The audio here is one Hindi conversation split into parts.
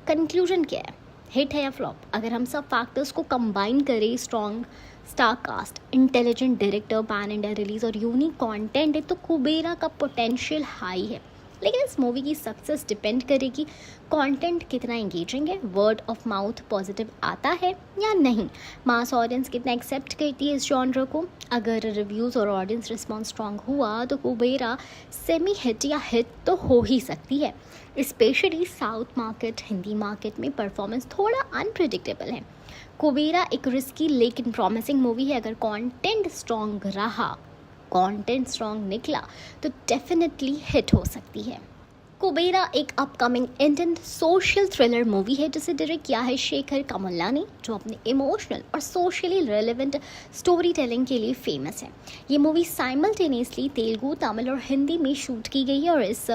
कंक्लूजन क्या है, हिट है या फ्लॉप? अगर हम सब फैक्टर्स को कंबाइन करें, strong star cast, intelligent director, pan India release और यूनिक कंटेंट है, तो कुबेरा का पोटेंशियल हाई है। लेकिन इस मूवी की सक्सेस डिपेंड करेगी कंटेंट कितना एंगेजिंग है, वर्ड ऑफ माउथ पॉजिटिव आता है या नहीं, मास ऑडियंस कितना एक्सेप्ट करती है इस जॉनर को। अगर रिव्यूज़ और ऑडियंस रिस्पॉन्स स्ट्रांग हुआ तो कुबेरा सेमी हिट या हिट तो हो ही सकती है। Specially south market, Hindi market में परफॉर्मेंस थोड़ा अनप्रिडिक्टेबल है। कुबेरा एक रिस्की लेकिन प्रॉमिसिंग मूवी है। अगर कंटेंट स्ट्रांग रहा, कंटेंट स्ट्रांग निकला तो डेफिनेटली हिट हो सकती है। कुबेरा एक upcoming Indian social thriller movie है जिसे डायरेक्ट किया है शेखर कमुल्ला ने, जो अपने इमोशनल और सोशली रेलेवेंट स्टोरी टेलिंग के लिए फेमस है। ये मूवी साइमल्टेनियसली तेलुगु, तमिल और हिंदी में शूट की गई है और इस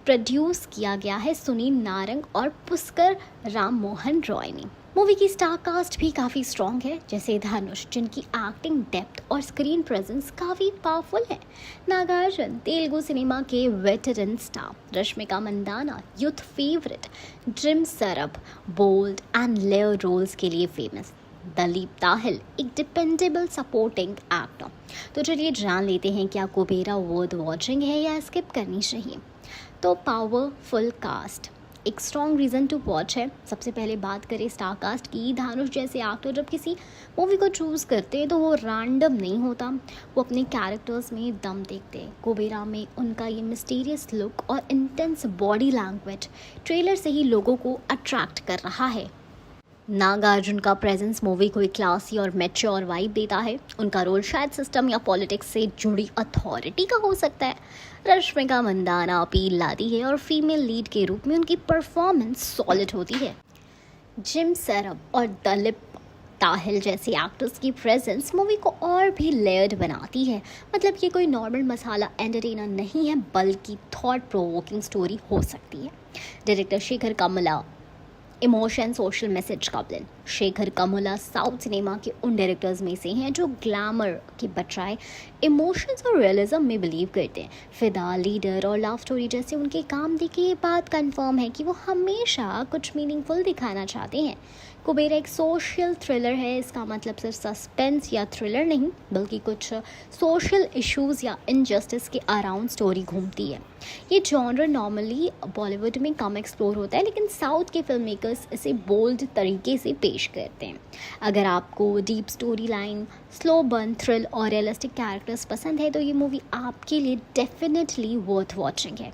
प्रोड्यूस किया गया है सुनील नारंग और पुष्कर राम मोहन रॉय ने। मूवी की स्टार कास्ट भी काफ़ी स्ट्रॉन्ग है, जैसे धनुष, जिनकी एक्टिंग डेप्थ और स्क्रीन प्रेजेंस काफ़ी पावरफुल है। नागार्जुन, तेलुगु सिनेमा के veteran star. Rashmika Mandanna, youth favourite. Jim Sarbh, bold and layer roles के लिए फेमस। दलीप ताहिल, एक डिपेंडेबल सपोर्टिंग एक्टर। तो चलिए जान लेते हैं क्या कुबेरा वर्थ वॉचिंग है या स्किप करनी चाहिए। तो पावरफुल कास्ट एक स्ट्रॉन्ग रीज़न टू वॉच है। सबसे पहले बात करें स्टार कास्ट की। धनुष जैसे एक्टर जब किसी मूवी को चूज़ करते हैं तो वो रैंडम नहीं होता, वो अपने कैरेक्टर्स में दम देखते हैं। कुबेरा में उनका ये मिस्टीरियस लुक और इंटेंस बॉडी लैंग्वेज ट्रेलर से ही लोगों को अट्रैक्ट कर रहा है। नागार्जुन का प्रेजेंस मूवी को एक क्लासी और मैच्योर वाइब देता है। उनका रोल शायद सिस्टम या पॉलिटिक्स से जुड़ी अथॉरिटी का हो सकता है। रश्मिका मंदाना अपील लाती है और फीमेल लीड के रूप में उनकी परफॉर्मेंस सॉलिड होती है। जिम सरब और दलीप ताहिल जैसे एक्टर्स की प्रेजेंस मूवी को और भी लेयर्ड बनाती है। मतलब ये कोई नॉर्मल मसाला एंटरटेनर नहीं है, बल्कि थॉट प्रोवोकिंग स्टोरी हो सकती है। Director Shekhar Kammula, emotion social message का blend. Shekhar Kammula south cinema के उन डायरेक्टर्स में से हैं जो ग्लैमर की बजाय इमोशंस और रियलिज्म में बिलीव करते हैं। फिदा, लीडर और लव स्टोरी जैसे उनके काम देख के ये बात कंफर्म है कि वो हमेशा कुछ मीनिंगफुल दिखाना चाहते हैं। कुबेरा एक सोशल थ्रिलर है। इसका मतलब सिर्फ सस्पेंस या थ्रिलर नहीं, बल्कि कुछ सोशल इश्यूज़ या इनजस्टिस के अराउंड स्टोरी घूमती है। ये जॉनर नॉर्मली बॉलीवुड में कम एक्सप्लोर होता है, लेकिन साउथ के फिल्म मेकर्स इसे बोल्ड तरीके से पेश करते हैं। अगर आपको deep story line, slow burn, thrill और रियलिस्टिक कैरेक्टर्स पसंद है तो ये मूवी आपके लिए डेफिनेटली वर्थ वॉचिंग है।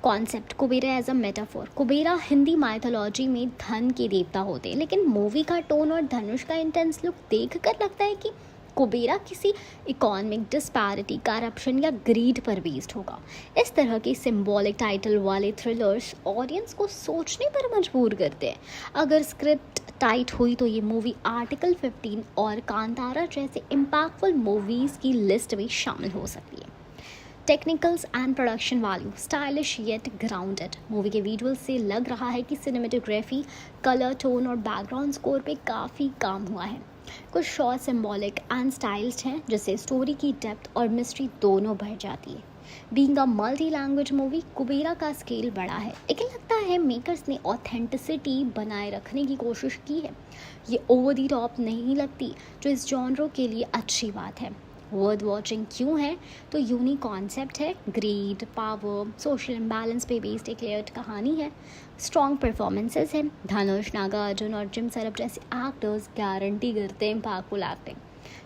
Concept Kubera as a metaphor. Kubera Hindi mythology में धन के देवता होते हैं, लेकिन मूवी का टोन और धनुष का इंटेंस लुक देखकर लगता है कि कुबेरा किसी इकोनॉमिक डिस्पैरिटी, करप्शन या ग्रीड पर बेस्ड होगा। इस तरह के सिंबॉलिक टाइटल वाले थ्रिलर्स ऑडियंस को सोचने पर मजबूर करते हैं। अगर स्क्रिप्ट टाइट हुई तो ये मूवी आर्टिकल 15 और कांतारा जैसे इम्पैक्टफुल मूवीज़ की लिस्ट में शामिल हो सकती है। Technicals and production value, stylish yet grounded. Movie के विजुअल से लग रहा है कि सिनेमेटोग्राफी, कलर टोन और बैकग्राउंड स्कोर पे काफ़ी काम हुआ है। कुछ शॉर्ट सिंबॉलिक एंड स्टाइल्स हैं जिससे स्टोरी की डेप्थ और मिस्ट्री दोनों बढ़ जाती है। Being a multi language movie, Kubera का स्केल बड़ा है, लेकिन लगता है मेकर्स ने ऑथेंटिसिटी बनाए रखने की कोशिश की है। ये ओवर दी टॉप नहीं लगती, जो इस जॉनर के लिए अच्छी बात है। वर्थ वॉचिंग क्यों है? तो यूनिक कॉन्सेप्ट है, ग्रीड, पावर, सोशल इम्बैलेंस पे बेस्ड एक लेयर्ड कहानी है, स्ट्रॉन्ग परफॉर्मेंसेस हैं। धनुष, नागार्जुन और जिम सरब जैसे एक्टर्स गारंटी करते हैं impactful acting.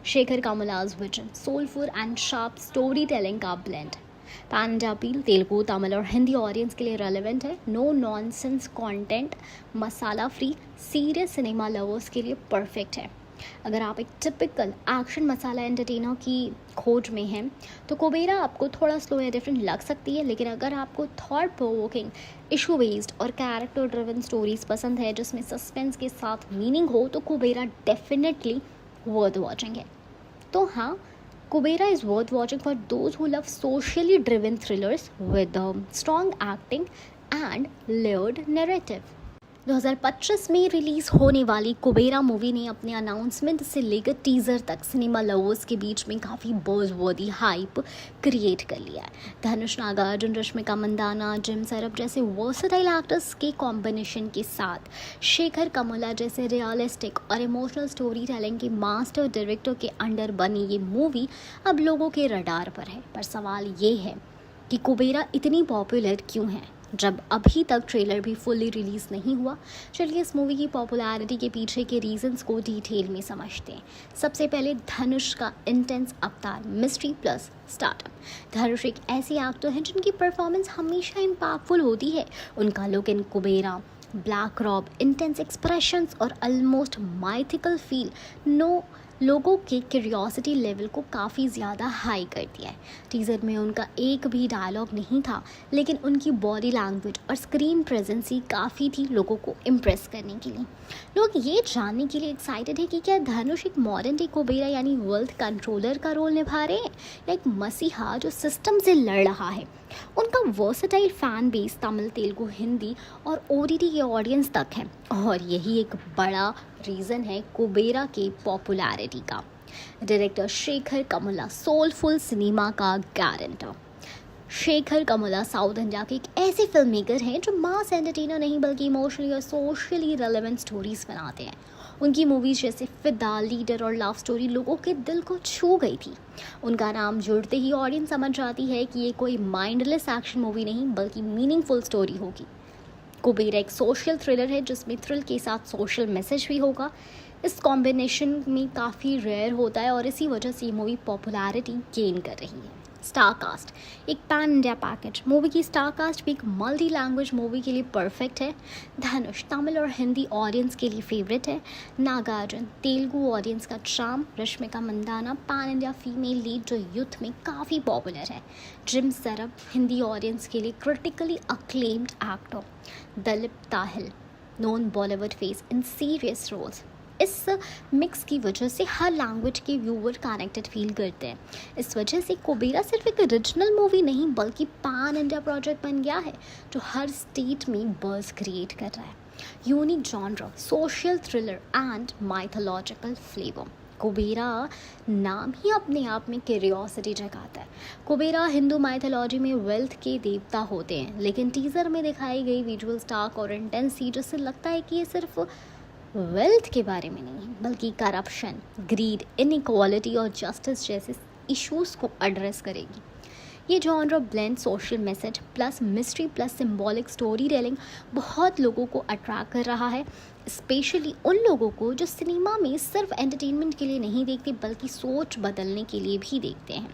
Shekhar Kammula's vision, soulful and sharp story telling का blend. Pan India appeal, Telugu, Tamil और हिंदी ऑडियंस के लिए रेलेवेंट है। No nonsense content, masala free, serious cinema lovers के लिए परफेक्ट है। अगर आप एक टिपिकल एक्शन मसाला एंटरटेनर की खोज में हैं तो कुबेरा आपको थोड़ा स्लो या डिफरेंट लग सकती है, लेकिन अगर आपको थॉट प्रोवोकिंग, इशू बेस्ड और कैरेक्टर ड्रिवन स्टोरीज पसंद है जिसमें सस्पेंस के साथ मीनिंग हो तो कुबेरा डेफिनेटली वर्थ वॉचिंग है। तो हाँ, Kubera is worth watching for those who love socially driven thrillers with strong acting and layered narrative. 2025 में रिलीज होने वाली कुबेरा मूवी ने अपने अनाउंसमेंट से लेकर टीजर तक सिनेमा लवर्स के बीच में काफ़ी बज़वर्दी हाइप क्रिएट कर लिया है। धनुष नागार्जुन, रश्मिका मंदाना, जिम सरफ जैसे वर्सेटाइल एक्टर्स के कॉम्बिनेशन के साथ शेखर कमुला जैसे रियलिस्टिक और इमोशनल स्टोरी टेलिंग के मास्टर डायरेक्टर के अंडर बनी ये मूवी अब लोगों के रडार पर है। पर सवाल ये है कि कुबेरा इतनी पॉपुलर क्यों है जब अभी तक ट्रेलर भी फुल्ली रिलीज़ नहीं हुआ। चलिए इस मूवी की पॉपुलैरिटी के पीछे के रीजंस को डिटेल में समझते हैं। सबसे पहले धनुष का इंटेंस अवतार, मिस्ट्री प्लस स्टार्टअप। धनुष एक ऐसे एक्टर हैं जिनकी परफॉर्मेंस हमेशा इम्पैक्टफुल होती है। उनका look in Kubera, black robe, intense expressions और ऑलमोस्ट माइथिकल फील लोगों के क्यूरियोसिटी लेवल को काफ़ी ज़्यादा हाई कर दिया है। टीज़र में उनका एक भी डायलॉग नहीं था, लेकिन उनकी बॉडी लैंग्वेज और स्क्रीन प्रेजेंस ही काफ़ी थी लोगों को इम्प्रेस करने के लिए। लोग ये जानने के लिए एक्साइटेड है कि क्या धनुष एक मॉडर्न डे कुबेरा यानी वर्ल्ड कंट्रोलर का रोल निभा रहे हैं या एक मसीहा जो सिस्टम से लड़ रहा है। उनका versatile fan base Tamil, Telugu, Hindi और ओटीटी के ऑडियंस तक है और यही एक बड़ा रीज़न है कुबेरा के पॉपुलैरिटी का। डायरेक्टर शेखर कमुला सोलफुल सिनेमा का गारंटर। शेखर कमुला साउथ इंडिया के एक ऐसे फिल्म मेकर हैं जो मास एंटरटेनर नहीं बल्कि इमोशनली और सोशली रेलेवेंट स्टोरीज बनाते हैं। उनकी मूवीज जैसे फिदा, लीडर और लव स्टोरी लोगों के दिल को छू गई थी। उनका नाम जुड़ते ही ऑडियंस समझ जाती है कि ये कोई माइंडलेस एक्शन मूवी नहीं बल्कि मीनिंगफुल स्टोरी होगी। कुबेरा एक सोशल थ्रिलर है जिसमें थ्रिल के साथ सोशल मैसेज भी होगा। इस कॉम्बिनेशन में काफ़ी रेयर होता है और इसी वजह से ये मूवी पॉपुलैरिटी गेन कर रही है। स्टार कास्ट, एक पैन इंडिया पैकेज। मूवी की स्टार कास्ट भी एक मल्टी लैंग्वेज मूवी के लिए परफेक्ट है। धनुष तमिल और हिंदी ऑडियंस के लिए फेवरेट है। नागार्जुन तेलुगु ऑडियंस का charm. Rashmika Mandanna pan India female lead जो यूथ में काफ़ी पॉपुलर है। जिम सरफ हिंदी ऑडियंस के लिए critically acclaimed actor. Dalip Tahil non Bollywood face in serious roles. इस मिक्स की वजह से हर लैंग्वेज के व्यूवर कनेक्टेड फील करते हैं। इस वजह से कुबेरा सिर्फ एक ओरिजिनल मूवी नहीं बल्कि पैन इंडिया प्रोजेक्ट बन गया है जो हर स्टेट में बज़ क्रिएट कर रहा है। Unique genre, social thriller and mythological flavour. Kubera नाम ही अपने आप में क्यूरियोसिटी जगाता है। कुबेरा हिंदू माइथोलॉजी में वेल्थ के देवता होते हैं, लेकिन टीज़र में दिखाई गई विजुअल्स डार्क और इंटेंस थी जिससे लगता है कि ये सिर्फ वेल्थ के बारे में नहीं बल्कि करप्शन, ग्रीड, इनइक्वालिटी और जस्टिस जैसे इश्यूज को एड्रेस करेगी। ये genre blend social message plus mystery plus symbolic story telling बहुत लोगों को अट्रैक्ट कर रहा है, स्पेशली उन लोगों को जो सिनेमा में सिर्फ एंटरटेनमेंट के लिए नहीं देखते बल्कि सोच बदलने के लिए भी देखते हैं।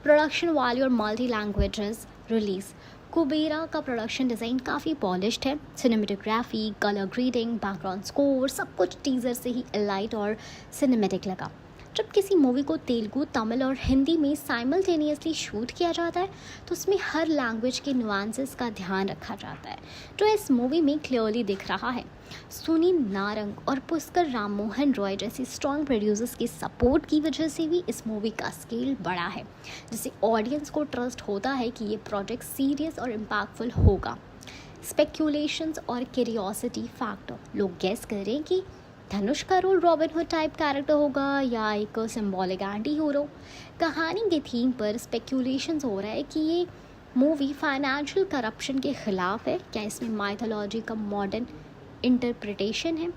प्रोडक्शन वैल्यू और मल्टी लैंग्वेजेस रिलीज। कुबेरा का प्रोडक्शन डिज़ाइन काफ़ी पॉलिश्ड है। Cinematography, colour grading, background score सब कुछ टीज़र से ही लाइट और सिनेमेटिक लगा। जब किसी मूवी को तेलुगु, तमिल और हिंदी में साइमल्टेनियसली शूट किया जाता है तो उसमें हर लैंग्वेज के नुआंसेस का ध्यान रखा जाता है जो इस मूवी में क्लियरली दिख रहा है। सुनील नारंग और पुष्कर राममोहन रॉय जैसे स्ट्रॉन्ग प्रोड्यूसर्स के सपोर्ट की वजह से भी इस मूवी का स्केल बड़ा है, जिससे ऑडियंस को ट्रस्ट होता है कि ये प्रोजेक्ट सीरियस और इम्पैक्टफुल होगा। स्पेक्यूलेशंस और क्यूरियोसिटी फैक्टर, लोग गेस करें कि धनुष का role Robin Hood type character होगा या एक सिंबॉलिक एंटी हीरो। कहानी के थीम पर स्पेक्यूलेशंस हो रहा है कि ये मूवी फाइनेंशियल करप्शन के खिलाफ है, क्या इसमें माइथोलॉजी का मॉडर्न इंटरप्रिटेशन है।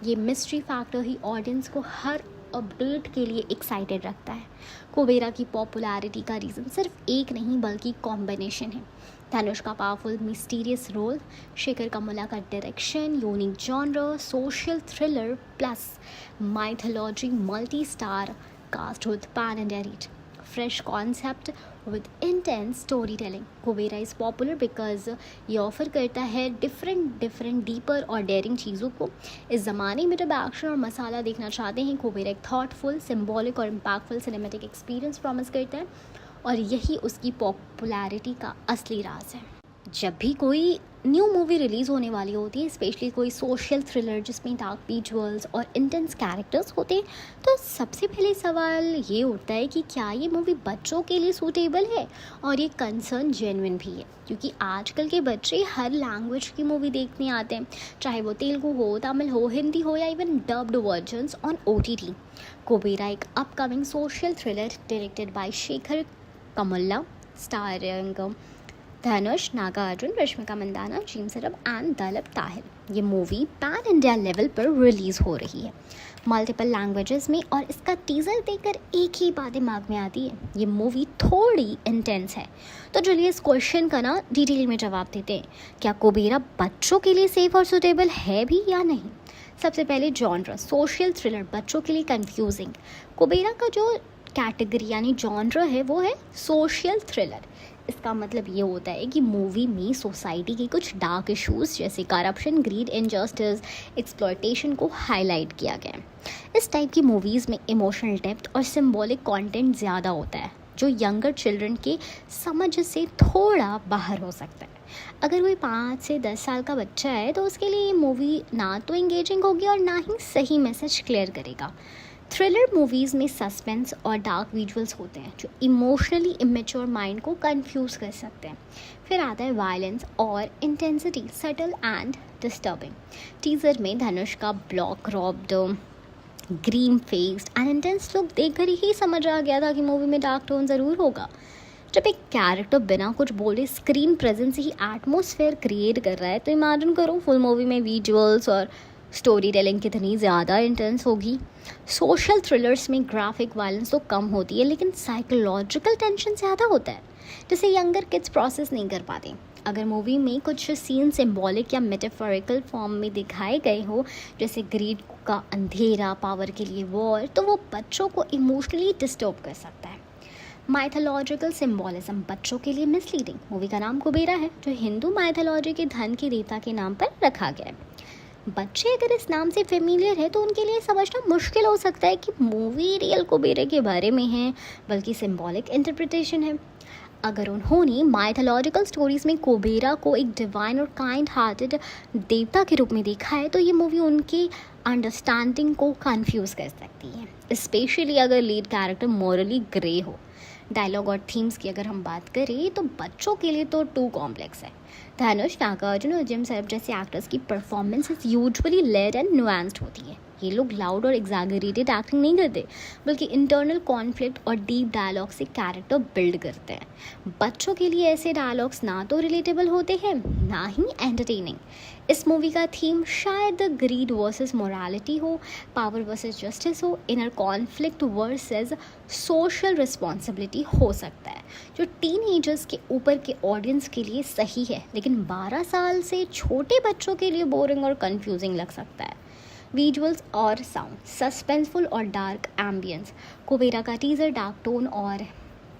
ये मिस्ट्री फैक्टर ही ऑडियंस को हर अपडेट के लिए एक्साइटेड रखता है। कुबेरा की पॉपुलैरिटी का रीज़न सिर्फ एक नहीं बल्कि कॉम्बिनेशन है। धनुष का powerful mysterious role, Shekhar Kammula का direction, unique genre, social thriller plus mythology, multi star cast with pan India reach, fresh concept with intense story telling. Kubera is popular because ये ऑफर करता है डिफरेंट डीपर और डेयरिंग चीज़ों को। इस ज़माने में जब एक्शन और मसाला देखना चाहते हैं, कुबेरा एक थॉटफुल, सिंबॉलिक और इम्पैक्टफुल सिनेमेटिक एक्सपीरियंस प्रॉमिस करता है और यही उसकी पॉपुलैरिटी का असली राज है। जब भी कोई न्यू मूवी रिलीज़ होने वाली होती है, स्पेशली कोई सोशल थ्रिलर जिसमें डार्क विजुअल्स और इंटेंस कैरेक्टर्स होते हैं, तो सबसे पहले सवाल ये उठता है कि क्या ये मूवी बच्चों के लिए सूटेबल है। और ये कंसर्न जेन्युइन भी है, क्योंकि आजकल के बच्चे हर लैंग्वेज की मूवी देखने आते हैं, चाहे वो तेलुगु हो, तमिल हो, हिंदी हो या even dubbed versions on OTT। Kubera एक upcoming social thriller directed by Shekhar Kammula, starring Dhanush, Nagarjuna, Rashmika Mandanna, Jim Sarbh and Dalip Tahil. ये मूवी पैन इंडिया लेवल पर रिलीज़ हो रही है मल्टीपल लैंग्वेजेस में, और इसका टीज़र देखकर एक ही बात दिमाग में आती है, ये मूवी थोड़ी इंटेंस है। तो चलिए इस क्वेश्चन का ना डिटेल में जवाब देते हैं, क्या कोबेरा बच्चों के लिए सेफ और सुटेबल है भी या नहीं। सबसे पहले जॉनर सोशल थ्रिलर, बच्चों के लिए कंफ्यूजिंग। कोबेरा का जो कैटेगरी यानी जॉनर है वो है सोशल थ्रिलर। इसका मतलब ये होता है कि मूवी में सोसाइटी के कुछ डार्क इश्यूज जैसे करप्शन, ग्रीड, इनजस्टिस, एक्सप्लॉयटेशन को हाईलाइट किया गया है। इस टाइप की मूवीज़ में इमोशनल डेप्थ और सिंबॉलिक कंटेंट ज़्यादा होता है, जो यंगर चिल्ड्रन के समझ से थोड़ा बाहर हो सकता है। अगर कोई 5 से 10 साल का बच्चा है तो उसके लिए ये मूवी ना तो एंगेजिंग होगी और ना ही सही मैसेज क्लियर करेगा। थ्रिलर मूवीज़ में सस्पेंस और डार्क विजुअल्स होते हैं जो इमोशनली इमेच्योर माइंड को कंफ्यूज कर सकते हैं। फिर आता है वायलेंस और intensity, subtle and disturbing. Teaser में धनुष का block robbed, green faced and intense look देखकर ही समझ आ गया था कि मूवी में डार्क टोन ज़रूर होगा। जब एक कैरेक्टर बिना कुछ बोले स्क्रीन प्रेजेंस ही एटमॉस्फेयर क्रिएट कर रहा है, तो इमेजिन करो फुल मूवी में विजुअल्स और स्टोरी टेलिंग कितनी ज़्यादा इंटेंस होगी। सोशल थ्रिलर्स में ग्राफिक वायलेंस तो कम होती है, लेकिन साइकोलॉजिकल टेंशन ज़्यादा होता है, जिसे यंगर किड्स प्रोसेस नहीं कर पाते। अगर मूवी में कुछ सीन सिंबॉलिक या मेटाफोरिकल फॉर्म में दिखाए गए हो, जैसे ग्रीड का अंधेरा, पावर के लिए वॉर, तो वो बच्चों को इमोशनली डिस्टर्ब कर सकता है। माइथोलॉजिकल सिंबॉलिज्म बच्चों के लिए मिसलीडिंग। मूवी का नाम कुबेरा है, जो हिंदू माइथोलॉजी के धन के देवता के नाम पर रखा गया है। बच्चे अगर इस नाम से फेमिलियर है तो उनके लिए समझना मुश्किल हो सकता है कि मूवी रियल कुबेरे के बारे में है, बल्कि सिंबॉलिक इंटरप्रिटेशन है। अगर उन्होंने माइथोलॉजिकल स्टोरीज में कुबेरा को एक डिवाइन और काइंड हार्टेड देवता के रूप में देखा है, तो ये मूवी उनकी अंडरस्टैंडिंग को कंफ्यूज कर सकती है, स्पेशली अगर लीड कैरेक्टर मॉरली ग्रे हो। डायलॉग और थीम्स की अगर हम बात करें तो बच्चों के लिए तो टू कॉम्प्लेक्स है। धनुष, नागार्जुन और जिम सरब जैसे एक्टर्स की performances usually layered and nuanced होती है। ये लोग लाउड और एग्जैगरेटेड एक्टिंग नहीं करते, बल्कि इंटरनल कॉन्फ्लिक्ट और डीप डायलॉग से कैरेक्टर बिल्ड करते हैं। बच्चों के लिए ऐसे डायलॉग्स ना तो रिलेटेबल होते हैं, ना ही एंटरटेनिंग। इस मूवी का थीम शायद ग्रीड वर्सेस मोरालिटी हो, पावर वर्सेस जस्टिस हो, inner conflict versus social responsibility हो सकता है, जो टीनएजर्स के ऊपर के ऑडियंस के लिए सही है, लेकिन 12 साल से छोटे बच्चों के लिए बोरिंग और कंफ्यूजिंग लग सकता है। विजुअल्स और साउंड, सस्पेंसफुल और डार्क एम्बियंस। कुबेरा का टीज़र डार्क टोन और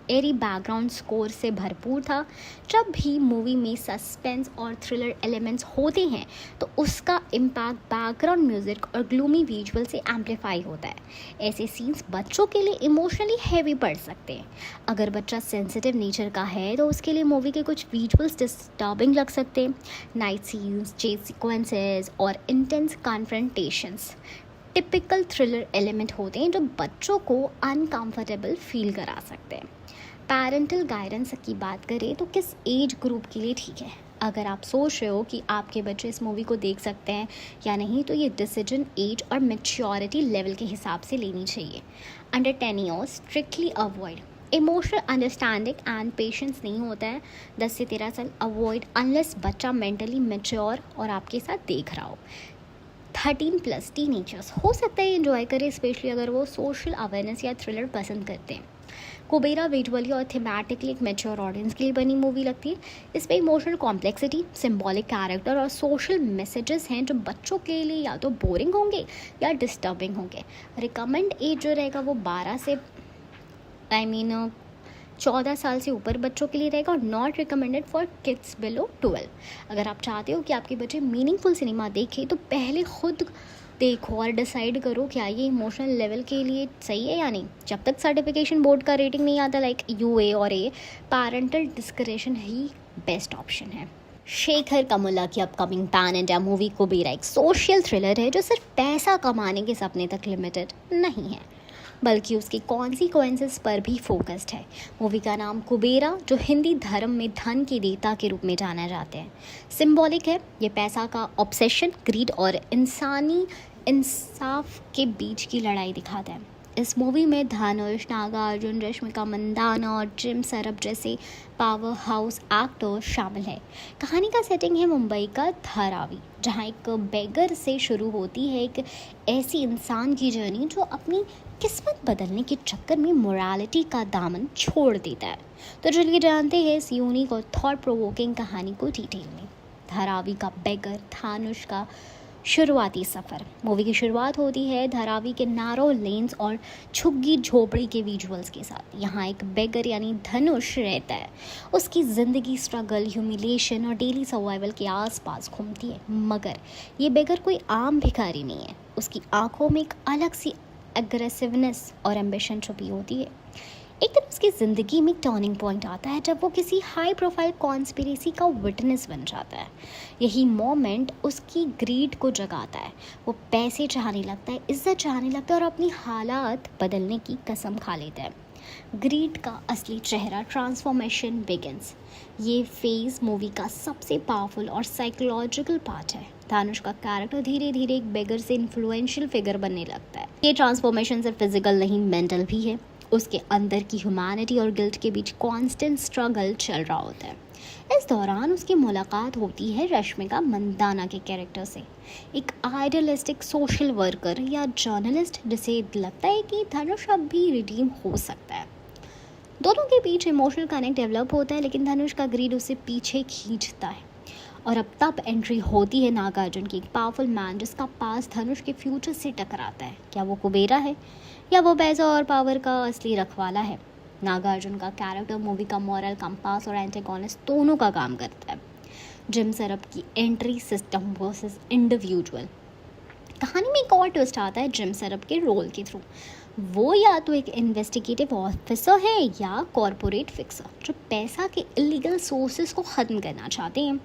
एरी बैकग्राउंड स्कोर से भरपूर था। जब भी मूवी में सस्पेंस और थ्रिलर एलिमेंट्स होते हैं तो उसका इम्पैक्ट बैकग्राउंड म्यूजिक और ग्लूमी विजुअल से एम्पलीफाई होता है। ऐसे सीन्स बच्चों के लिए इमोशनली हैवी पड़ सकते हैं। अगर बच्चा सेंसिटिव नेचर का है तो उसके लिए मूवी के कुछ विजुअल्स डिस्टर्बिंग लग सकते हैं। नाइट सीन्स, चेस सीक्वेंसेस और इंटेंस कॉन्फ्रंटेशंस टिपिकल थ्रिलर एलिमेंट होते हैं जो बच्चों को अनकंफर्टेबल फील करा सकते हैं। पेरेंटल गाइडेंस की बात करें तो किस एज ग्रुप के लिए ठीक है। अगर आप सोच रहे हो कि आपके बच्चे इस मूवी को देख सकते हैं या नहीं, तो ये डिसीजन एज और मैच्योरिटी लेवल के हिसाब से लेनी चाहिए। Under 10 years strictly avoid. Emotional understanding and patience नहीं होता है। 10 से 13 साल अवॉइड अनलेस बच्चा मेंटली मैच्योर और आपके साथ देख रहा हो। 13+ टीनेजर्स हो सकता है एंजॉय करें, स्पेशली अगर वो सोशल अवेयरनेस या थ्रिलर पसंद करते हैं। कुबेरा विजुअली और थीमेटिकली एक मैच्योर ऑडियंस के लिए बनी मूवी लगती है। इसमें इमोशनल कॉम्प्लेक्सिटी, सिंबॉलिक कैरेक्टर और सोशल मैसेजेस हैं जो बच्चों के लिए या तो बोरिंग होंगे या डिस्टर्बिंग होंगे। रिकमेंड एज जो रहेगा वो 12 से 14 साल से ऊपर बच्चों के लिए रहेगा और not recommended for kids below 12। अगर आप चाहते हो कि आपके बच्चे मीनिंगफुल सिनेमा देखें तो पहले खुद देखो और डिसाइड करो क्या ये इमोशनल लेवल के लिए सही है या नहीं। जब तक सर्टिफिकेशन बोर्ड का रेटिंग नहीं आता लाइक UA और A, parental discretion he best option है। शेखर कमुला की अपकमिंग पैन इंडिया मूवी कुबेरा एक सोशल थ्रिलर है जो सिर्फ पैसा कमाने के सपने तक लिमिटेड नहीं है, बल्कि उसकी कॉन्सिक्वेंसेस पर भी फोकस्ड है। मूवी का नाम कुबेरा, जो हिंदी धर्म में धन के देवता के रूप में जाना जाते हैं, सिंबॉलिक है। ये पैसा का ऑब्सेशन, ग्रीड और इंसानी इंसाफ के बीच की लड़ाई दिखाता है। इस मूवी में धनुष, नागार्जुन, रश्मिका मंदाना और जिम सरब जैसे पावर हाउस एक्टर्स शामिल है। कहानी का सेटिंग है मुंबई का धारावी, जहां एक बेगर से शुरू होती है एक ऐसी इंसान की जर्नी जो अपनी किस्मत बदलने के चक्कर में मोरालिटी का दामन छोड़ देता है। तो चलिए जानते हैं इस यूनिक और थॉट प्रोवोकिंग कहानी को डिटेल में। धारावी का बेगर, धनुष का शुरुआती सफ़र। मूवी की शुरुआत होती है धारावी के नैरो लेन्स और झुग्गी झोपड़ी के विजुअल्स के साथ। यहाँ एक बेगर यानी धनुष रहता है। उसकी ज़िंदगी स्ट्रगल, ह्यूमिलेशन और डेली सर्वाइवल के आसपास घूमती है। मगर ये बेगर कोई आम भिखारी नहीं है। उसकी आंखों में एक अलग सी एग्रेसिवनेस और एम्बिशन छुपी होती है। एक दिन उसकी ज़िंदगी में टर्निंग पॉइंट आता है जब वो किसी हाई प्रोफाइल कॉन्स्पिरेसी का विटनेस बन जाता है। यही मोमेंट उसकी ग्रीड को जगाता है। वो पैसे चाहने लगता है, इज्जत चाहने लगता है और अपनी हालात बदलने की कसम खा लेता है। ग्रीड का असली चेहरा, ट्रांसफॉर्मेशन बिगिंस। ये फेज मूवी का सबसे पावरफुल और साइकोलॉजिकल पार्ट है। धानुष का कैरेक्टर धीरे धीरे एक बेगर से इन्फ्लुएंशियल फिगर बनने लगता है। ये ट्रांसफॉर्मेशन सिर्फ फिजिकल नहीं, मेंटल भी है। उसके अंदर की ह्यूमैनिटी और गिल्ट के बीच कांस्टेंट स्ट्रगल चल रहा होता है। इस दौरान उसकी मुलाकात होती है रश्मिका मंदाना के कैरेक्टर से, एक आइडियलिस्टिक सोशल वर्कर या जर्नलिस्ट जिसे लगता है कि धनुष अब भी रिडीम हो सकता है। दोनों के बीच इमोशनल कनेक्ट डेवलप होता है, लेकिन धनुष का ग्रीड उसे पीछे खींचता है। और अब तब एंट्री होती है नागार्जुन की, एक पावरफुल मैन जिसका पास धनुष के फ्यूचर से टकराता है। क्या वो कुबेरा है या वो पैसा और पावर का असली रखवाला है? नागार्जुन का कैरेक्टर मूवी का मॉरल कंपास और एंटेगोनिस्ट दोनों का काम करता है। जिम सरब की एंट्री, सिस्टम वर्सेस इंडिविजुअल। कहानी में एक और ट्विस्ट आता है जिम सरब के रोल के थ्रू। वो या तो एक इन्वेस्टिगेटिव ऑफिसर है या कॉरपोरेट फिक्सर जो पैसा के इलीगल सोर्सेज को ख़त्म करना चाहते हैं।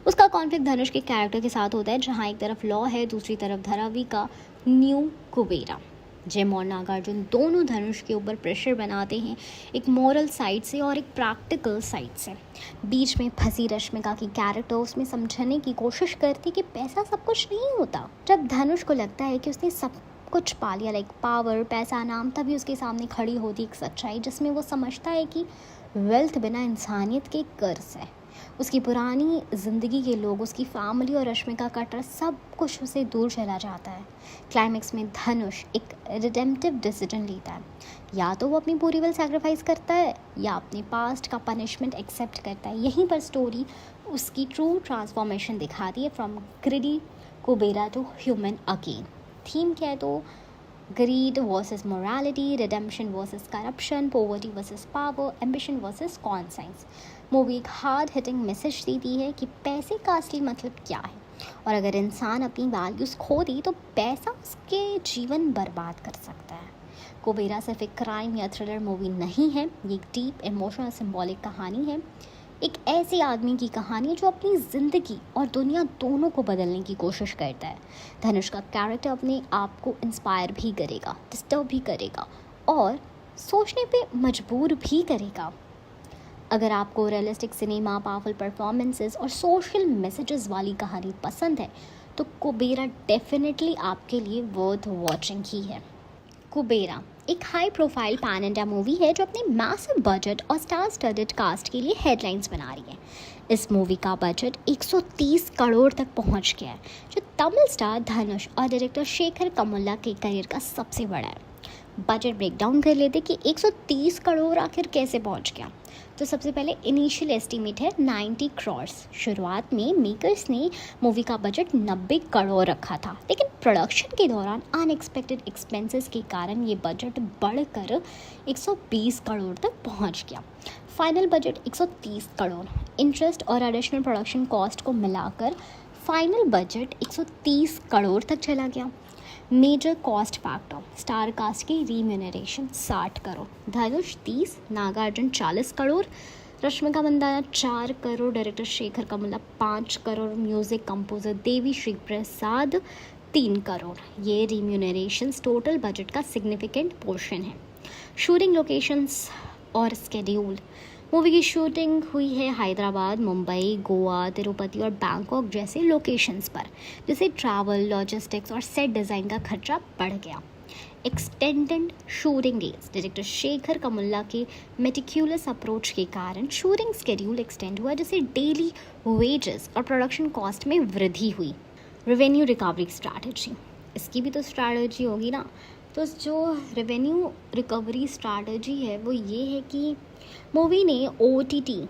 उसका कॉन्फ्लिक्ट धनुष के कैरेक्टर के साथ होता है, जहाँ एक तरफ लॉ है, दूसरी तरफ धारावी का न्यू कुबेरा। जिम और नागार्जुन दोनों धनुष के ऊपर प्रेशर बनाते हैं, एक मॉरल साइड से और एक प्रैक्टिकल साइड से। बीच में फंसी रश्मिका की कैरेक्टर उसमें समझने की कोशिश करती कि पैसा सब कुछ नहीं होता। जब धनुष को लगता है कि उसने सब कुछ पा लिया, लाइक पावर, पैसा, नाम, तभी उसके सामने खड़ी होती एक सच्चाई जिसमें वो समझता है कि वेल्थ बिना इंसानियत के कर्ज है। उसकी पुरानी ज़िंदगी के लोग, उसकी फैमिली और रश्मिका का ट्रस्ट, सब कुछ उसे दूर चला जाता है। क्लाइमेक्स में धनुष एक रिडेम्पटिव डिसीजन लेता है। या तो वो अपनी पूरी विल सैक्रिफाइस करता है या अपने पास्ट का पनिशमेंट एक्सेप्ट करता है। यहीं पर स्टोरी उसकी ट्रू ट्रांसफॉर्मेशन दिखाती है, from greedy Kubera to human again. Theme क्या है तो greed versus morality, redemption versus corruption, poverty versus power, ambition versus conscience। Movie एक हार्ड हिटिंग मैसेज देती है कि पैसे का असली मतलब क्या है, और अगर इंसान अपनी वैल्यूज़ खो दी तो पैसा उसके जीवन बर्बाद कर सकता है। कुबेरा सिर्फ एक क्राइम या थ्रिलर मूवी नहीं है, ये एक डीप इमोशनल सिंबॉलिक कहानी है। एक ऐसे आदमी की कहानी जो अपनी ज़िंदगी और दुनिया दोनों को बदलने की कोशिश करता है। धनुष का कैरेक्टर अपने आप को इंस्पायर भी करेगा, डिस्टर्ब भी करेगा और सोचने पे मजबूर भी करेगा। अगर आपको रियलिस्टिक सिनेमा, पावरफुल परफॉर्मेंसेस और सोशल मैसेजेस वाली कहानी पसंद है तो कुबेरा डेफिनेटली आपके लिए वर्थ वॉचिंग ही है। कुबेरा एक high profile pan India movie है जो अपने मैसिव बजट और स्टार स्टडेड कास्ट के लिए हेडलाइंस बना रही है। इस मूवी का बजट 130 करोड़ तक पहुंच गया है, जो तमिल स्टार धनुष और डायरेक्टर शेखर कमुला के करियर का सबसे बड़ा है। बजट ब्रेकडाउन कर लेते कि 130 करोड़ आखिर कैसे पहुंच गया। तो सबसे पहले इनिशियल एस्टीमेट है 90 करोड़। शुरुआत में मेकर्स ने मूवी का बजट 90 करोड़ रखा था, लेकिन प्रोडक्शन के दौरान अनएक्सपेक्टेड एक्सपेंसेस के कारण ये बजट बढ़कर 120 करोड़ तक पहुंच गया। Final budget 130 crore. इंटरेस्ट और एडिशनल प्रोडक्शन कॉस्ट को मिलाकर फाइनल बजट 130 करोड़ तक चला गया। Major cost factor, star cast की remuneration 60 crore, Dhanush 30, Nagarjuna 40 crore, Rashmika Mandanna 4 crore, director Shekhar Kammula 5 crore, music composer Devi Sri Prasad 3 crore. ये रिम्यूनरेशंस टोटल बजट का सिग्निफिकेंट पोर्शन है। शूटिंग लोकेशंस और स्केड्यूल। मूवी की शूटिंग हुई है हैदराबाद, मुंबई, गोवा, तिरुपति और बैंकॉक जैसे लोकेशंस पर, जिससे ट्रैवल, लॉजिस्टिक्स और सेट डिज़ाइन का खर्चा बढ़ गया। Extended shooting days. Director Shekhar Kammula के मेटिक्यूलस अप्रोच के कारण शूटिंग स्केड्यूल एक्सटेंड हुआ, जिससे डेली वेजेस और प्रोडक्शन कॉस्ट में वृद्धि हुई। Revenue recovery strategy. इसकी भी तो स्ट्रैटेजी होगी ना। तो जो रेवेन्यू रिकवरी स्ट्रैटेजी है वो ये है कि मूवी ने OTT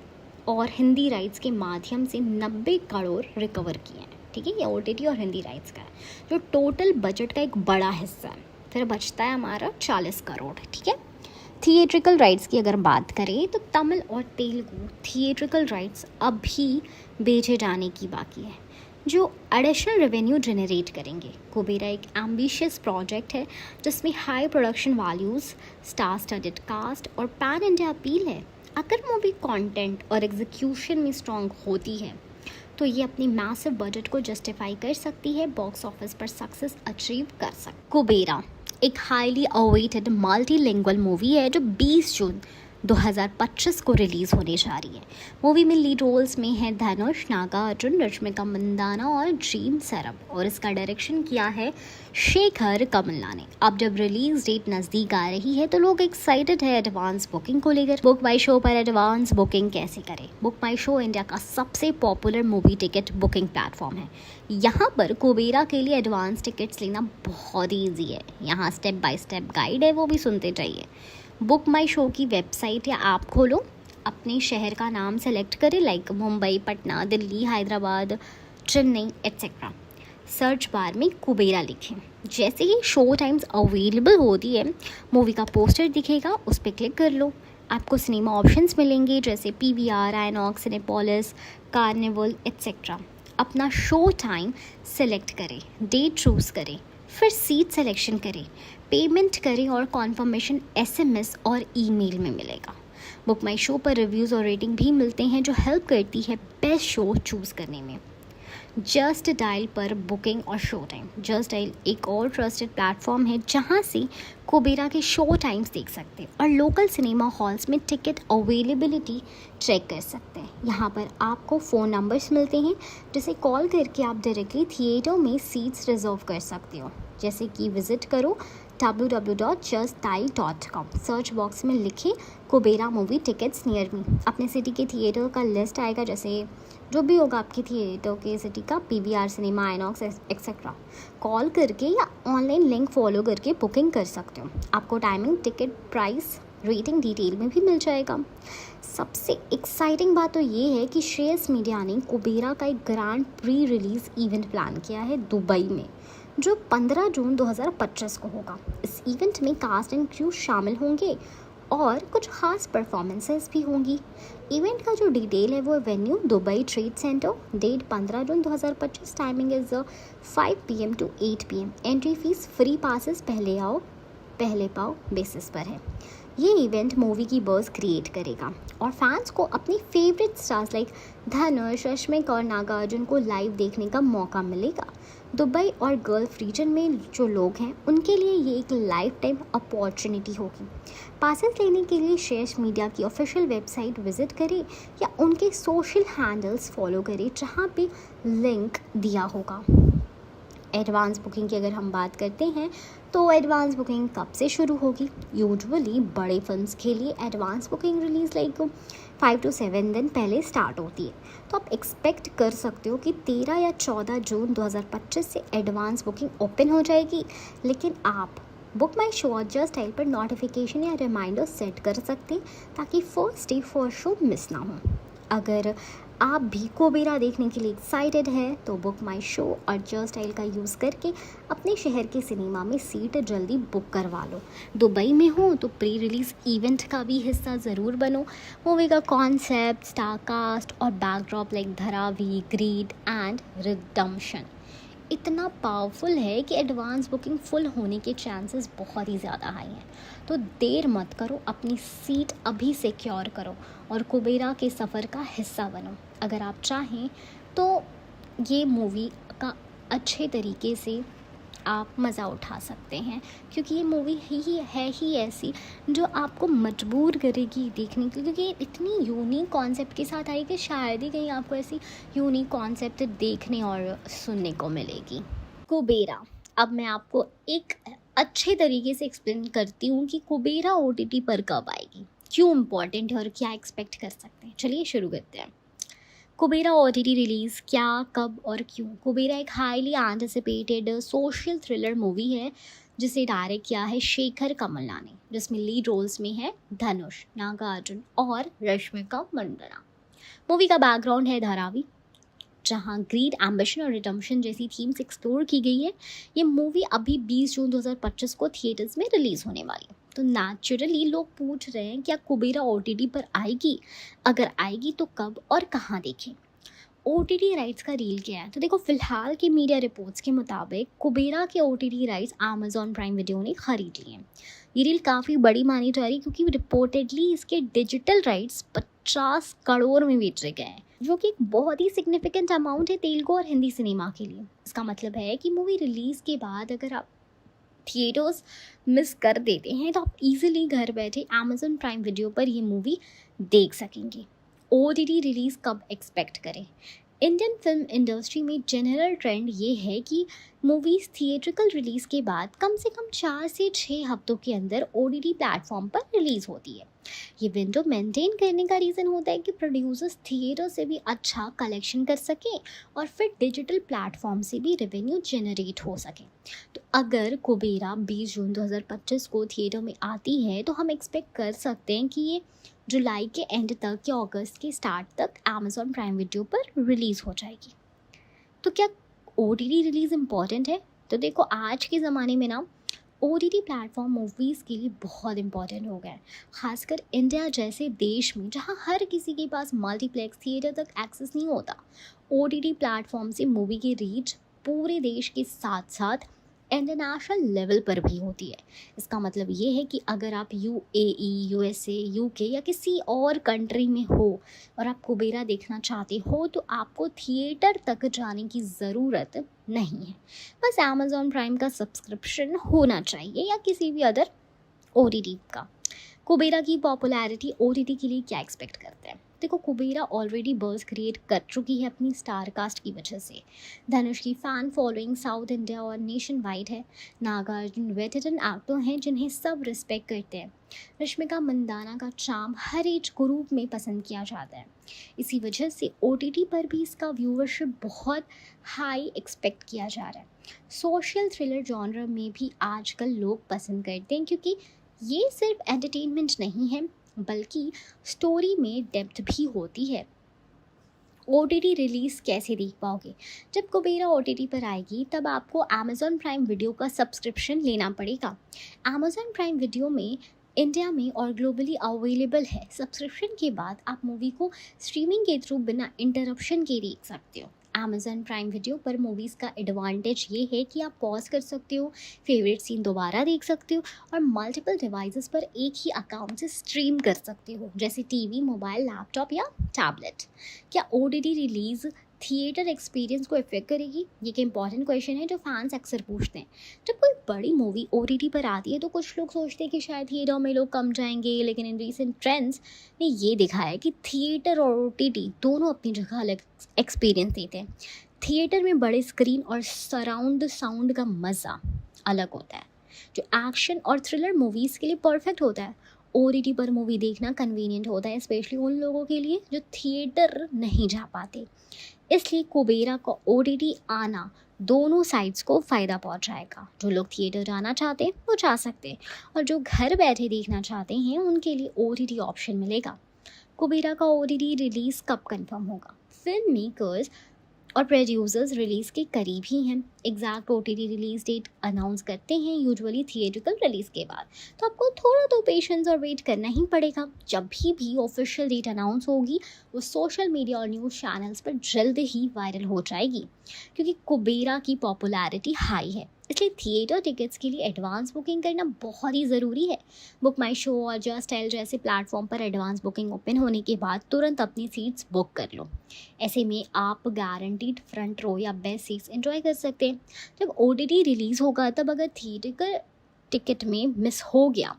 और हिंदी राइट्स के माध्यम से 90 करोड़ रिकवर किए हैं। ठीक है, ये OTT और हिंदी राइट्स का है, जो टोटल बजट का एक बड़ा हिस्सा है। फिर बचता है हमारा 40 करोड़। ठीक है। थिएट्रिकल राइट्स की अगर बात करें तो तमिल और तेलुगु थिएट्रिकल राइट्स अभी बेचे जाने की बाकी है, जो एडिशनल रेवेन्यू जनरेट करेंगे। कुबेरा एक एम्बिशियस प्रोजेक्ट है जिसमें high production values, star studded cast और पैन इंडिया अपील है। अगर मूवी कंटेंट और एग्जीक्यूशन में स्ट्रॉन्ग होती है तो ये अपनी मैसिव बजट को जस्टिफाई कर सकती है, बॉक्स ऑफिस पर सक्सेस अचीव कर सकती। कुबेरा एक हाईली अवेटेड मल्टीलिंगुअल मूवी है जो 20 जून 2025 को रिलीज़ होने जा रही है। मूवी में लीड रोल्स में है धनुष, नागार्जुन, रश्मिका मंदाना और ड्रीम सरब, और इसका डायरेक्शन किया है शेखर कमुल्ला ने। अब जब रिलीज डेट नज़दीक आ रही है तो लोग एक्साइटेड है एडवांस बुकिंग को लेकर। बुक माई शो पर एडवांस बुकिंग कैसे करें? बुक माई शो इंडिया का सबसे popular movie ticket booking platform है। यहाँ पर कुबेरा के लिए एडवांस टिकट्स लेना बहुत ईजी है। यहाँ स्टेप बाय स्टेप गाइड है, वो भी सुनते जाइए। बुक माई शो की वेबसाइट या ऐप खोलो, अपने शहर का नाम सेलेक्ट करें, like Mumbai, Patna, Delhi, Hyderabad, Chennai etcetera. Search bar में कुबेरा लिखें। जैसे ही शो टाइम्स अवेलेबल होती है, मूवी का पोस्टर दिखेगा, उस पर क्लिक कर लो। आपको सिनेमा ऑप्शंस मिलेंगे जैसे PVR, INOX, Cinepolis, carnival etcetera. अपना शो टाइम सेलेक्ट करें, डेट चूज़ करें, फिर सीट सिलेक्शन करें, पेमेंट करें और कॉन्फर्मेशन SMS और ईमेल में मिलेगा। बुक माई शो पर रिव्यूज़ और रेटिंग भी मिलते हैं, जो हेल्प करती है बेस्ट शो चूज़ करने में। जस्ट डायल पर बुकिंग और शो टाइम। जस्ट डायल एक और ट्रस्टेड प्लेटफॉर्म है जहां से कुबेरा के शो टाइम्स देख सकते हैं और लोकल सिनेमा हॉल्स में टिकट अवेलेबिलिटी चेक कर सकते हैं। यहां पर आपको फ़ोन नंबर्स मिलते हैं जिसे कॉल करके आप डायरेक्टली थिएटर में सीट्स रिजर्व कर सकते हो। जैसे कि विज़िट करो www.justdial.com, सर्च बॉक्स में लिखें कुबेरा मूवी टिकट्स नियर मी। अपने सिटी के थिएटर का लिस्ट आएगा, जैसे जो भी होगा आपकी थिएटर के सिटी का, PVR, cinema, INOX etcetera. Call करके या ऑनलाइन लिंक फॉलो करके बुकिंग कर सकते हो। आपको timing, ticket price, rating detail में भी मिल जाएगा। सबसे एक्साइटिंग बात तो ये है कि श्रेयस मीडिया ने कुबेरा का एक grand pre release event plan किया है दुबई में, जो 15 जून 2025 को होगा। इस इवेंट में कास्ट एंड क्रू शामिल होंगे और कुछ खास परफॉर्मेंसेस भी होंगी। इवेंट का जो डिटेल है वो venue Dubai Trade Centre, date 15 June 2025, timing is 5 PM to 8 PM। Entry fees free passes पहले आओ पहले पाओ बेसिस पर है। ये इवेंट मूवी की बज़ क्रिएट करेगा और फैंस को अपनी favourite stars like Dhanush, Rashmika और नागार्जुन को लाइव देखने का मौका मिलेगा। दुबई और गल्फ रीजन में जो लोग हैं उनके लिए ये एक लाइफ टाइम अपॉर्चुनिटी होगी। पासेस लेने के लिए श्रेयस मीडिया की ऑफिशियल वेबसाइट विजिट करें या उनके सोशल हैंडल्स फॉलो करें जहाँ पे लिंक दिया होगा। एडवांस बुकिंग की अगर हम बात करते हैं तो एडवांस बुकिंग कब से शुरू होगी? यूजुअली बड़े फिल्म्स के लिए advance booking release like 5 to 7 दिन पहले स्टार्ट होती है। तो आप एक्सपेक्ट कर सकते हो कि 13 या 14 जून 2025 से एडवांस बुकिंग ओपन हो जाएगी। लेकिन आप बुक माई शो और जस्ट डायल पर नोटिफिकेशन या रिमाइंडर सेट कर सकते हैं ताकि first day first show miss ना हो। अगर आप भी कुबेरा देखने के लिए एक्साइटेड हैं तो बुक माई शो और जस्ट डायल का यूज़ करके अपने शहर के सिनेमा में सीट जल्दी बुक करवा लो। दुबई में हो तो प्री रिलीज़ इवेंट का भी हिस्सा ज़रूर बनो। मूवी का कॉन्सेप्ट, स्टार कास्ट और backdrop like Dharavi, grid and redemption इतना पावरफुल है कि एडवांस बुकिंग फुल होने के चांसेस बहुत ही ज़्यादा हाई हैं। तो देर मत करो, अपनी सीट अभी सिक्योर करो और कुबेरा के सफ़र का हिस्सा बनो। अगर आप चाहें तो ये मूवी का अच्छे तरीके से आप मज़ा उठा सकते हैं, क्योंकि ये मूवी ही ऐसी जो आपको मजबूर करेगी देखने के लिए, क्योंकि इतनी यूनिक कॉन्सेप्ट के साथ आई कि शायद ही कहीं आपको ऐसी यूनिक कॉन्सेप्ट देखने और सुनने को मिलेगी। कुबेरा, अब मैं आपको एक अच्छे तरीके से एक्सप्लेन करती हूँ कि कुबेरा OTT पर कब आएगी, क्यों इम्पोर्टेंट है और क्या एक्सपेक्ट कर सकते हैं। चलिए शुरू करते हैं। कुबेरा OTT रिलीज़ क्या, कब और क्यों। कुबेरा एक highly anticipated social thriller movie है जिसे डायरेक्ट किया है शेखर कमला ने, जिसमें लीड रोल्स में है धनुष, नागार्जुन और रश्मिका मंदाना। मूवी का बैकग्राउंड है धारावी, जहां ग्रीड, एम्बिशन और रिडम्पशन जैसी थीम्स एक्सप्लोर की गई है। ये मूवी अभी 20 जून 2025 को थिएटर्स में रिलीज़ होने वाली है। तो नेचुरली लोग पूछ रहे हैं क्या कुबेरा OTT पर आएगी, अगर आएगी तो कब और कहाँ देखें। OTT राइट्स का डील क्या है, तो देखो फिलहाल की मीडिया रिपोर्ट्स के मुताबिक कुबेरा के OTT rights Amazon prime video ने खरीद लिए हैं। ये डील काफ़ी बड़ी मानी जा रही है क्योंकि रिपोर्टेडली इसके डिजिटल राइट्स 50 करोड़ में बेचे गए हैं, जो कि एक बहुत ही सिग्निफिकेंट अमाउंट है तेलुगु और हिंदी सिनेमा के लिए। इसका मतलब है कि मूवी रिलीज़ के बाद अगर आप थिएटर्स मिस कर देते हैं तो आप इजीली घर बैठे Amazon प्राइम वीडियो पर ये मूवी देख सकेंगे। OTT रिलीज़ कब एक्सपेक्ट करें। इंडियन फिल्म इंडस्ट्री में जनरल ट्रेंड ये है कि मूवीज़ थिएट्रिकल रिलीज़ के बाद कम से कम 4 से 6 हफ्तों के अंदर OTT प्लेटफॉर्म पर रिलीज़ होती है। ये विंडो मेंटेन करने का रीज़न होता है कि प्रोड्यूसर्स थिएटर से भी अच्छा कलेक्शन कर सकें और फिर डिजिटल प्लेटफॉर्म से भी रेवेन्यू जनरेट हो सके। तो अगर कुबेरा 20 जून 2025 को थिएटर में आती है तो हम एक्सपेक्ट कर सकते हैं कि ये जुलाई के एंड तक या अगस्त के स्टार्ट तक Amazon प्राइम वीडियो पर रिलीज़ हो जाएगी। तो क्या OTT रिलीज़ इम्पॉर्टेंट है? तो देखो आज के ज़माने में ना OTT प्लेटफॉर्म मूवीज़ के लिए बहुत इंपॉर्टेंट हो गया है, खासकर इंडिया जैसे देश में जहां हर किसी के पास मल्टीप्लेक्स थिएटर तक एक्सेस नहीं होता। OTT प्लेटफॉर्म से मूवी की रीच पूरे देश के साथ साथ इंटरनेशनल लेवल पर भी होती है। इसका मतलब ये है कि अगर आप UAE, USA, UK या किसी और कंट्री में हो और आप कुबेरा देखना चाहते हो तो आपको थिएटर तक जाने की ज़रूरत नहीं है। बस Amazon प्राइम का सब्सक्रिप्शन होना चाहिए या किसी भी अदर OTT का। कुबेरा की पॉपुलैरिटी OTT के लिए क्या एक्सपेक्ट करते हैं। देखो कुबेरा ऑलरेडी बज़ क्रिएट कर चुकी है अपनी स्टार कास्ट की वजह से। धनुष की फ़ैन फॉलोइंग साउथ इंडिया और नेशन वाइड है। नागार्जुन वेटरन एक्टर हैं जिन्हें सब रिस्पेक्ट करते हैं। रश्मिका मंदाना का चार्म हर एज ग्रुप में पसंद किया जाता है। इसी वजह से OTT पर भी इसका व्यूवरशिप बहुत हाई एक्सपेक्ट किया जा रहा है। सोशल थ्रिलर जॉनर में भी आजकल लोग पसंद करते हैं क्योंकि ये सिर्फ एंटरटेनमेंट नहीं है बल्कि स्टोरी में डेप्थ भी होती है। OTT रिलीज़ कैसे देख पाओगे। जब कुबेरा OTT पर आएगी तब आपको Amazon प्राइम वीडियो का सब्सक्रिप्शन लेना पड़ेगा। Amazon प्राइम वीडियो में इंडिया में और ग्लोबली अवेलेबल है। सब्सक्रिप्शन के बाद आप मूवी को स्ट्रीमिंग के थ्रू बिना इंटरप्शन के देख सकते हो। Amazon प्राइम वीडियो पर मूवीज़ का एडवांटेज ये है कि आप पॉज कर सकते हो, फेवरेट सीन दोबारा देख सकते हो और मल्टीपल डिवाइसेस पर एक ही अकाउंट से स्ट्रीम कर सकते हो, जैसे टीवी, मोबाइल, लैपटॉप या टैबलेट। क्या OTT रिलीज़ थिएटर एक्सपीरियंस को इफेक्ट करेगी? ये एक इंपॉर्टेंट क्वेश्चन है जो फैंस अक्सर पूछते हैं। जब कोई बड़ी मूवी OTT पर आती है तो कुछ लोग सोचते हैं कि शायद थिएटर में लोग कम जाएंगे, लेकिन इन रीसेंट ट्रेंड्स ने ये दिखाया है कि थिएटर और OTT दोनों अपनी जगह अलग एक्सपीरियंस देते हैं। थिएटर में बड़े स्क्रीन और सराउंड साउंड का मज़ा अलग होता है, जो एक्शन और थ्रिलर मूवीज़ के लिए परफेक्ट होता है। OTT पर मूवी देखना कन्वीनियंट होता है, स्पेशली उन लोगों के लिए जो थिएटर नहीं जा पाते। इसलिए कुबेरा का OTT आना दोनों साइड्स को फ़ायदा पहुंचाएगा। जो लोग थिएटर जाना चाहते हैं वो जा सकते हैं और जो घर बैठे देखना चाहते हैं उनके लिए OTT ऑप्शन मिलेगा। कुबेरा का OTT रिलीज़ कब कंफर्म होगा। फिल्म मेकर्स और प्रोड्यूसर्स रिलीज़ के करीब ही हैं। Exact OTT release date announce करते हैं यूजुअली थिएट्रिकल रिलीज के बाद, तो आपको थोड़ा तो पेशेंस और वेट करना ही पड़ेगा। जब भी ऑफिशियल डेट अनाउंस होगी वो सोशल मीडिया और न्यूज़ चैनल्स पर जल्द ही वायरल हो जाएगी, क्योंकि कुबेरा की पॉपुलैरिटी हाई है, इसलिए थिएटर टिकट्स के लिए एडवांस बुकिंग करना बहुत ही ज़रूरी है। बुक माई शो और जस्ट टेल जैसे प्लेटफॉर्म पर एडवांस बुकिंग ओपन होने के बाद तुरंत अपनी सीट्स बुक कर लो। ऐसे में आप गारंटीड फ्रंट रो या बेस्ट सीट्स एंजॉय कर सकते हैं। जब ओटीटी रिलीज़ होगा तब अगर थिएटर टिकट में मिस हो गया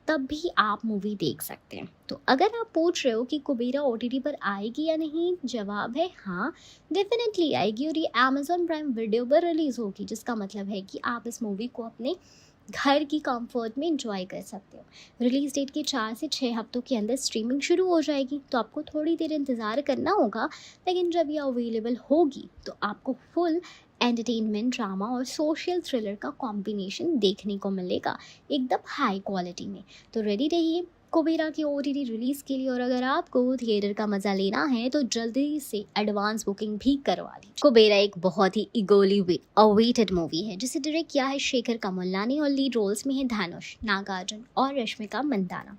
तब भी आप मूवी देख सकते हैं। तो अगर आप पूछ रहे हो कि कुबेरा ओटीटी पर आएगी या नहीं, जवाब है हाँ, डेफिनेटली आएगी और ये अमेजॉन प्राइम वीडियो पर रिलीज़ होगी, जिसका मतलब है कि आप इस मूवी को अपने घर की कंफर्ट में इंजॉय कर सकते हो। रिलीज डेट के 4 से 6 हफ्तों के अंदर स्ट्रीमिंग शुरू हो जाएगी, तो आपको थोड़ी देर इंतज़ार करना होगा, लेकिन जब ये अवेलेबल होगी तो आपको फुल एंटरटेनमेंट, ड्रामा और सोशल थ्रिलर का कॉम्बिनेशन देखने को मिलेगा, एकदम हाई क्वालिटी में। तो रेडी रहिए कुबेरा की ओटीटी रिलीज़ के लिए, और अगर आपको थिएटर का मज़ा लेना है तो जल्दी से एडवांस बुकिंग भी करवा ली। कुबेरा एक बहुत ही इगोली अवेटेड मूवी है, जिसे डायरेक्ट किया है शेखर कमुल्ला ने और लीड रोल्स में है धनुष, नागार्जुन और Rashmika Mandanna.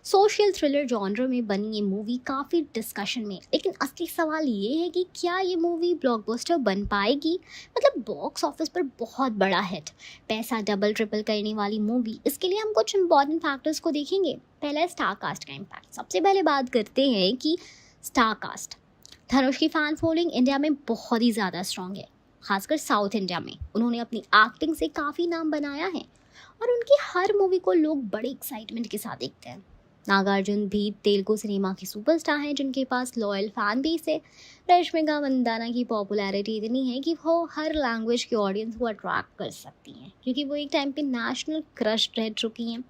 Social thriller genre में बनी ये मूवी काफ़ी डिस्कशन में, लेकिन असली सवाल ये है कि क्या ये मूवी ब्लॉकबस्टर बन पाएगी, मतलब बॉक्स ऑफिस पर बहुत बड़ा हिट, पैसा डबल ट्रिपल करने वाली मूवी। इसके लिए हम कुछ इंपॉर्टेंट फैक्टर्स को देखेंगे। पहला है स्टार कास्ट का इम्पैक्ट। सबसे पहले बात करते हैं कि स्टार कास्ट। धनुष की फैन फॉलोइंग इंडिया में बहुत ही ज़्यादा स्ट्रॉन्ग है, खासकर साउथ इंडिया में। उन्होंने अपनी एक्टिंग से काफ़ी नाम बनाया है और उनकी हर मूवी को लोग बड़े एक्साइटमेंट के साथ देखते हैं। नागार्जुन भी तेलुगु सिनेमा के सुपरस्टार हैं, जिनके पास लॉयल फैन बेस है। रश्मिका मंदाना की पॉपुलैरिटी इतनी है कि वो हर लैंग्वेज के ऑडियंस को अट्रैक्ट कर सकती हैं, क्योंकि वो एक टाइम पे नेशनल क्रश रह चुकी हैं।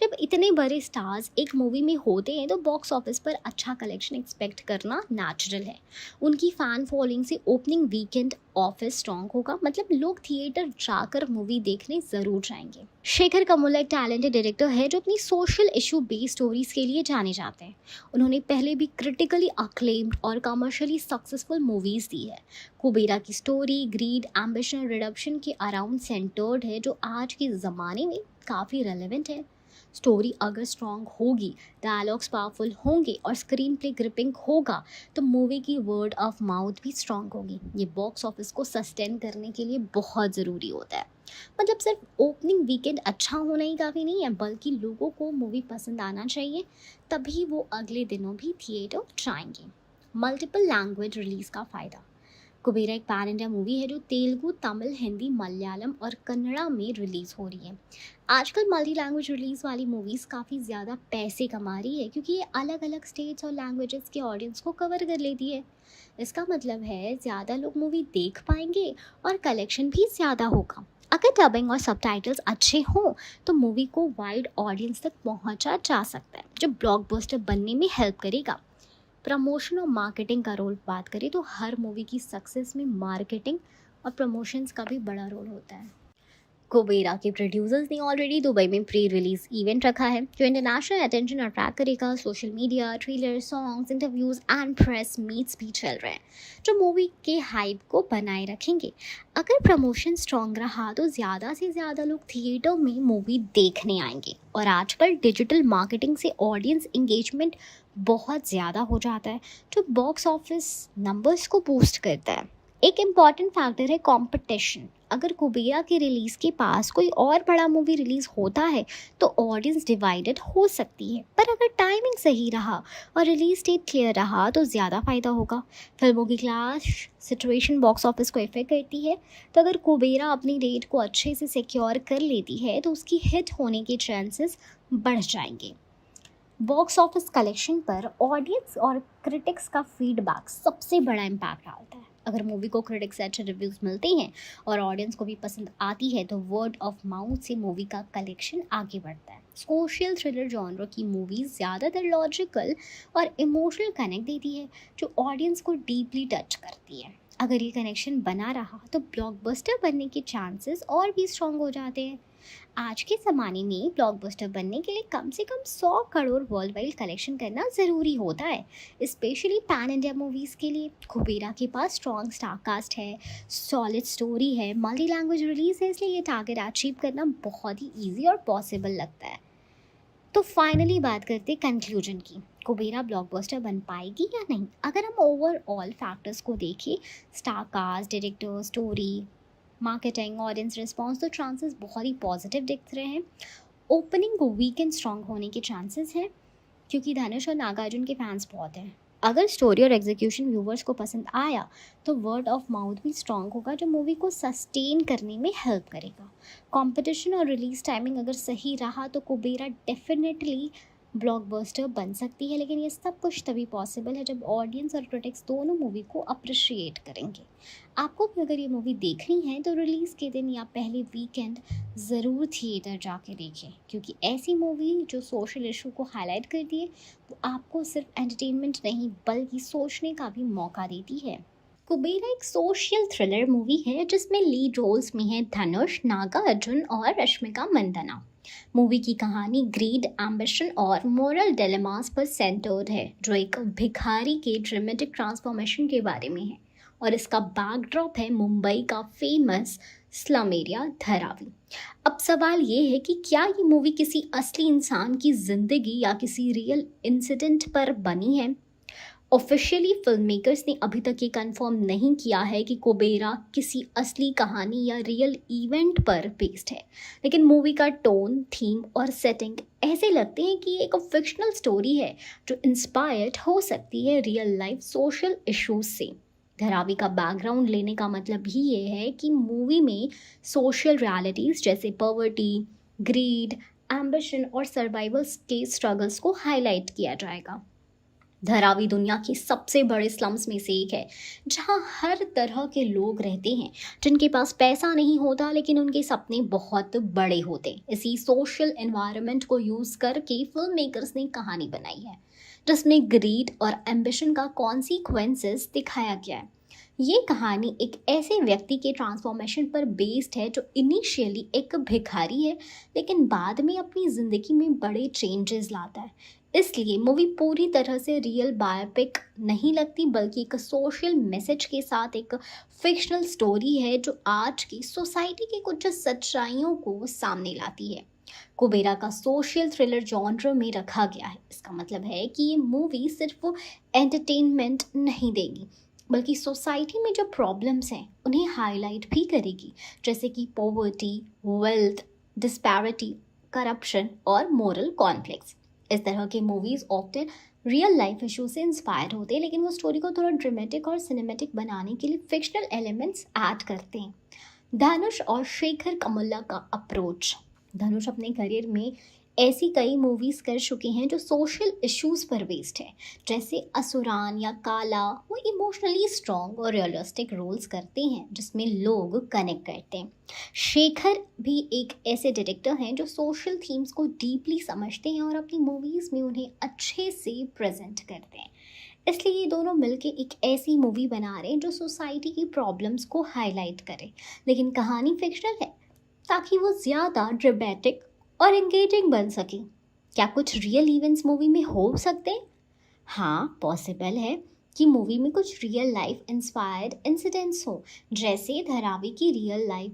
जब इतने बड़े स्टार्स एक मूवी में होते हैं तो बॉक्स ऑफिस पर अच्छा कलेक्शन एक्सपेक्ट करना नेचुरल है। उनकी फ़ैन फॉलोइंग से ओपनिंग वीकेंड ऑफिस स्ट्रॉन्ग होगा, मतलब लोग थिएटर जाकर मूवी देखने ज़रूर जाएंगे। शेखर कमुल्ला एक टैलेंटेड डायरेक्टर है जो अपनी सोशल इशू बेस्ड स्टोरीज के लिए जाने जाते हैं। उन्होंने पहले भी क्रिटिकली अक्लेम्ड और कमर्शियली सक्सेसफुल मूवीज़ दी है। कुबेरा की स्टोरी ग्रीड, एम्बिशन और रिडम्पशन के अराउंड सेंटर्ड है, जो आज के ज़माने में काफ़ी रेलेवेंट है। स्टोरी अगर स्ट्रॉन्ग होगी, डायलॉग्स पावरफुल होंगे और स्क्रीन प्ले ग्रिपिंग होगा, तो मूवी की वर्ड ऑफ माउथ भी स्ट्रॉन्ग होगी। ये बॉक्स ऑफिस को सस्टेन करने के लिए बहुत ज़रूरी होता है। मतलब सिर्फ ओपनिंग वीकेंड अच्छा होना ही काफ़ी नहीं है, बल्कि लोगों को मूवी पसंद आना चाहिए, तभी वो अगले दिनों भी थिएटर जाएंगे। मल्टीपल लैंग्वेज रिलीज़ का फ़ायदा। कुबेरा एक पैन इंडिया मूवी है जो तेलुगु, तमिल, हिंदी, मलयालम और कन्नड़ा में रिलीज़ हो रही है। आजकल मल्टी लैंग्वेज रिलीज़ वाली मूवीज़ काफ़ी ज़्यादा पैसे कमा रही है, क्योंकि ये अलग अलग स्टेट्स और लैंग्वेजेस के ऑडियंस को कवर कर लेती है। इसका मतलब है ज़्यादा लोग मूवी देख पाएंगे और कलेक्शन भी ज़्यादा होगा। अगर डबिंग और सबटाइटल्स अच्छे हों तो मूवी को वाइड ऑडियंस तक पहुंचा जा सकता है, जो ब्लॉकबस्टर बनने में हेल्प करेगा। प्रमोशन और मार्केटिंग का रोल बात करें तो हर मूवी की सक्सेस में मार्केटिंग और प्रमोशंस का भी बड़ा रोल होता है। कुबेरा के प्रोड्यूसर्स ने ऑलरेडी दुबई में प्री रिलीज इवेंट रखा है, जो इंटरनेशनल अटेंशन अट्रैक्ट करेगा। Social media, trailer, songs, interviews and press meets भी चल रहे हैं, जो मूवी के हाइप को बनाए रखेंगे। अगर प्रमोशन स्ट्रॉन्ग रहा तो ज़्यादा से ज़्यादा लोग थिएटर में मूवी देखने आएंगे, और आजकल डिजिटल मार्केटिंग से ऑडियंस इंगेजमेंट बहुत ज़्यादा हो जाता है, जो बॉक्स ऑफिस नंबर्स को बूस्ट करता है। एक इम्पॉर्टेंट फैक्टर है कंपटीशन। अगर कुबेरा के रिलीज़ के पास कोई और बड़ा मूवी रिलीज़ होता है तो ऑडियंस डिवाइडेड हो सकती है, पर अगर टाइमिंग सही रहा और रिलीज डेट क्लियर रहा तो ज़्यादा फ़ायदा होगा। फिल्मों की क्लास सिचुएशन बॉक्स ऑफिस को इफेक्ट करती है, तो अगर कुबेरा अपनी डेट को अच्छे से सिक्योर कर लेती है तो उसकी हिट होने के चांसेस बढ़ जाएंगे। बॉक्स ऑफिस कलेक्शन पर ऑडियंस और क्रिटिक्स का फीडबैक सबसे बड़ा इम्पैक्ट डालता है। अगर मूवी को क्रिटिक्स से अच्छे रिव्यूज़ मिलते हैं और ऑडियंस को भी पसंद आती है तो वर्ड ऑफ माउथ से मूवी का कलेक्शन आगे बढ़ता है। सोशल थ्रिलर जॉनर की मूवीज़ ज़्यादातर लॉजिकल और इमोशनल कनेक्ट देती है, जो ऑडियंस को डीपली टच करती है। अगर ये कनेक्शन बना रहा तो ब्लॉकबस्टर बनने के चांसेस और भी स्ट्रॉन्ग हो जाते हैं। आज के ज़माने में ब्लॉकबस्टर बनने के लिए कम से कम 100 करोड़ वर्ल्ड वाइड कलेक्शन करना ज़रूरी होता है, स्पेशली पैन इंडिया मूवीज़ के लिए। कुबेरा के पास स्ट्रॉन्ग स्टार कास्ट है, सॉलिड स्टोरी है, मल्टी लैंग्वेज रिलीज है, इसलिए ये टारगेट अचीव करना बहुत ही ईजी और पॉसिबल लगता है। तो फाइनली बात करते कंक्लूजन की, कुबेरा ब्लॉकबस्टर बन पाएगी या नहीं। अगर हम ओवरऑल फैक्टर्स को देखें, star cast, director, story, marketing, audience response, तो चांसेस बहुत ही पॉजिटिव दिख रहे हैं। ओपनिंग वीकेंड स्ट्रॉन्ग होने के चांसेस हैं क्योंकि धनुष और नागार्जुन के फैंस बहुत हैं। अगर स्टोरी और एग्जीक्यूशन व्यूवर्स को पसंद आया तो वर्ड ऑफ माउथ भी स्ट्रॉन्ग होगा, जो मूवी को सस्टेन करने में हेल्प करेगा। कंपटीशन और रिलीज टाइमिंग अगर सही रहा तो कुबेरा डेफिनेटली ब्लॉकबस्टर बन सकती है, लेकिन ये सब कुछ तभी पॉसिबल है जब ऑडियंस और क्रिटिक्स दोनों मूवी को अप्रिशिएट करेंगे। आपको भी अगर ये मूवी देखनी है तो रिलीज़ के दिन या पहले वीकेंड ज़रूर थिएटर जाके देखें, क्योंकि ऐसी मूवी जो सोशल इशू को हाईलाइट करती है वो आपको सिर्फ एंटरटेनमेंट नहीं बल्कि सोचने का भी मौका देती है। कुबेरा एक सोशल थ्रिलर मूवी है जिसमें लीड रोल्स में है धनुष, नागार्जुन और रश्मिका मंदाना। मूवी की कहानी ग्रीड, एम्बिशन और मोरल डिलेमास पर सेंटर्ड है, जो एक भिखारी के ड्रामेटिक ट्रांसफॉर्मेशन के बारे में है, और इसका बैकड्रॉप है मुंबई का फेमस स्लम एरिया धारावी। अब सवाल ये है कि क्या ये मूवी किसी असली इंसान की ज़िंदगी या किसी रियल इंसिडेंट पर बनी है। ऑफिशियली फिल्म मेकर्स ने अभी तक ये कंफर्म नहीं किया है कि कुबेरा किसी असली कहानी या रियल इवेंट पर बेस्ड है, लेकिन मूवी का टोन, थीम और सेटिंग ऐसे लगते हैं कि ये एक फिक्शनल स्टोरी है जो इंस्पायर्ड हो सकती है रियल लाइफ सोशल इश्यूज से। धारावी का बैकग्राउंड लेने का मतलब ही ये है कि मूवी में सोशल रियलिटीज़ जैसे पॉवर्टी, ग्रीड, एम्बिशन और सर्वाइवल के स्ट्रगल्स को हाईलाइट किया जाएगा। धारावी दुनिया के सबसे बड़े स्लम्स में से एक है, जहां हर तरह के लोग रहते हैं, जिनके पास पैसा नहीं होता लेकिन उनके सपने बहुत बड़े होते। इसी सोशल एनवायरनमेंट को यूज़ करके फिल्म मेकर्स ने कहानी बनाई है, जिसमें ग्रीड और एम्बिशन का कॉन्सिक्वेंसेस दिखाया गया है। ये कहानी एक ऐसे व्यक्ति के ट्रांसफॉर्मेशन पर बेस्ड है जो इनिशियली एक भिखारी है लेकिन बाद में अपनी ज़िंदगी में बड़े चेंजेस लाता है। इसलिए मूवी पूरी तरह से रियल बायोपिक नहीं लगती, बल्कि एक सोशल मैसेज के साथ एक फिक्शनल स्टोरी है जो आज की सोसाइटी की कुछ सच्चाइयों को सामने लाती है। कुबेरा का सोशल थ्रिलर जॉनर में रखा गया है। इसका मतलब है कि ये मूवी सिर्फ एंटरटेनमेंट नहीं देगी, बल्कि सोसाइटी में जो प्रॉब्लम्स हैं उन्हें हाईलाइट भी करेगी, जैसे कि पॉवर्टी, वेल्थ डिस्पैरिटी, करप्शन और मोरल कॉन्फ्लिक्ट्स। इस तरह के movies often real life issue से इंस्पायर होते हैं, लेकिन वो स्टोरी को थोड़ा ड्रामेटिक और सिनेमेटिक बनाने के लिए फिक्शनल एलिमेंट्स ऐड करते हैं। धनुष और शेखर कमुल्ला का अप्रोच। धनुष अपने करियर में ऐसी कई मूवीज़ कर चुके हैं जो सोशल इश्यूज़ पर बेस्ड है, जैसे असुरान या काला। वो इमोशनली स्ट्रॉन्ग और रियलिस्टिक रोल्स करते हैं जिसमें लोग कनेक्ट करते हैं। शेखर भी एक ऐसे डायरेक्टर हैं जो सोशल थीम्स को डीपली समझते हैं और अपनी मूवीज़ में उन्हें अच्छे से प्रेजेंट करते हैं। इसलिए ये दोनों मिलके एक ऐसी मूवी बना रहे हैं जो सोसाइटी की प्रॉब्लम्स को हाईलाइट करे, लेकिन कहानी फिक्शनल है ताकि वो ज़्यादा ड्रामेटिक और एंगेजिंग बन सके। क्या कुछ रियल इवेंट्स मूवी में हो सकते हैं? हाँ, पॉसिबल है कि मूवी में कुछ रियल लाइफ इंस्पायर्ड इंसिडेंट्स हो, जैसे धारावी की रियल लाइफ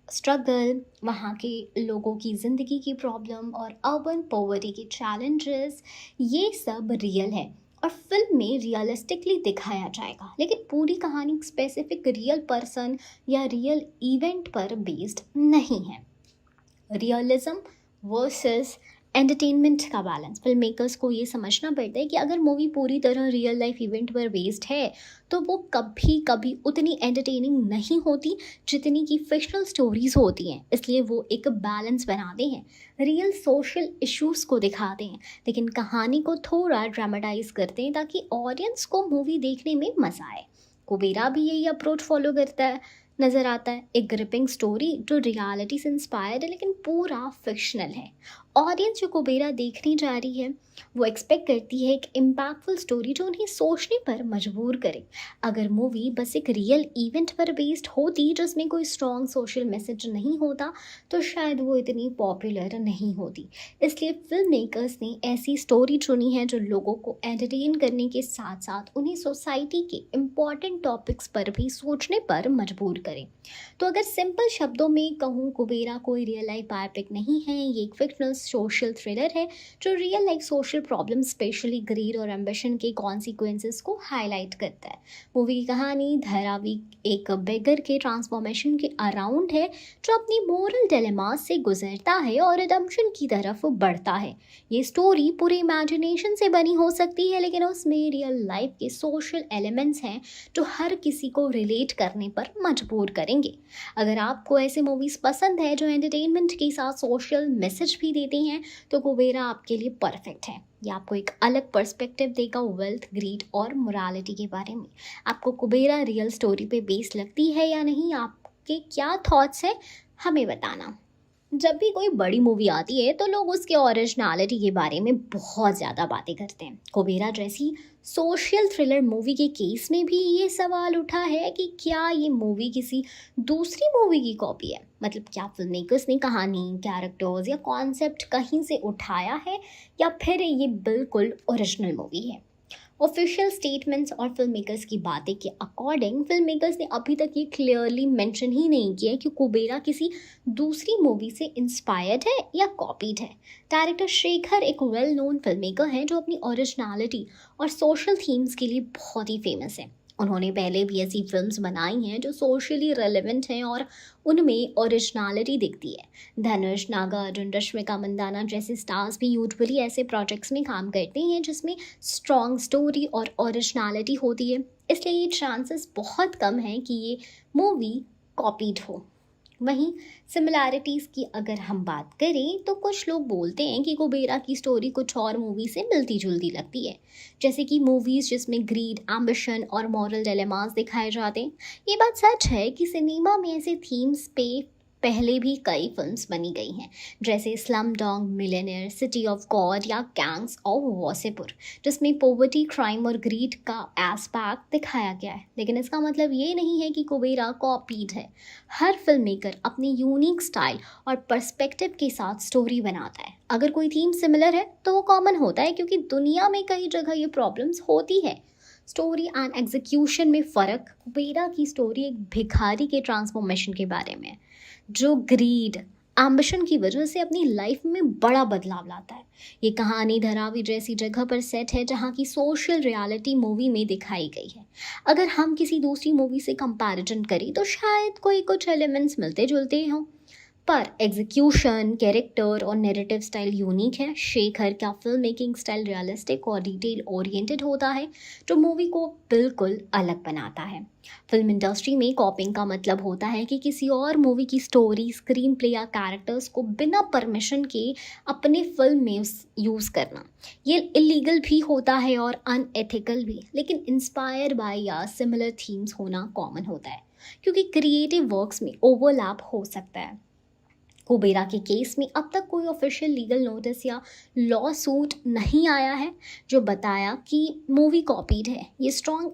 स्ट्रगल, वहाँ के लोगों की ज़िंदगी की प्रॉब्लम और अर्बन पॉवर्टी के चैलेंजेस। ये सब रियल है और फिल्म में रियलिस्टिकली दिखाया जाएगा, लेकिन पूरी कहानी स्पेसिफिक रियल पर्सन या रियल इवेंट पर बेस्ड नहीं है। रियलिज्म वर्सेस एंटरटेनमेंट का बैलेंस। फिल्म मेकर्स को ये समझना पड़ता है कि अगर मूवी पूरी तरह रियल लाइफ इवेंट पर बेस्ड है तो वो कभी कभी उतनी एंटरटेनिंग नहीं होती जितनी की फिक्शनल स्टोरीज होती हैं। इसलिए वो एक बैलेंस बनाते हैं, रियल सोशल इश्यूज़ को दिखाते हैं लेकिन कहानी को थोड़ा ड्रामेटाइज करते हैं ताकि ऑडियंस को मूवी देखने में मज़ा आए। कुबेरा भी यही अप्रोच फॉलो करता है, नज़र आता है। एक ग्रिपिंग स्टोरी जो रियलिटी से इंस्पायर्ड है लेकिन पूरा फिक्शनल है। ऑडियंस जो कुबेरा देखने जा रही है वो एक्सपेक्ट करती है एक इम्पैक्टफुल स्टोरी जो उन्हें सोचने पर मजबूर करे। अगर मूवी बस एक रियल इवेंट पर बेस्ड होती जिसमें कोई स्ट्रॉन्ग सोशल मैसेज नहीं होता तो शायद वो इतनी पॉपुलर नहीं होती। इसलिए फिल्म मेकर्स ने ऐसी स्टोरी चुनी है जो लोगों को एंटरटेन करने के साथ साथ उन्हें सोसाइटी के इम्पॉर्टेंट टॉपिक्स पर भी सोचने पर मजबूर करे। तो अगर सिंपल शब्दों में कहूँ, कुबेरा कोई रियल लाइफ बायोपिक नहीं है, ये एक फिक्शनल सोशल थ्रिलर है जो real life social problem specially greed और एम्बिशन के कॉन्सिक्वेंसेस को हाईलाइट करता है। मूवी की कहानी धारावी एक बेगर के ट्रांसफॉर्मेशन के अराउंड है जो अपनी मोरल डिलेमास से गुजरता है और रिडेम्पशन की तरफ बढ़ता है। ये स्टोरी पूरे इमेजिनेशन से बनी हो सकती है लेकिन उसमें रियल लाइफ के सोशल एलिमेंट्स हैं जो हर किसी को रिलेट करने पर मजबूर करेंगे। अगर आपको ऐसे मूवीज़ पसंद है जो एंटरटेनमेंट के साथ सोशल मैसेज भी देते हैं तो कुबेरा आपके लिए परफेक्ट है। ये आपको एक अलग पर्सपेक्टिव देगा वेल्थ, ग्रीड और मोरालिटी के बारे में। आपको कुबेरा रियल स्टोरी पे बेस्ड लगती है या नहीं? आपके क्या थॉट्स हैं, हमें बताना। जब भी कोई बड़ी मूवी आती है तो लोग उसके ओरिजिनलिटी के बारे में बहुत ज़्यादा बातें करते हैं। कुबेरा जैसी सोशल थ्रिलर मूवी के केस में भी ये सवाल उठा है कि क्या ये मूवी किसी दूसरी मूवी की कॉपी है। मतलब क्या फिल्म मेकर्स ने कहानी, कैरेक्टर्स या कॉन्सेप्ट कहीं से उठाया है या फिर ये बिल्कुल ओरिजिनल मूवी है। ऑफिशियल स्टेटमेंट्स और फिल्म मेकर्स की बातें के अकॉर्डिंग फिल्म मेकर्स ने अभी तक ये क्लियरली मेंशन ही नहीं किया कि कुबेरा किसी दूसरी मूवी से इंस्पायर्ड है या कॉपीड है। डायरेक्टर शेखर एक वेल नोन फिल्म मेकर है जो अपनी ओरिजिनलिटी और सोशल थीम्स के लिए बहुत ही फेमस है। उन्होंने पहले भी ऐसी फिल्म्स बनाई हैं जो सोशली रेलेवेंट हैं और उनमें ओरिजिनलिटी दिखती है। धनुष, नागार्जुन, रश्मिका मंदाना जैसे स्टार्स भी यूजुअली ऐसे प्रोजेक्ट्स में काम करते हैं जिसमें स्ट्रॉन्ग स्टोरी और ओरिजिनलिटी होती है। इसलिए ये चांसेस बहुत कम हैं कि ये मूवी कॉपीड हो। वहीं सिमिलैरिटीज़ की अगर हम बात करें तो कुछ लोग बोलते हैं कि कुबेरा की स्टोरी कुछ और मूवी से मिलती जुलती लगती है, जैसे कि मूवीज़ जिसमें ग्रीड, एम्बिशन और मॉरल डिलेमास दिखाए जाते हैं। ये बात सच है कि सिनेमा में ऐसे थीम्स पे पहले भी कई फिल्म्स बनी गई हैं, जैसे slum dog millionaire, city of God या गैंग्स ऑफ वासेपुर, जिसमें पॉवर्टी, क्राइम और ग्रीड का एस्पेक्ट दिखाया गया है। लेकिन इसका मतलब ये नहीं है कि कुबेरा कॉपीड है। हर फिल्म मेकर अपनी यूनिक स्टाइल और पर्सपेक्टिव के साथ स्टोरी बनाता है। अगर कोई थीम सिमिलर है तो वो कॉमन होता है क्योंकि दुनिया में कई जगह ये प्रॉब्लम्स होती है। स्टोरी एंड एग्जीक्यूशन में फ़र्क। कुबेरा की स्टोरी एक भिखारी के ट्रांसफॉर्मेशन के बारे में है जो ग्रीड, एम्बिशन की वजह से अपनी लाइफ में बड़ा बदलाव लाता है। ये कहानी धरावी जैसी जगह पर सेट है जहाँ की सोशल रियलिटी मूवी में दिखाई गई है। अगर हम किसी दूसरी मूवी से कंपैरिजन करें तो शायद कोई कुछ एलिमेंट्स मिलते जुलते हों, पर एग्जीक्यूशन, कैरेक्टर और नैरेटिव स्टाइल यूनिक है। शेखर का फिल्म मेकिंग स्टाइल रियलिस्टिक और डिटेल ओरिएंटेड होता है जो मूवी को बिल्कुल अलग बनाता है। फिल्म इंडस्ट्री में कॉपिंग का मतलब होता है कि किसी और मूवी की स्टोरी, स्क्रीन प्ले या कैरेक्टर्स को बिना परमिशन के अपने फिल्म में यूज़ करना। ये इलीगल भी होता है और अनएथिकल भी, लेकिन इंस्पायर बाय या सिमिलर थीम्स होना कॉमन होता है क्योंकि क्रिएटिव वर्क्स में ओवरलैप हो सकता है। कुबेरा के केस में अब तक कोई ऑफिशियल लीगल नोटिस या लॉ सूट नहीं आया है जो बताया कि मूवी कॉपीड है। ये स्ट्रॉन्ग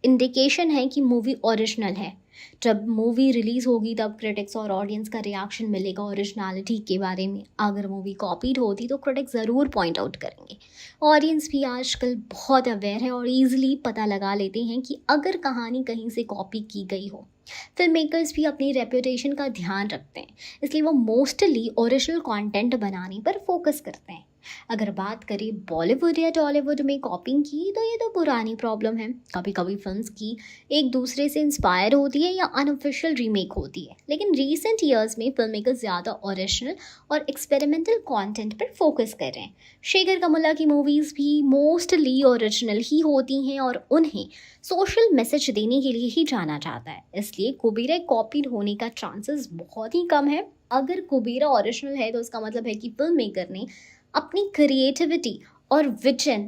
इंडिकेशन है कि मूवी ओरिजिनल है। जब मूवी रिलीज़ होगी तब क्रिटिक्स और ऑडियंस का रिएक्शन मिलेगा ओरिजिनलिटी के बारे में। अगर मूवी कॉपीड होती तो क्रिटिक्स ज़रूर पॉइंट आउट करेंगे। ऑडियंस भी आजकल बहुत अवेयर है और ईजिली पता लगा लेते हैं कि अगर कहानी कहीं से कॉपी की गई हो। फिल्म मेकर्स भी अपनी रेपुटेशन का ध्यान रखते हैं, इसलिए वो मोस्टली ओरिजिनल कंटेंट बनाने पर फोकस करते हैं। अगर बात करें बॉलीवुड या टॉलीवुड में कॉपिंग की तो ये तो पुरानी प्रॉब्लम है। कभी कभी फिल्म्स की एक दूसरे से इंस्पायर होती है या अनऑफिशियल रीमेक होती है, लेकिन रीसेंट ईयर्स में फिल्म मेकर्स ज़्यादा ओरिजिनल और एक्सपेरिमेंटल कंटेंट पर फोकस कर रहे हैं। शेखर कमुल्ला की मूवीज़ भी मोस्टली ओरिजिनल ही होती हैं और उन्हें सोशल मैसेज देने के लिए ही जाना जाता है। इसलिए कुबेरा कॉपीड होने का चांसेस बहुत ही कम है। अगर कुबेरा ओरिजिनल है तो इसका मतलब है कि फिल्म मेकर ने अपनी क्रिएटिविटी और विजन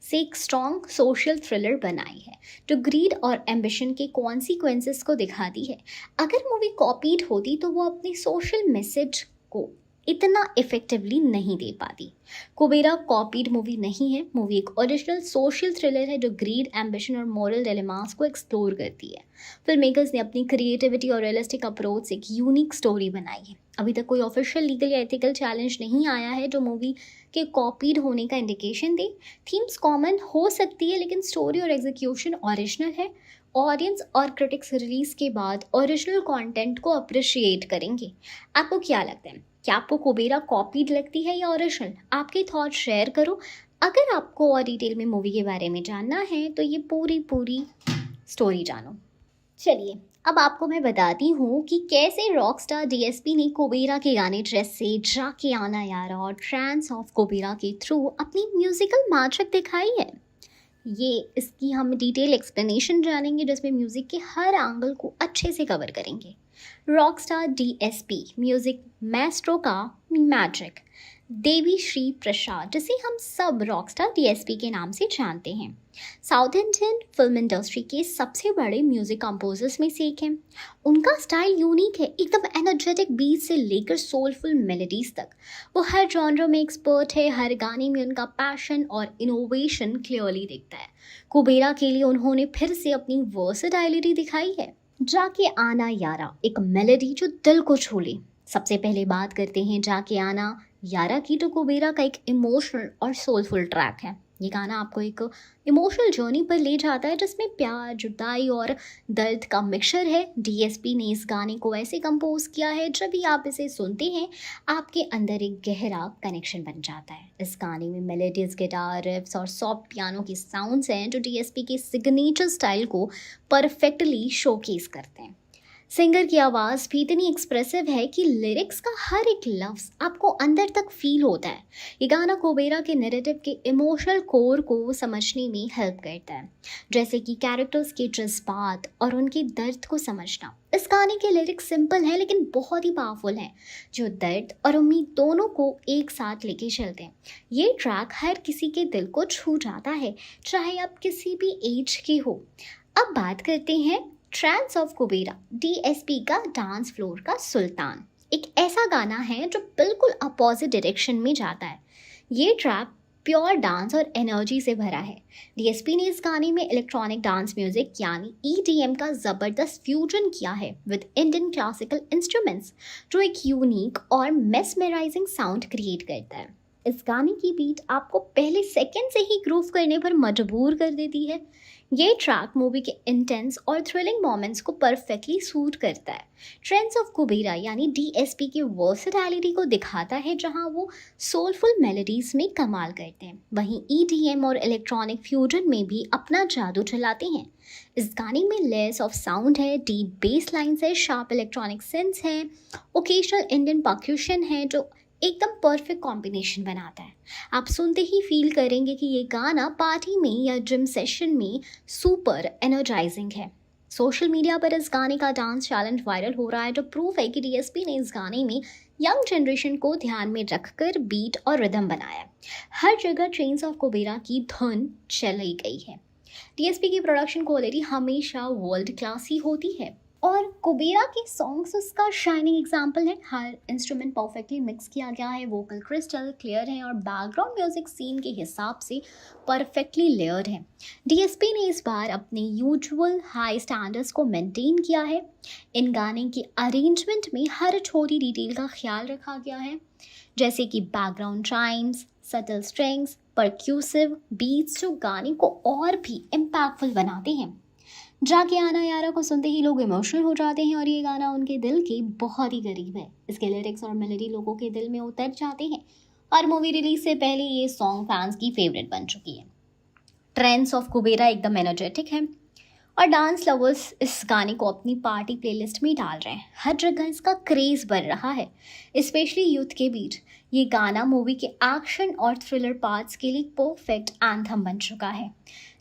से एक स्ट्रॉन्ग सोशल थ्रिलर बनाई है जो ग्रीड और एम्बिशन के कॉन्सिक्वेंसेस को दिखाती है। अगर मूवी कॉपीड होती तो वो अपनी सोशल मैसेज को इतना इफेक्टिवली नहीं दे पाती। कुबेरा कॉपीड मूवी नहीं है, मूवी एक ओरिजिनल सोशल थ्रिलर है जो ग्रीड, एम्बिशन और मॉरल डिलेमास को एक्सप्लोर करती है। फिल्म मेकर्स ने अपनी क्रिएटिविटी और रियलिस्टिक अप्रोच से एक यूनिक स्टोरी बनाई है। अभी तक कोई ऑफिशियल लीगल या एथिकल चैलेंज नहीं आया है जो मूवी के कॉपीड होने का इंडिकेशन दे। थीम्स कॉमन हो सकती है लेकिन स्टोरी और एग्जीक्यूशन ओरिजिनल है। ऑडियंस और क्रिटिक्स रिलीज के बाद ओरिजिनल कंटेंट को अप्रिशिएट करेंगे। आपको क्या लगता है, क्या आपको कुबेरा कॉपीड लगती है या ओरिजिनल? आपके थॉट शेयर करो। अगर आपको और डिटेल में मूवी के बारे में जानना है तो ये पूरी स्टोरी जानो। चलिए अब आपको मैं बताती हूँ कि कैसे रॉकस्टार डीएसपी ने कुबेरा के गाने जैसे जाके आना यारा और ट्रांस ऑफ कुबेरा के थ्रू अपनी म्यूजिकल मैजिक दिखाई है। ये इसकी हम डिटेल एक्सप्लेनेशन जानेंगे जिसमें म्यूजिक के हर एंगल को अच्छे से कवर करेंगे। रॉकस्टार डीएसपी म्यूजिक मैस्ट्रो का मैजिक, देवी श्री प्रसाद जिसे हम सब रॉकस्टार डीएसपी के नाम से जानते हैं, साउथ इंडियन फिल्म इंडस्ट्री के सबसे बड़े म्यूजिक कंपोजर्स में से एक हैं। उनका स्टाइल यूनिक है, एकदम एनर्जेटिक बीट से लेकर सोलफुल मेलोडीज तक। वो हर जॉनर में एक्सपर्ट है, हर गाने में उनका पैशन और इनोवेशन क्लियरली दिखता है। कुबेरा के लिए उन्होंने फिर से अपनी वर्सेटाइलिटी दिखाई है। जाके आना यारा एक मेलोडी जो दिल को छू ले। सबसे पहले बात करते हैं जाके आना यारा की, तो कुबेरा का एक इमोशनल और सोलफुल ट्रैक है। ये गाना आपको एक इमोशनल जर्नी पर ले जाता है जिसमें प्यार, जुदाई और दर्द का मिक्सचर है। डीएसपी ने इस गाने को ऐसे कंपोज किया है जब भी आप इसे सुनते हैं आपके अंदर एक गहरा कनेक्शन बन जाता है। इस गाने में मेलोडियस गिटार रिफ्स और सॉफ्ट पियानो की साउंड्स हैं जो डीएसपी के सिग्नेचर स्टाइल को परफेक्टली शोकेस करते हैं। सिंगर की आवाज़ भी इतनी एक्सप्रेसिव है कि लिरिक्स का हर एक लफ्ज़ आपको अंदर तक फील होता है। ये गाना कुबेरा के नैरेटिव के इमोशनल कोर को समझने में हेल्प करता है, जैसे कि कैरेक्टर्स के जज्बात और उनके दर्द को समझना। इस गाने के लिरिक्स सिंपल हैं लेकिन बहुत ही पावरफुल हैं, जो दर्द और उम्मीद दोनों को एक साथ लेके चलते हैं। ये ट्रैक हर किसी के दिल को छू जाता है, चाहे आप किसी भी एज के हो। अब बात करते हैं ट्रांस ऑफ कुबेरा, डीएसपी का डांस फ्लोर का सुल्तान। एक ऐसा गाना है जो बिल्कुल अपोजिट डायरेक्शन में जाता है। ये ट्रैक प्योर डांस और एनर्जी से भरा है। डीएसपी ने इस गाने में इलेक्ट्रॉनिक डांस म्यूजिक यानी ईडीएम का ज़बरदस्त फ्यूजन किया है विद इंडियन क्लासिकल इंस्ट्रूमेंट्स, जो एक यूनिक और मेस्मराइजिंग साउंड क्रिएट करता है। इस गाने की बीट आपको पहले सेकंड से ही ग्रूव करने पर मजबूर कर देती है। ये ट्रैक मूवी के इंटेंस और थ्रिलिंग मोमेंट्स को परफेक्टली सूट करता है। ट्रेंड्स ऑफ कुबेरा यानी डीएसपी की वर्सेटैलिटी को दिखाता है, जहां वो सोलफुल मेलोडीज में कमाल करते हैं, वहीं ईडीएम और इलेक्ट्रॉनिक फ्यूजन में भी अपना जादू चलाते हैं। इस गाने में लेयर्स ऑफ साउंड है, डीप बेस लाइन्स है, शार्प इलेक्ट्रॉनिक सिंथ्स है, ओकेजनल इंडियन पर्क्यूशन है, जो एकदम परफेक्ट कॉम्बिनेशन बनाता है। आप सुनते ही फील करेंगे कि ये गाना पार्टी में या जिम सेशन में सुपर एनर्जाइजिंग है। सोशल मीडिया पर इस गाने का डांस चैलेंज वायरल हो रहा है, जो प्रूफ है कि डीएसपी ने इस गाने में यंग जनरेशन को ध्यान में रखकर बीट और रिदम बनाया। हर जगह ट्रेन्स ऑफ कुबेरा की धुन चलाई गई है। डीएसपी की प्रोडक्शन क्वालिटी हमेशा वर्ल्ड क्लास ही होती है और कुबेरा के सॉन्ग्स उसका शाइनिंग एग्जाम्पल है। हर इंस्ट्रूमेंट परफेक्टली मिक्स किया गया है, वोकल क्रिस्टल क्लियर है और बैकग्राउंड म्यूजिक सीन के हिसाब से परफेक्टली लेयर्ड है। डीएसपी ने इस बार अपने यूजुअल हाई स्टैंडर्ड्स को मेंटेन किया है। इन गाने की अरेंजमेंट में हर छोटी डिटेल का ख्याल रखा गया है, जैसे कि background chimes, subtle strings, percussive beats, जो गाने को और भी इम्पैक्टफुल बनाते हैं। जाके आना यारा को सुनते ही लोग इमोशनल हो जाते हैं और ये गाना उनके दिल के बहुत ही करीब है। इसके लिरिक्स और मेलोडी लोगों के दिल में उतर जाते हैं और मूवी रिलीज से पहले ये सॉन्ग फैंस की फेवरेट बन चुकी है। ट्रेंड्स ऑफ कुबेरा एकदम एनर्जेटिक है और डांस लवर्स इस गाने को अपनी पार्टी प्लेलिस्ट में डाल रहे हैं। हर जगह इसका क्रेज बढ़ रहा है, स्पेशली यूथ के बीच। ये गाना मूवी के एक्शन और थ्रिलर पार्ट्स के लिए परफेक्ट एंथम बन चुका है।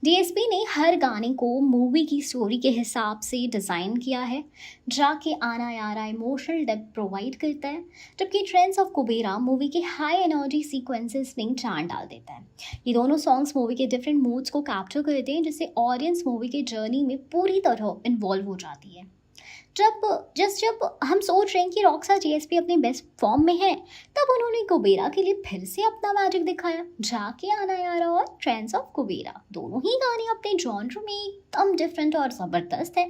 डीएसपी ने हर गाने को मूवी की स्टोरी के हिसाब से डिज़ाइन किया है। जाके आना यारा इमोशनल डेप्थ प्रोवाइड करता है, जबकि ट्रेंड्स ऑफ कुबेरा मूवी के हाई एनर्जी सीक्वेंसेस में जान डाल देता है। ये दोनों सॉन्ग्स मूवी के डिफरेंट मूड्स को कैप्चर करते हैं, जिससे ऑडियंस मूवी के जर्नी में पूरी तरह इन्वॉल्व हो जाती है। जब हम सोच रहे हैं कि रॉकस्टार जीएसपी अपने बेस्ट फॉर्म में है, तब उन्होंने कुबेरा के लिए फिर से अपना मैजिक दिखाया। जाके आना यारा और ट्रेंड्स ऑफ कुबेरा, दोनों ही गाने अपने जॉनर में एकदम डिफरेंट और ज़बरदस्त है।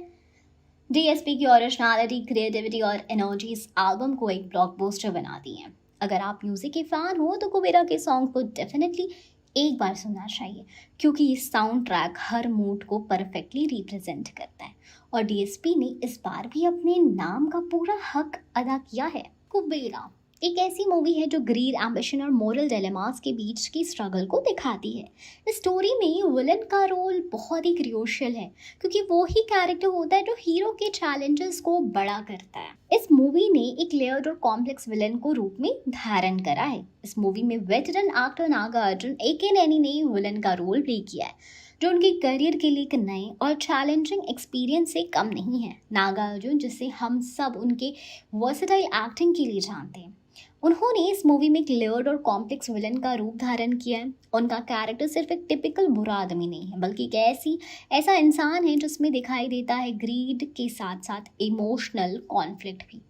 डीएसपी की ओरिजिनलिटी, क्रिएटिविटी और एनर्जी इस एल्बम को एक ब्लॉकबस्टर बनाती हैं। अगर आप म्यूजिक के फैन हो तो कुबेरा के सॉन्ग को डेफिनेटली एक बार सुनना चाहिए, क्योंकि ये साउंड ट्रैक हर मूड को परफेक्टली रिप्रेजेंट करता है और डीएसपी ने इस बार भी अपने नाम का पूरा हक अदा किया है। कुबेरा एक ऐसी मूवी है जो ग्रीड, एम्बिशन और मोरल डिलेमास के बीच की स्ट्रगल को दिखाती है। इस स्टोरी में विलन का रोल बहुत ही क्रूशियल है, क्योंकि वो ही कैरेक्टर होता है जो हीरो के चैलेंजेस को बड़ा करता है। इस मूवी ने एक लेयर्ड और कॉम्प्लेक्स विलन को रूप में धारण करा है। इस मूवी में वेटरन एक्टर नागार्जुन एके नैनी ने विलन का रोल प्ले किया है, जो उनके करियर के लिए एक नए और चैलेंजिंग एक्सपीरियंस से कम नहीं है। नागार्जुन, जिसे हम सब उनके वर्सेटाइल एक्टिंग के लिए जानते हैं, उन्होंने इस मूवी में एक लेयर्ड और कॉम्प्लेक्स विलन का रूप धारण किया है। उनका कैरेक्टर सिर्फ एक टिपिकल बुरा आदमी नहीं है, बल्कि एक ऐसा इंसान है जिसमें दिखाई देता है ग्रीड के साथ साथ इमोशनल कॉन्फ्लिक्ट भी।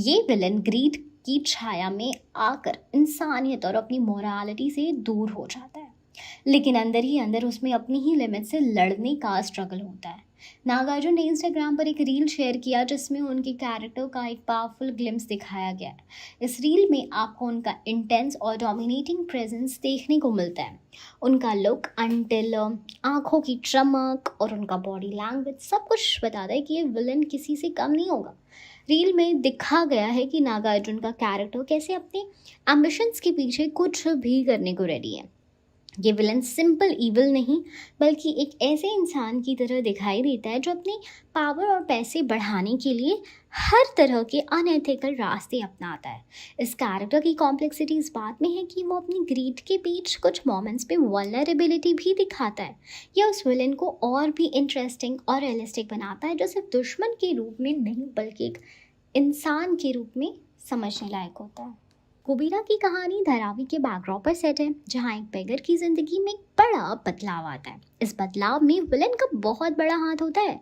ये विलन ग्रीड की छाया में आकर इंसानियत और अपनी मोरालिटी से दूर हो जाता है, लेकिन अंदर ही अंदर उसमें अपनी ही लिमिट से लड़ने का स्ट्रगल होता है। नागार्जुन ने इंस्टाग्राम पर एक रील शेयर किया जिसमें उनके कैरेक्टर का एक पावरफुल ग्लिम्स दिखाया गया है। इस रील में आपको उनका इंटेंस और डोमिनेटिंग प्रेजेंस देखने को मिलता है। उनका लुक, अंटिल, आंखों की चमक और उनका बॉडी लैंग्वेज सब कुछ बताता है कि ये विलन किसी से कम नहीं होगा। रील में दिखा गया है कि नागार्जुन का कैरेक्टर कैसे अपने एम्बिशंस के पीछे कुछ भी करने को रेडी है। ये विलन सिंपल इविल नहीं, बल्कि एक ऐसे इंसान की तरह दिखाई देता है जो अपनी पावर और पैसे बढ़ाने के लिए हर तरह के अनएथिकल रास्ते अपनाता है। इस कैरेक्टर की कॉम्प्लेक्सिटी इस बात में है कि वो अपनी ग्रीड के बीच कुछ मोमेंट्स पे वल्नरेबिलिटी भी दिखाता है। यह उस विलन को और भी इंटरेस्टिंग और रियलिस्टिक बनाता है, जो सिर्फ दुश्मन के रूप में नहीं बल्कि एक इंसान के रूप में समझने लायक होता है। कुबेरा की कहानी धारावी के बैकड्रॉप पर सेट है, जहाँ एक बेगर की जिंदगी में एक बड़ा बदलाव आता है। इस बदलाव में विलन का बहुत बड़ा हाथ होता है।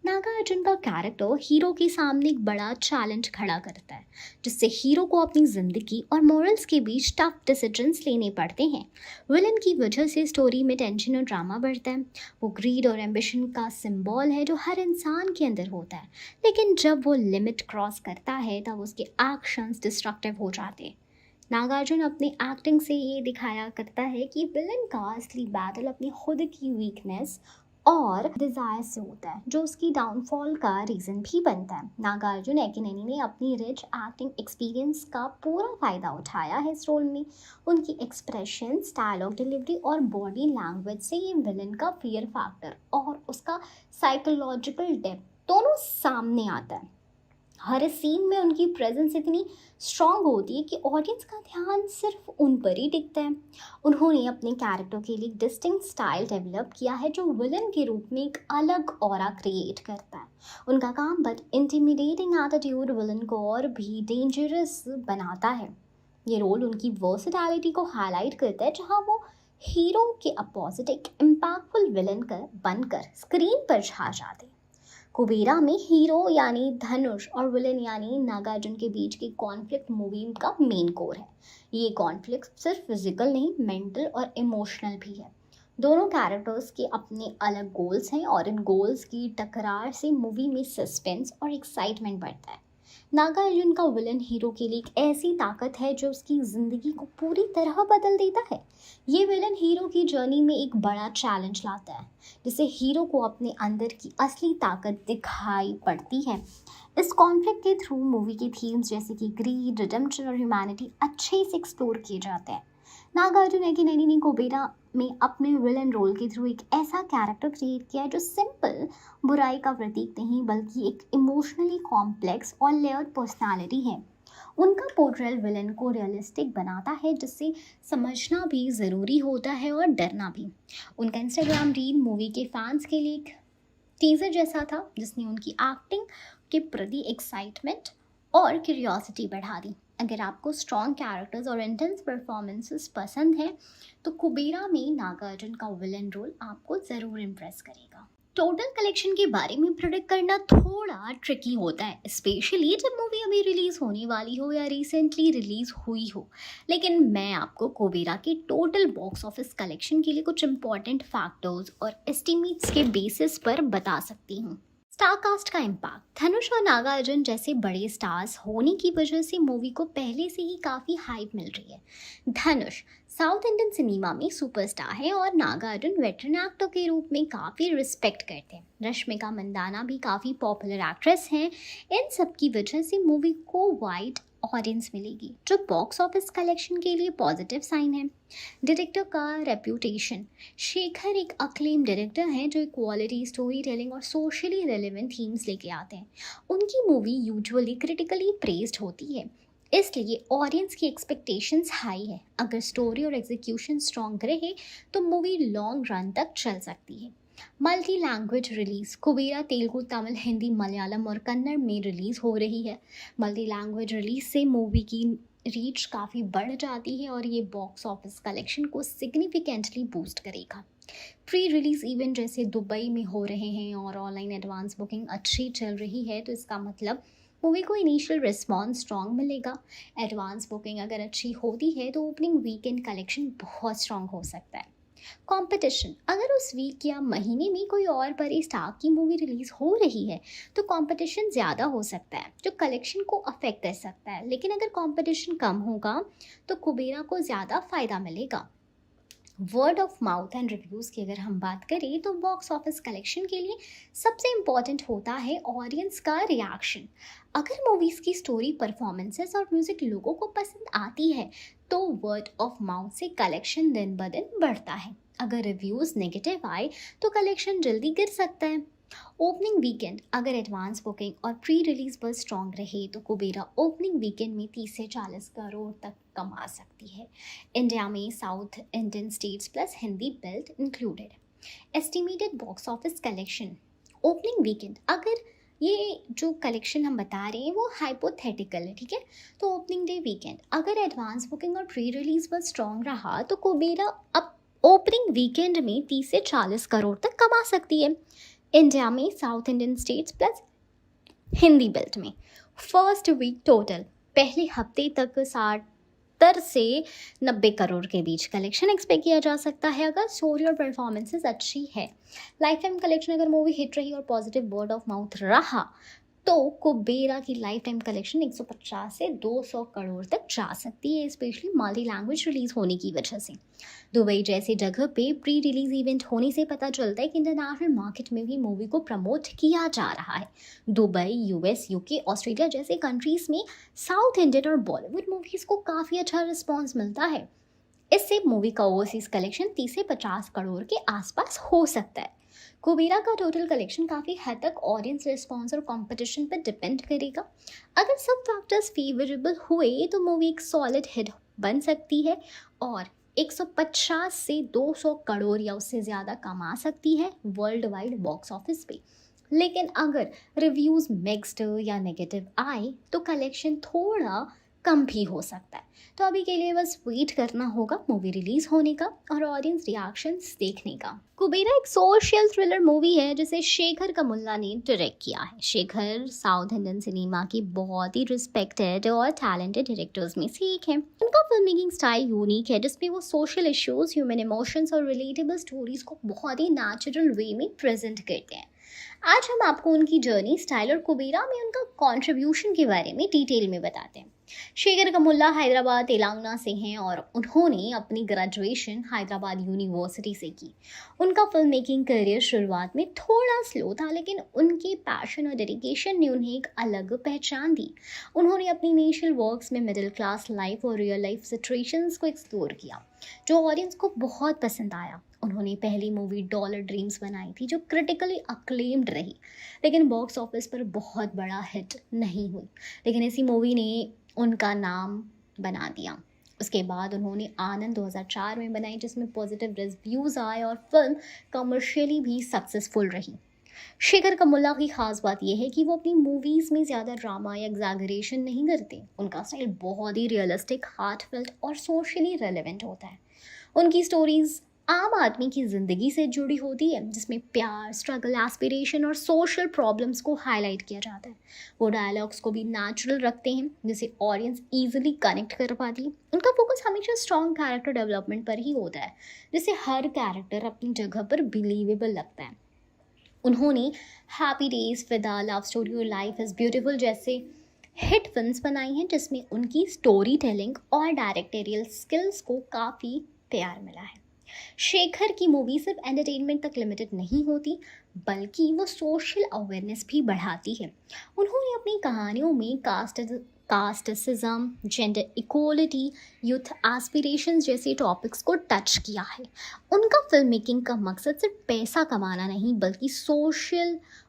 नागार्जुन का कैरेक्टर हीरो के सामने एक बड़ा चैलेंज खड़ा करता है, जिससे हीरो को अपनी जिंदगी और मोरल्स के बीच टफ डिसीजंस लेने पड़ते हैं। विलन की वजह से स्टोरी में टेंशन और ड्रामा बढ़ता है। वो ग्रीड और एम्बिशन का सिंबल है जो हर इंसान के अंदर होता है, लेकिन जब वो लिमिट क्रॉस करता है तब उसके एक्शंस डिस्ट्रक्टिव हो जाते हैं। नागार्जुन अपनी एक्टिंग से ये दिखाया करता है कि विलन का असली बैटल अपनी खुद की वीकनेस और डिज़ायर से होता है, जो उसकी डाउनफॉल का रीज़न भी बनता है। नागार्जुन एकिनेनी ने अपनी रिच एक्टिंग एक्सपीरियंस का पूरा फ़ायदा उठाया है इस रोल में। उनकी एक्सप्रेशन, डायलॉग डिलीवरी और बॉडी लैंग्वेज से ये विलन का फियर फैक्टर और उसका साइकोलॉजिकल डेप्थ दोनों सामने आता है। हर सीन में उनकी प्रेजेंस इतनी स्ट्रांग होती है कि ऑडियंस का ध्यान सिर्फ उन पर ही टिकता है। उन्होंने अपने कैरेक्टर के लिए डिस्टिंक्ट स्टाइल डेवलप किया है, जो विलन के रूप में एक अलग ऑरा क्रिएट करता है। उनका काम बट इंटिमिडेटिंग एटीट्यूड विलन को और भी डेंजरस बनाता है। ये रोल उनकी वर्सेटैलिटी को हाईलाइट करता है, जहाँ वो हीरो के अपोजिट एक इम्पैक्टफुल विलन बनकर स्क्रीन पर छा जाते हैं। कुबेरा में हीरो यानी धनुष और विलन यानी नागार्जुन के बीच की कॉन्फ्लिक्ट मूवी का मेन कोर है। ये कॉन्फ्लिक्ट सिर्फ फिजिकल नहीं, मेंटल और इमोशनल भी है। दोनों कैरेक्टर्स के अपने अलग गोल्स हैं और इन गोल्स की टकरार से मूवी में सस्पेंस और एक्साइटमेंट बढ़ता है। नागार्जुन का विलन हीरो के लिए एक ऐसी ताकत है जो उसकी ज़िंदगी को पूरी तरह बदल देता है। ये विलन हीरो की जर्नी में एक बड़ा चैलेंज लाता है, जिससे हीरो को अपने अंदर की असली ताकत दिखाई पड़ती है। इस कॉन्फ्लिक्ट के थ्रू मूवी के थीम्स जैसे कि ग्रीड, रिडेम्पशन और ह्यूमैनिटी अच्छे से एक्सप्लोर किए जाते हैं। नागार्जुन एकिनेनी ने कुबेरा में अपने विलन रोल के थ्रू एक ऐसा कैरेक्टर क्रिएट किया है जो सिंपल बुराई का प्रतीक नहीं बल्कि एक इमोशनली कॉम्प्लेक्स और लेयर्ड पर्सनालिटी है। उनका पोर्ट्रेल विलन को रियलिस्टिक बनाता है, जिससे समझना भी ज़रूरी होता है और डरना भी। उनका इंस्टाग्राम रील मूवी के फैंस के लिए एक टीजर जैसा था, जिसने उनकी एक्टिंग के प्रति एक्साइटमेंट और क्यूरियोसिटी बढ़ा दी। अगर आपको स्ट्रॉन्ग कैरेक्टर्स और इंटेंस परफॉर्मेंसेस पसंद हैं तो कुबेरा में नागार्जुन का विलन रोल आपको ज़रूर इम्प्रेस करेगा। टोटल कलेक्शन के बारे में प्रिडिक्ट करना थोड़ा ट्रिकी होता है, स्पेशली जब मूवी अभी रिलीज होने वाली हो या रिसेंटली रिलीज हुई हो। लेकिन मैं आपको कोबेरा के टोटल बॉक्स ऑफिस कलेक्शन के लिए कुछ इंपॉर्टेंट फैक्टर्स और एस्टिमेट्स के बेसिस पर बता सकती हूँ। स्टार कास्ट का इम्पैक्ट, धनुष और नागा अर्जुन जैसे बड़े स्टार्स होने की वजह से मूवी को पहले से ही काफ़ी हाइप मिल रही है। धनुष साउथ इंडियन सिनेमा में सुपरस्टार है और नागा अर्जुन वेटरन एक्टर के रूप में काफ़ी रिस्पेक्ट करते हैं। रश्मिका मंदाना भी काफ़ी पॉपुलर एक्ट्रेस हैं। इन सब की वजह से मूवी को वाइड ऑडियंस मिलेगी, जो बॉक्स ऑफिस कलेक्शन के लिए पॉजिटिव साइन है। डायरेक्टर का रेप्यूटेशन, शेखर एक अक्लेम डायरेक्टर हैं जो क्वालिटी स्टोरी टेलिंग और सोशली रेलेवेंट थीम्स लेके आते हैं। उनकी मूवी यूजुअली क्रिटिकली प्रेज्ड होती है, इसलिए ऑडियंस की एक्सपेक्टेशंस हाई है। अगर स्टोरी और एग्जीक्यूशन स्ट्रॉन्ग रहे तो मूवी लॉन्ग रन तक चल सकती है। मल्टी लैंग्वेज रिलीज, कुबेरा तेलुगु, तमिल, हिंदी, मलयालम और कन्नड़ में रिलीज हो रही है। मल्टी लैंग्वेज रिलीज से मूवी की रीच काफ़ी बढ़ जाती है और ये बॉक्स ऑफिस कलेक्शन को सिग्निफिकेंटली बूस्ट करेगा। प्री रिलीज इवेंट जैसे दुबई में हो रहे हैं और ऑनलाइन एडवांस बुकिंग अच्छी चल रही है, तो इसका मतलब मूवी को इनिशियल रिस्पॉन्स स्ट्रॉन्ग मिलेगा। एडवांस बुकिंग अगर अच्छी होती है तो ओपनिंग वीकेंड कलेक्शन बहुत स्ट्रॉन्ग हो सकता है। कंपटीशन, अगर उस वीक या महीने में कोई और बड़ी स्टार की मूवी रिलीज हो रही है तो कंपटीशन ज़्यादा हो सकता है, जो कलेक्शन को अफेक्ट कर सकता है। लेकिन अगर कंपटीशन कम होगा तो कुबेरा को ज़्यादा फायदा मिलेगा। Word of mouth and reviews की अगर हम बात करें तो बॉक्स ऑफिस कलेक्शन के लिए सबसे इम्पॉर्टेंट होता है ऑडियंस का रिएक्शन। अगर मूवीज़ की स्टोरी, परफॉर्मेंसेस और म्यूज़िक लोगों को पसंद आती है तो वर्ड ऑफ माउथ से कलेक्शन दिन ब दिन बढ़ता है। अगर रिव्यूज़ नेगेटिव आए तो कलेक्शन जल्दी गिर सकता है। ओपनिंग वीकेंड, अगर एडवांस बुकिंग और प्री रिलीज पर स्ट्रॉन्ग रहे तो कुबेरा ओपनिंग वीकेंड में 30 से 40 करोड़ तक कमा सकती है। इंडिया में south Indian states plus Hindi belt included. Estimated box office collection opening weekend, अगर ये जो कलेक्शन हम बता रहे हैं वो हाइपोथेटिकल है, ठीक है। तो ओपनिंग डे वीकेंड अगर एडवांस बुकिंग और प्री रिलीज पर स्ट्रॉन्ग रहा तो कुबेरा अब ओपनिंग वीकेंड में 30 से 40 करोड़ तक कमा सकती है। इंडिया में south Indian states plus Hindi belt में फर्स्ट वीक टोटल पहले हफ्ते तक 60 से 90 करोड़ के बीच कलेक्शन एक्सपेक्ट किया जा सकता है, अगर स्टोरी और परफॉर्मेंसेस अच्छी है। लाइफ टाइम कलेक्शन, अगर मूवी हिट रही और पॉजिटिव वर्ड ऑफ माउथ रहा तो कुबेरा की लाइफ टाइम कलेक्शन 150 से 200 करोड़ तक जा सकती है, स्पेशली मल्टी लैंग्वेज रिलीज होने की वजह से। दुबई जैसी जगह पे प्री रिलीज इवेंट होने से पता चलता है कि इंटरनेशनल मार्केट में भी मूवी को प्रमोट किया जा रहा है। दुबई, यूएस, यूके, ऑस्ट्रेलिया जैसे कंट्रीज में साउथ इंडियन और बॉलीवुड मूवीज़ को काफ़ी अच्छा रिस्पॉन्स मिलता है। इससे मूवी का ओवरसीज कलेक्शन 30 से 50 करोड़ के आसपास हो सकता है। कुबेरा का टोटल कलेक्शन काफ़ी हद तक ऑडियंस रिस्पॉन्स और कंपटीशन पर डिपेंड करेगा। अगर सब फैक्टर्स फेवरेबल हुए तो मूवी एक सॉलिड हिट बन सकती है और 150 से 200 करोड़ या उससे ज़्यादा कमा सकती है वर्ल्ड वाइड बॉक्स ऑफिस पे। लेकिन अगर रिव्यूज़ मिक्स्ड या नेगेटिव आए तो कलेक्शन थोड़ा कम भी हो सकता है। तो अभी के लिए बस वेट करना होगा मूवी रिलीज होने का और ऑडियंस रिएक्शंस देखने का। कुबेरा एक सोशल थ्रिलर मूवी है जिसे शेखर कमुल्ला ने डायरेक्ट किया है। शेखर साउथ इंडियन सिनेमा की बहुत ही रिस्पेक्टेड और टैलेंटेड डायरेक्टर्स में से एक है। उनका फिल्म मेकिंग स्टाइल यूनिक है, जिसमें वो सोशल इश्यूज, ह्यूमन इमोशंस और रिलेटेबल स्टोरीज को बहुत ही नेचुरल वे में प्रेजेंट करते हैं। आज हम आपको उनकी जर्नी, स्टाइल और कुबेरा में उनका कंट्रीब्यूशन के बारे में डिटेल में बताते हैं। शेखर कमुल्ला हैदराबाद, तेलंगाना से हैं और उन्होंने अपनी ग्रेजुएशन हैदराबाद यूनिवर्सिटी से की। उनका फिल्म मेकिंग करियर शुरुआत में थोड़ा स्लो था, लेकिन उनके पैशन और डेडिकेशन ने उन्हें एक अलग पहचान दी। उन्होंने अपनी इनिशियल वर्क्स में मिडिल क्लास लाइफ और रियल लाइफ सिचुएशंस को एक्सप्लोर किया, जो ऑडियंस को बहुत पसंद आया। उन्होंने पहली मूवी डॉलर ड्रीम्स बनाई थी, जो क्रिटिकली अक्लेम्ड रही, लेकिन बॉक्स ऑफिस पर बहुत बड़ा हिट नहीं हुई। लेकिन इसी मूवी ने उनका नाम बना दिया। उसके बाद उन्होंने आनंद 2004 में बनाई, जिसमें पॉजिटिव रिव्यूज़ आए और फिल्म कमर्शियली भी सक्सेसफुल रही। शेखर कमुल्ला की खास बात यह है कि वो अपनी मूवीज़ में ज़्यादा ड्रामा या एग्जैगरेशन नहीं करते। उनका स्टाइल बहुत ही रियलिस्टिक, हार्टफेल्ट और सोशली रेलेवेंट होता है। उनकी स्टोरीज़ आम आदमी की ज़िंदगी से जुड़ी होती है, जिसमें प्यार, स्ट्रगल, एस्पिरेशन और सोशल प्रॉब्लम्स को हाईलाइट किया जाता है। वो डायलॉग्स को भी नेचुरल रखते हैं, जिसे ऑडियंस इजीली कनेक्ट कर पाती है। उनका फोकस हमेशा स्ट्रॉन्ग कैरेक्टर डेवलपमेंट पर ही होता है, जिससे हर कैरेक्टर अपनी जगह पर बिलीवेबल लगता है। उन्होंने हैप्पी डेज, फिदा, लव स्टोरी और लाइफ इज़ ब्यूटीफुल जैसे हिट फिल्म्स बनाई हैं, जिसमें उनकी स्टोरी टेलिंग और डायरेक्टोरियल स्किल्स को काफ़ी प्यार मिला है। शेखर की मूवी सिर्फ एंटरटेनमेंट तक लिमिटेड नहीं होती, बल्कि वो सोशल अवेयरनेस भी बढ़ाती है। उन्होंने अपनी कहानियों में casteism, gender equality, youth aspirations जैसे टॉपिक्स को टच किया है। उनका फिल्म मेकिंग का मकसद सिर्फ पैसा कमाना नहीं,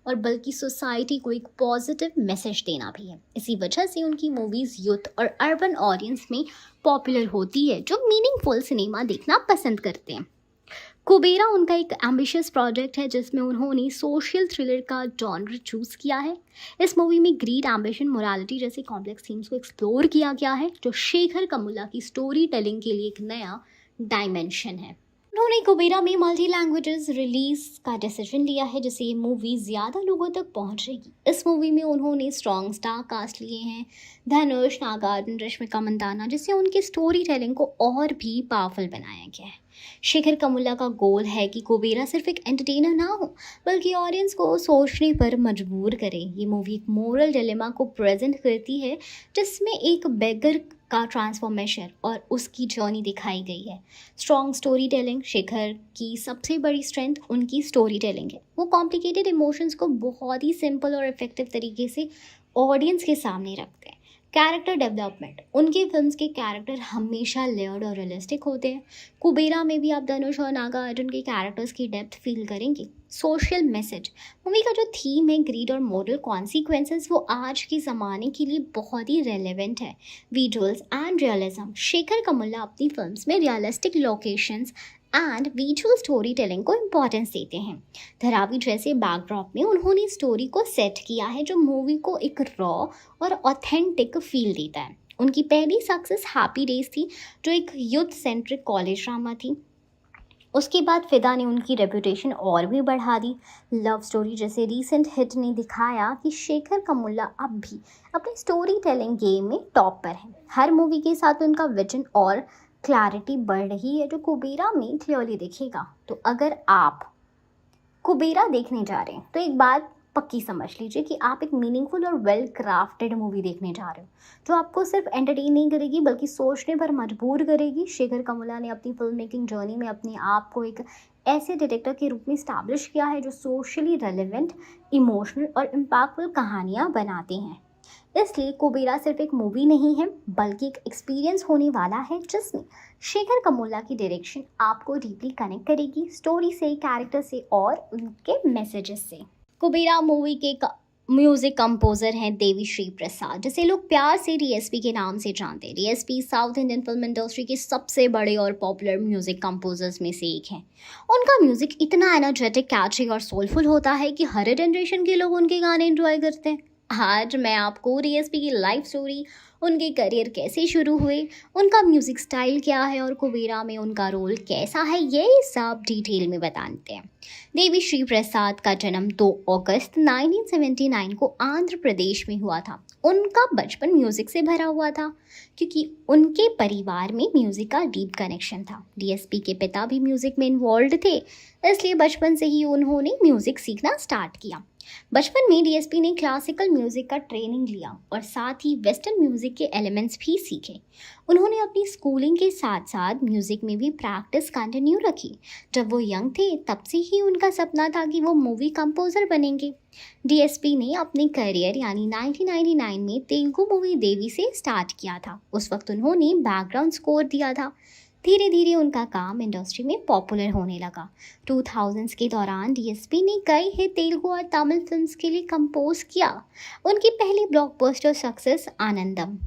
बल्कि सोसाइटी को एक पॉजिटिव मैसेज देना भी है। इसी वजह से उनकी मूवीज़ यूथ और अर्बन ऑडियंस में पॉपुलर होती है, जो मीनिंगफुल सिनेमा देखना पसंद करते हैं। कुबेरा उनका एक एम्बिशियस प्रोजेक्ट है, जिसमें उन्होंने सोशल थ्रिलर का जॉनर चूज़ किया है। इस मूवी में ग्रीड, एम्बिशन, मोरालिटी जैसे कॉम्प्लेक्स थीम्स को एक्सप्लोर किया गया है, जो शेखर कमुल्ला की स्टोरी टेलिंग के लिए एक नया डायमेंशन है। उन्होंने कुबेरा में मल्टी लैंग्वेजेस रिलीज का डिसीजन लिया है, जिससे ये मूवी ज़्यादा लोगों तक पहुंचेगी। इस मूवी में उन्होंने स्ट्रॉन्ग स्टार कास्ट लिए हैं, धनुष, नागार्जुन, रश्मिका मंदाना, जिससे उनकी स्टोरी टेलिंग को और भी पावरफुल बनाया गया है। शेखर कमुल्ला का गोल है कि कुबेरा सिर्फ एक एंटरटेनर ना हो, बल्कि ऑडियंस को सोचने पर मजबूर करे। ये मूवी एक मोरल डिलेमा को प्रेजेंट करती है, जिसमें एक बेगर का ट्रांसफॉर्मेशन और उसकी जर्नी दिखाई गई है। स्ट्रॉन्ग स्टोरी टेलिंग शेखर की सबसे बड़ी स्ट्रेंथ उनकी स्टोरी टेलिंग है। वो कॉम्प्लिकेटेड इमोशंस को बहुत ही सिंपल और इफेक्टिव तरीके से ऑडियंस के सामने रखते हैं। कैरेक्टर डेवलपमेंट, उनके फिल्म्स के कैरेक्टर हमेशा लेयर्ड और रियलिस्टिक होते हैं। कुबेरा में भी आप धनुष और नागार्जुन के कैरेक्टर्स की डेप्थ फील करेंगे। सोशल मैसेज, मूवी का जो थीम है ग्रीड और मोरल कॉन्सिक्वेंसेस, वो आज के ज़माने के लिए बहुत ही रेलेवेंट है। विजुअल्स एंड रियलिज्म, शेखर कमुल्ला अपनी फिल्म्स में realistic locations and visual story telling को इम्पोर्टेंस देते हैं। धरावी जैसे बैकड्रॉप में उन्होंने स्टोरी को सेट किया है, जो मूवी को एक रॉ और ऑथेंटिक फील देता है। उनकी पहली सक्सेस हैप्पी डेज थी, जो एक यूथ सेंट्रिक कॉलेज ड्रामा थी। उसके बाद फिदा ने उनकी रेपुटेशन और भी बढ़ा दी। लव स्टोरी जैसे रीसेंट हिट ने दिखाया कि शेखर कमुल्ला अब भी अपनी स्टोरी टेलिंग गेम में टॉप पर है। हर मूवी के साथ उनका विजन और क्लैरिटी बढ़ रही है, जो कुबेरा में क्लियरली दिखेगा। तो अगर आप कुबेरा देखने जा रहे हैं, तो एक बात पक्की समझ लीजिए कि आप एक मीनिंगफुल और वेल क्राफ्टेड मूवी देखने जा रहे हो, जो आपको सिर्फ एंटरटेन नहीं करेगी, बल्कि सोचने पर मजबूर करेगी। शेखर कमुल्ला ने अपनी फिल्म मेकिंग जर्नी में अपने आप को एक ऐसे डायरेक्टर के रूप में इस्टेब्लिश किया है, जो सोशली रेलेवेंट, इमोशनल और इम्पैक्टफुल कहानियाँ बनाते हैं। इसलिए कुबेरा सिर्फ एक मूवी नहीं है, बल्कि एक एक्सपीरियंस होने वाला है, जिसमें शेखर कमुल्ला की डायरेक्शन आपको डीपली कनेक्ट करेगी, स्टोरी से, कैरेक्टर से और उनके मैसेजेस से। कुबेरा मूवी के म्यूजिक कंपोजर हैं देवी श्री प्रसाद, जिसे लोग प्यार से डीएसपी के नाम से जानते हैं। DSP south Indian film industry के सबसे बड़े और पॉपुलर म्यूजिक कंपोजर्स में से एक हैं। उनका म्यूजिक इतना एनर्जेटिक, कैची और सोलफुल होता है कि हर जनरेशन के लोग उनके गाने एंजॉय करते हैं। आज मैं आपको डीएसपी की लाइफ स्टोरी, उनके करियर कैसे शुरू हुए, उनका म्यूज़िक स्टाइल क्या है और कुबेरा में उनका रोल कैसा है, ये सब डिटेल में बताते हैं। देवी श्री प्रसाद का जन्म 2 अगस्त 1979 को आंध्र प्रदेश में हुआ था। उनका बचपन म्यूज़िक से भरा हुआ था, क्योंकि उनके परिवार में म्यूज़िक का डीप कनेक्शन था। डीएसपी के पिता भी म्यूज़िक में इन्वॉल्व थे, इसलिए बचपन से ही उन्होंने म्यूज़िक सीखना स्टार्ट किया। बचपन में डीएसपी ने क्लासिकल म्यूजिक का ट्रेनिंग लिया और साथ ही वेस्टर्न म्यूजिक के एलिमेंट्स भी सीखे। उन्होंने अपनी स्कूलिंग के साथ साथ म्यूजिक में भी प्रैक्टिस कंटिन्यू रखी। जब वो यंग थे, तब से ही उनका सपना था कि वो मूवी कंपोजर बनेंगे। डीएसपी ने अपने करियर यानी 1999 में तेलुगु मूवी देवी से स्टार्ट किया था। उस वक्त उन्होंने बैकग्राउंड स्कोर दिया था। धीरे धीरे उनका काम इंडस्ट्री में पॉपुलर होने लगा। 2000s के दौरान डीएसपी ने कई हिट तेलुगु और तमिल फिल्म्स के लिए कंपोज किया। उनकी पहली ब्लॉकबस्टर सक्सेस आनंदम,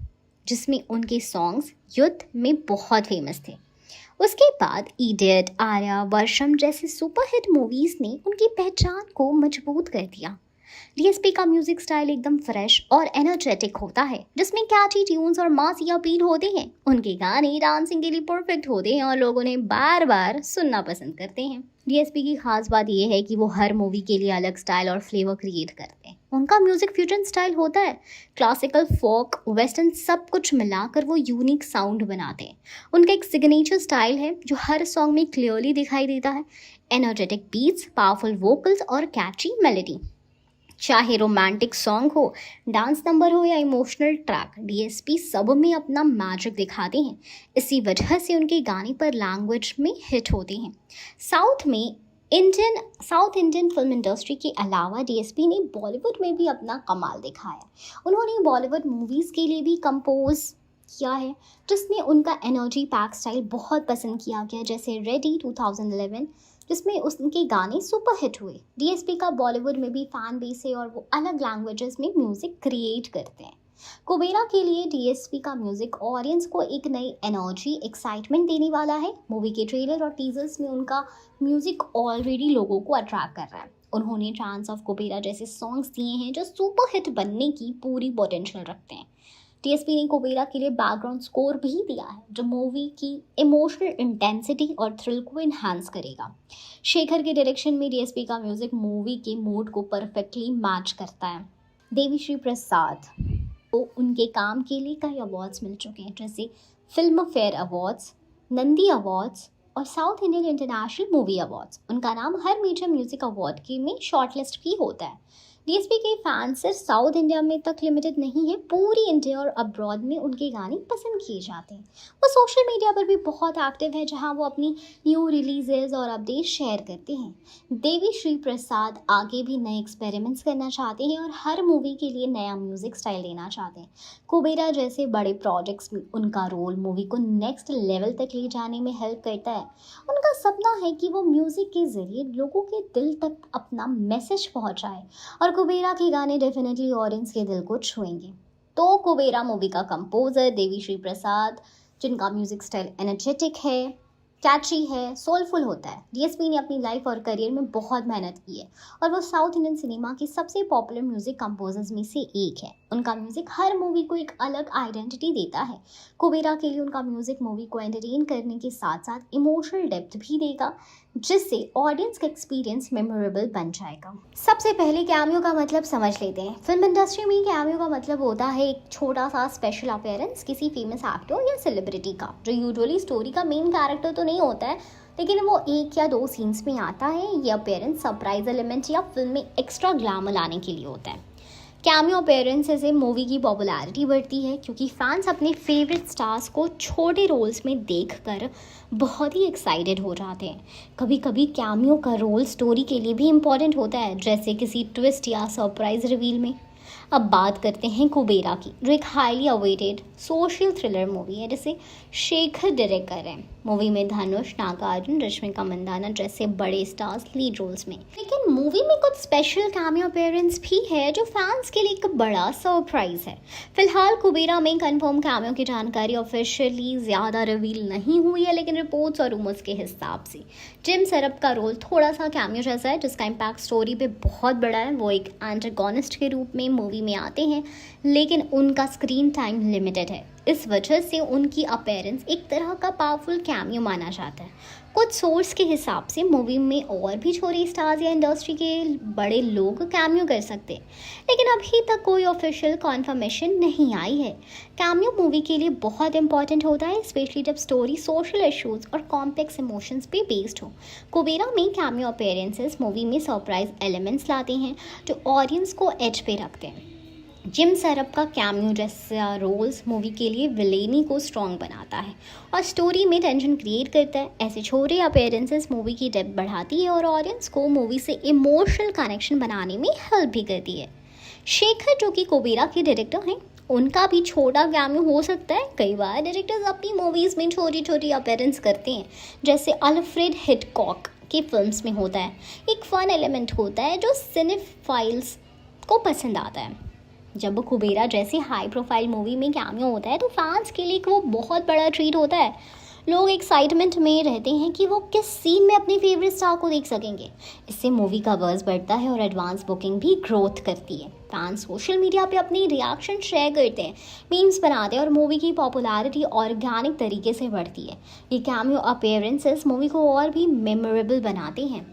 जिसमें उनके सॉन्ग्स युद्ध में बहुत फेमस थे। उसके बाद इडियट, आर्या, वर्षम जैसे सुपरहिट मूवीज़ ने उनकी पहचान को मजबूत कर दिया। डीएसपी का म्यूजिक स्टाइल एकदम फ्रेश और एनर्जेटिक होता है, जिसमें कैची ट्यून्स और मासी अपील होते हैं। उनके गाने डांसिंग के लिए परफेक्ट होते हैं और लोग उन्हें बार बार सुनना पसंद करते हैं। डीएसपी की खास बात यह है कि वो हर मूवी के लिए अलग स्टाइल और फ्लेवर क्रिएट करते हैं। उनका म्यूजिक फ्यूजन स्टाइल होता है, क्लासिकल, फोक, वेस्टर्न सब कुछ मिलाकर वो यूनिक साउंड बनाते हैं। उनका एक सिग्नेचर स्टाइल है जो हर सॉन्ग में क्लियरली दिखाई देता है। एनर्जेटिक बीट्स, पावरफुल वोकल्स और कैची मेलोडी। चाहे रोमांटिक सॉन्ग हो, डांस नंबर हो या इमोशनल ट्रैक, डीएसपी सब में अपना मैजिक दिखाते हैं। इसी वजह से उनके गाने पर लैंग्वेज में हिट होते हैं। साउथ इंडियन फिल्म इंडस्ट्री के अलावा डीएसपी ने बॉलीवुड में भी अपना कमाल दिखाया। उन्होंने बॉलीवुड मूवीज़ के लिए भी कंपोज किया है, जिसमें उनका एनर्जी पैक स्टाइल बहुत पसंद किया गया, जैसे रेडी 2011, जिसमें उनके गाने सुपर हिट हुए। डीएसपी का बॉलीवुड में भी फैन बेस है और वो अलग लैंग्वेजेस में म्यूज़िक क्रिएट करते हैं। कुबेरा के लिए डीएसपी का म्यूजिक ऑडियंस को एक नई एनर्जी, एक्साइटमेंट देने वाला है। मूवी के ट्रेलर और टीजर्स में उनका म्यूजिक ऑलरेडी लोगों को अट्रैक्ट कर रहा है। उन्होंने चांस ऑफ कुबेरा जैसे सॉन्ग्स दिए हैं जो सुपर हिट बनने की पूरी पोटेंशियल रखते हैं। डीएसपी ने कुबेरा के लिए बैकग्राउंड स्कोर भी दिया है, जो मूवी की इमोशनल इंटेंसिटी और थ्रिल को इन्हांस करेगा। शेखर के डायरेक्शन में डीएसपी का म्यूजिक मूवी के मूड को परफेक्टली मैच करता है। देवीश्री प्रसाद को उनके काम के लिए कई अवार्ड्स मिल चुके हैं, जैसे Filmfare Awards, Nandi Awards और South Indian International Movie Awards. उनका नाम हर मेजर म्यूजिक अवार्ड के में शॉर्टलिस्ट भी होता है। डीएसपी के फैंस सिर्फ साउथ इंडिया में तक लिमिटेड नहीं है, पूरी इंडिया और अब्रॉड में उनके गाने पसंद किए जाते हैं। वो सोशल मीडिया पर भी बहुत एक्टिव है, जहां वो अपनी न्यू रिलीजेस और अपडेट शेयर करते हैं। देवी श्री प्रसाद आगे भी नए एक्सपेरिमेंट्स करना चाहते हैं और हर मूवी के लिए नया म्यूजिक स्टाइल लेना चाहते हैं। कुबेरा जैसे बड़े प्रोजेक्ट्स में उनका रोल मूवी को नेक्स्ट लेवल तक ले जाने में हेल्प करता है। उनका सपना है कि वो म्यूजिक के जरिए लोगों के दिल तक अपना मैसेज पहुंचाए और कुबेरा के गाने डेफिनेटली ऑडियंस के दिल को छुएंगे। तो कुबेरा मूवी का कंपोजर देवीश्री प्रसाद, जिनका म्यूजिक स्टाइल एनर्जेटिक है, कैची है, सोलफुल होता है। डीएसपी ने अपनी लाइफ और करियर में बहुत मेहनत की है और वो साउथ इंडियन सिनेमा के सबसे पॉपुलर म्यूजिक कंपोजर्स में से एक है। उनका म्यूजिक हर मूवी को एक अलग आइडेंटिटी देता है। कुबेरा के लिए उनका म्यूजिक मूवी को एंटरटेन करने के साथ साथ इमोशनल डेप्थ भी देगा, जिससे ऑडियंस का एक्सपीरियंस मेमोरेबल बन जाएगा। सबसे पहले कैमियो का मतलब समझ लेते हैं। फिल्म इंडस्ट्री में कैमियो का मतलब होता है एक छोटा सा स्पेशल अपीयरेंस किसी फेमस एक्टर या सेलिब्रिटी का, जो यूजुअली स्टोरी का मेन कैरेक्टर तो नहीं होता है, लेकिन वो 1 या 2 सीन्स में आता है। ये अपीयरेंस सरप्राइज एलिमेंट या फिल्म में एक्स्ट्रा ग्लैमर लाने के लिए होता है। कैमियो अपीयरेंसेस से मूवी की पॉपुलैरिटी बढ़ती है, क्योंकि फैंस अपने फेवरेट स्टार्स को छोटे रोल्स में देखकर बहुत ही एक्साइटेड हो जाते हैं। कभी कभी कैमियो का रोल स्टोरी के लिए भी इम्पॉर्टेंट होता है, जैसे किसी ट्विस्ट या सरप्राइज रिवील में। अब बात करते हैं कुबेरा की, जो एक highly awaited social thriller movie है, जिसे शेखर डायरेक्ट कर रहे हैं। मूवी में धनुष, नागार्जुन, रश्मिका मंदाना जैसे बड़े स्टार्स लीड रोल्स में। लेकिन मूवी में कुछ स्पेशल कैमियो अपीयरेंस भी है जो फैंस के लिए एक बड़ा सरप्राइज है। फिलहाल कुबेरा में कंफर्म कैमियो की जानकारी ऑफिशियली ज़्यादा रिवील नहीं हुई है, लेकिन रिपोर्ट्स और रूमर्स के हिसाब से जिम सरप का रोल थोड़ा सा कैमियो जैसा है, जिसका इम्पैक्ट स्टोरी पे बहुत बड़ा है। वो एक एंटागोनिस्ट के रूप में मूवी में आते हैं, लेकिन उनका स्क्रीन टाइम लिमिटेड है। इस वजह से उनकी अपीयरेंस एक तरह का पावरफुल कैमियो माना जाता है। कुछ सोर्स के हिसाब से मूवी में और भी छोटे स्टार्स या इंडस्ट्री के बड़े लोग कैमियो कर सकते हैं, लेकिन अभी तक कोई ऑफिशियल कॉन्फर्मेशन नहीं आई है। कैमियो मूवी के लिए बहुत इंपॉर्टेंट होता है, स्पेशली जब स्टोरी सोशल इश्यूज और कॉम्प्लेक्स इमोशंस पे बेस्ड हो। कुबेरा में कैमियो अपीयरेंसेस मूवी में सरप्राइज एलिमेंट्स लाते हैं जो ऑडियंस को एज पे रखते हैं। जिम सरप का कैमियो जैसा रोल्स मूवी के लिए विलेनी को स्ट्रॉन्ग बनाता है और स्टोरी में टेंशन क्रिएट करता है। ऐसे छोटे अपीयरेंसेस मूवी की डेप्थ बढ़ाती है और ऑडियंस को मूवी से इमोशनल कनेक्शन बनाने में हेल्प भी करती है। शेखर, जो कि कुबेरा के डायरेक्टर हैं, उनका भी छोटा कैमियो हो सकता है। कई बार डायरेक्टर्स अपनी मूवीज़ में छोटी छोटी अपीयरेंस करते हैं, जैसे अल्फ्रेड हिचकॉक की फिल्म्स में होता है। एक फन एलिमेंट होता है जो सिनेफाइल्स को पसंद आता है। जब कुबेरा जैसी हाई प्रोफाइल मूवी में कैमियो होता है तो फैंस के लिए वो बहुत बड़ा ट्रीट होता है। लोग एक्साइटमेंट में रहते हैं कि वो किस सीन में अपनी फेवरेट स्टार को देख सकेंगे। इससे मूवी का बज़ बढ़ता है और एडवांस बुकिंग भी ग्रोथ करती है। फैंस सोशल मीडिया पे अपनी रिएक्शन शेयर करते हैं, मीम्स बनाते हैं और मूवी की पॉपुलैरिटी ऑर्गेनिक तरीके से बढ़ती है। ये कैमियो अपीयरेंसेस मूवी को और भी मेमोरेबल बनाते हैं।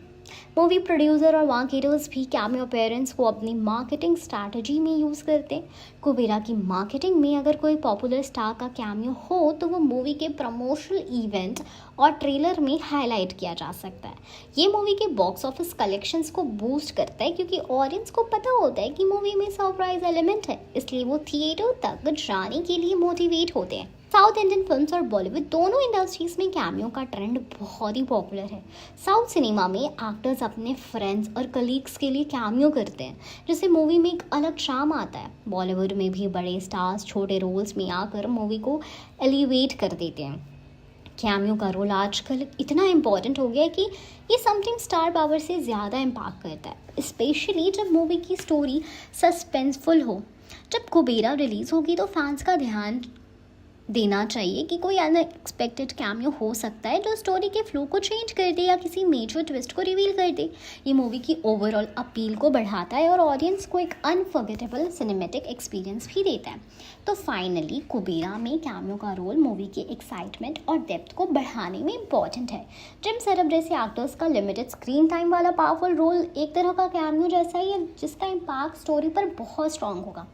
मूवी प्रोड्यूसर और मार्केटर्स भी कैमियो अपीयरेंस को अपनी मार्केटिंग स्ट्रैटेजी में यूज़ करते हैं। कुबेरा की मार्केटिंग में अगर कोई पॉपुलर स्टार का कैमियो हो तो वो मूवी के प्रमोशनल इवेंट और ट्रेलर में हाईलाइट किया जा सकता है। ये मूवी के बॉक्स ऑफिस कलेक्शंस को बूस्ट करता है क्योंकि ऑडियंस को पता होता है कि मूवी में सरप्राइज एलिमेंट है, इसलिए वो थिएटर तक जाने के लिए मोटिवेट होते हैं। साउथ इंडियन फिल्म्स और बॉलीवुड दोनों इंडस्ट्रीज में कैमियो का ट्रेंड बहुत ही पॉपुलर है। साउथ सिनेमा में एक्टर्स अपने फ्रेंड्स और कलीग्स के लिए कैमियो करते हैं, जिससे मूवी में एक अलग चार्म आता है। बॉलीवुड में भी बड़े स्टार्स छोटे रोल्स में आकर मूवी को एलिवेट कर देते हैं। कैमियो का रोल आजकल इतना इम्पॉर्टेंट हो गया है कि ये समथिंग स्टार पावर से ज़्यादा इम्पैक्ट करता है, स्पेशली जब मूवी की स्टोरी सस्पेंसफुल हो। जब कुबेरा रिलीज़ होगी तो फैंस का ध्यान देना चाहिए कि कोई अनएक्सपेक्टेड कैमियो हो सकता है जो स्टोरी के फ्लो को चेंज कर दे या किसी मेजर ट्विस्ट को रिवील कर दे। ये मूवी की ओवरऑल अपील को बढ़ाता है और ऑडियंस को एक अनफॉरगेटेबल सिनेमैटिक एक्सपीरियंस भी देता है। तो फाइनली कुबेरा में कैमियो का रोल मूवी के एक्साइटमेंट और डेप्थ को बढ़ाने में इम्पॉर्टेंट है। जिम सरब जैसे एक्टर्स का लिमिटेड स्क्रीन टाइम वाला पावरफुल रोल एक तरह का कैमियो जैसा ही है जिसका इम्पैक्ट स्टोरी पर बहुत स्ट्रॉन्ग होगा।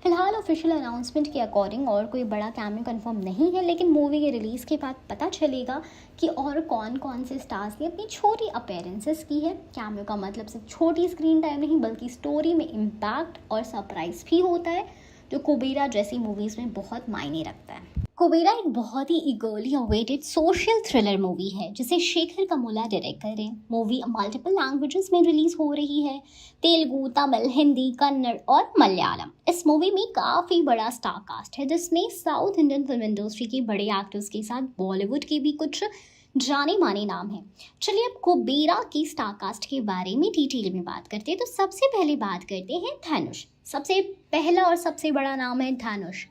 फिलहाल ऑफिशियल अनाउंसमेंट के अकॉर्डिंग और कोई बड़ा कैमियो कंफर्म नहीं है, लेकिन मूवी के रिलीज़ के बाद पता चलेगा कि और कौन कौन से स्टार्स ने अपनी छोटी अपीयरेंसेस की है। कैमियो का मतलब सिर्फ छोटी स्क्रीन टाइम नहीं बल्कि स्टोरी में इम्पैक्ट और सरप्राइज भी होता है, जो कुबेरा जैसी मूवीज़ में बहुत मायने रखता है। कुबेरा एक बहुत ही eagerly awaited social thriller movie है जिसे शेखर कमुला डायरेक्ट कर रहे हैं। मूवी मल्टीपल लैंग्वेजेस में रिलीज हो रही है, तेलुगु, तमिल, हिंदी, कन्नड़ और मलयालम। इस मूवी में काफ़ी बड़ा स्टार कास्ट है जिसमें साउथ इंडियन फिल्म इंडस्ट्री के बड़े एक्टर्स के साथ बॉलीवुड के भी कुछ जाने माने नाम हैं। चलिए अब कुबेरा की स्टार कास्ट के बारे में डिटेल में बात करते हैं। तो सबसे पहले बात करते हैं धनुष। सबसे पहला और सबसे बड़ा नाम है धनुष।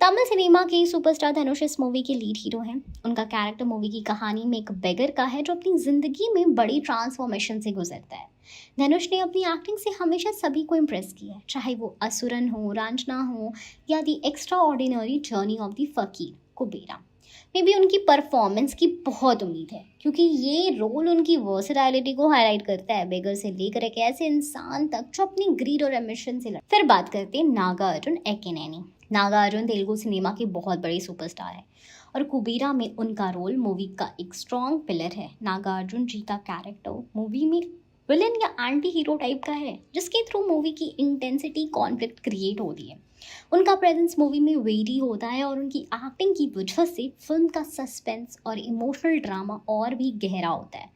तमिल सिनेमा के सुपरस्टार धनुष इस मूवी के लीड हीरो हैं। उनका कैरेक्टर मूवी की कहानी में एक बेगर का है जो अपनी ज़िंदगी में बड़ी ट्रांसफॉर्मेशन से गुजरता है। धनुष ने अपनी एक्टिंग से हमेशा सभी को इम्प्रेस किया है, चाहे वो असुरन हो, रांझना हो या the extraordinary journey of the Fakir. Kubera में भी उनकी परफॉर्मेंस की बहुत उम्मीद है क्योंकि ये रोल उनकी वर्सेटाइलिटी को हाईलाइट करता है, बेगर से लेकर एक ऐसे इंसान तक जो अपनी ग्रीड और एम्बिशन से लड़। फिर बात करते हैं नागार्जुन एक्किनेनी। नागार्जुन तेलुगु सिनेमा के बहुत बड़े सुपरस्टार है और कुबेरा में उनका रोल मूवी का एक स्ट्रॉन्ग पिलर है। नागार्जुन जी का कैरेक्टर मूवी में विलन या एंटी हीरो टाइप का है जिसके थ्रू मूवी की इंटेंसिटी कॉन्फ्लिक्ट क्रिएट होती है। उनका प्रेजेंस मूवी में वेरी होता है और उनकी एक्टिंग की वजह से फिल्म का सस्पेंस और इमोशनल ड्रामा और भी गहरा होता है।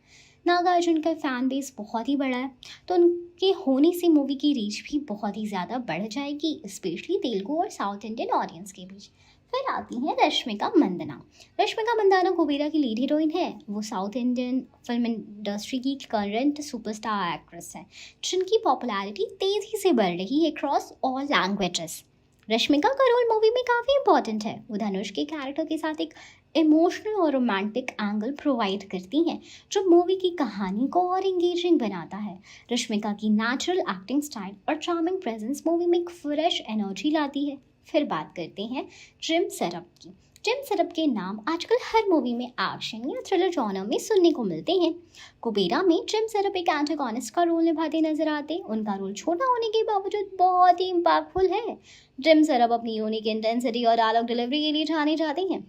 नागार्जुन का फैन बेस बहुत ही बड़ा है तो उनके होने से मूवी की रीच भी बहुत ही ज़्यादा बढ़ जाएगी, स्पेशली तेलुगु और साउथ इंडियन ऑडियंस के बीच। फिर आती हैं रश्मिका मंदाना। रश्मिका मंदाना कुबेरा की लीड हीरोइन है। वो साउथ इंडियन फिल्म इंडस्ट्री की करंट सुपरस्टार एक्ट्रेस है जिनकी पॉपुलैरिटी तेज़ी से बढ़ रही है अक्रॉस ऑल लैंग्वेजेस। रश्मिका का रोल मूवी में काफ़ी इंपॉर्टेंट है। वो धनुष के कैरेक्टर के साथ एक इमोशनल और रोमांटिक एंगल प्रोवाइड करती हैं जो मूवी की कहानी को और एंगेजिंग बनाता है। रश्मिका की नेचुरल एक्टिंग स्टाइल और चार्मिंग प्रेजेंस मूवी में एक फ्रेश एनर्जी लाती है। फिर बात करते हैं जिम सरब की। जिम सरब के नाम आजकल हर मूवी में एक्शन या थ्रिलर जॉनर में सुनने को मिलते हैं। कुबेरा में जिम सरब एक एंटागोनिस्ट का रोल निभाते नजर आते हैं। उनका रोल छोटा होने के बावजूद बहुत ही इम्पैक्टफुल है। जिम सरब अपनी यूनिक इंटेंसिटी और डायलॉग डिलीवरी के लिए जाने जाते हैं।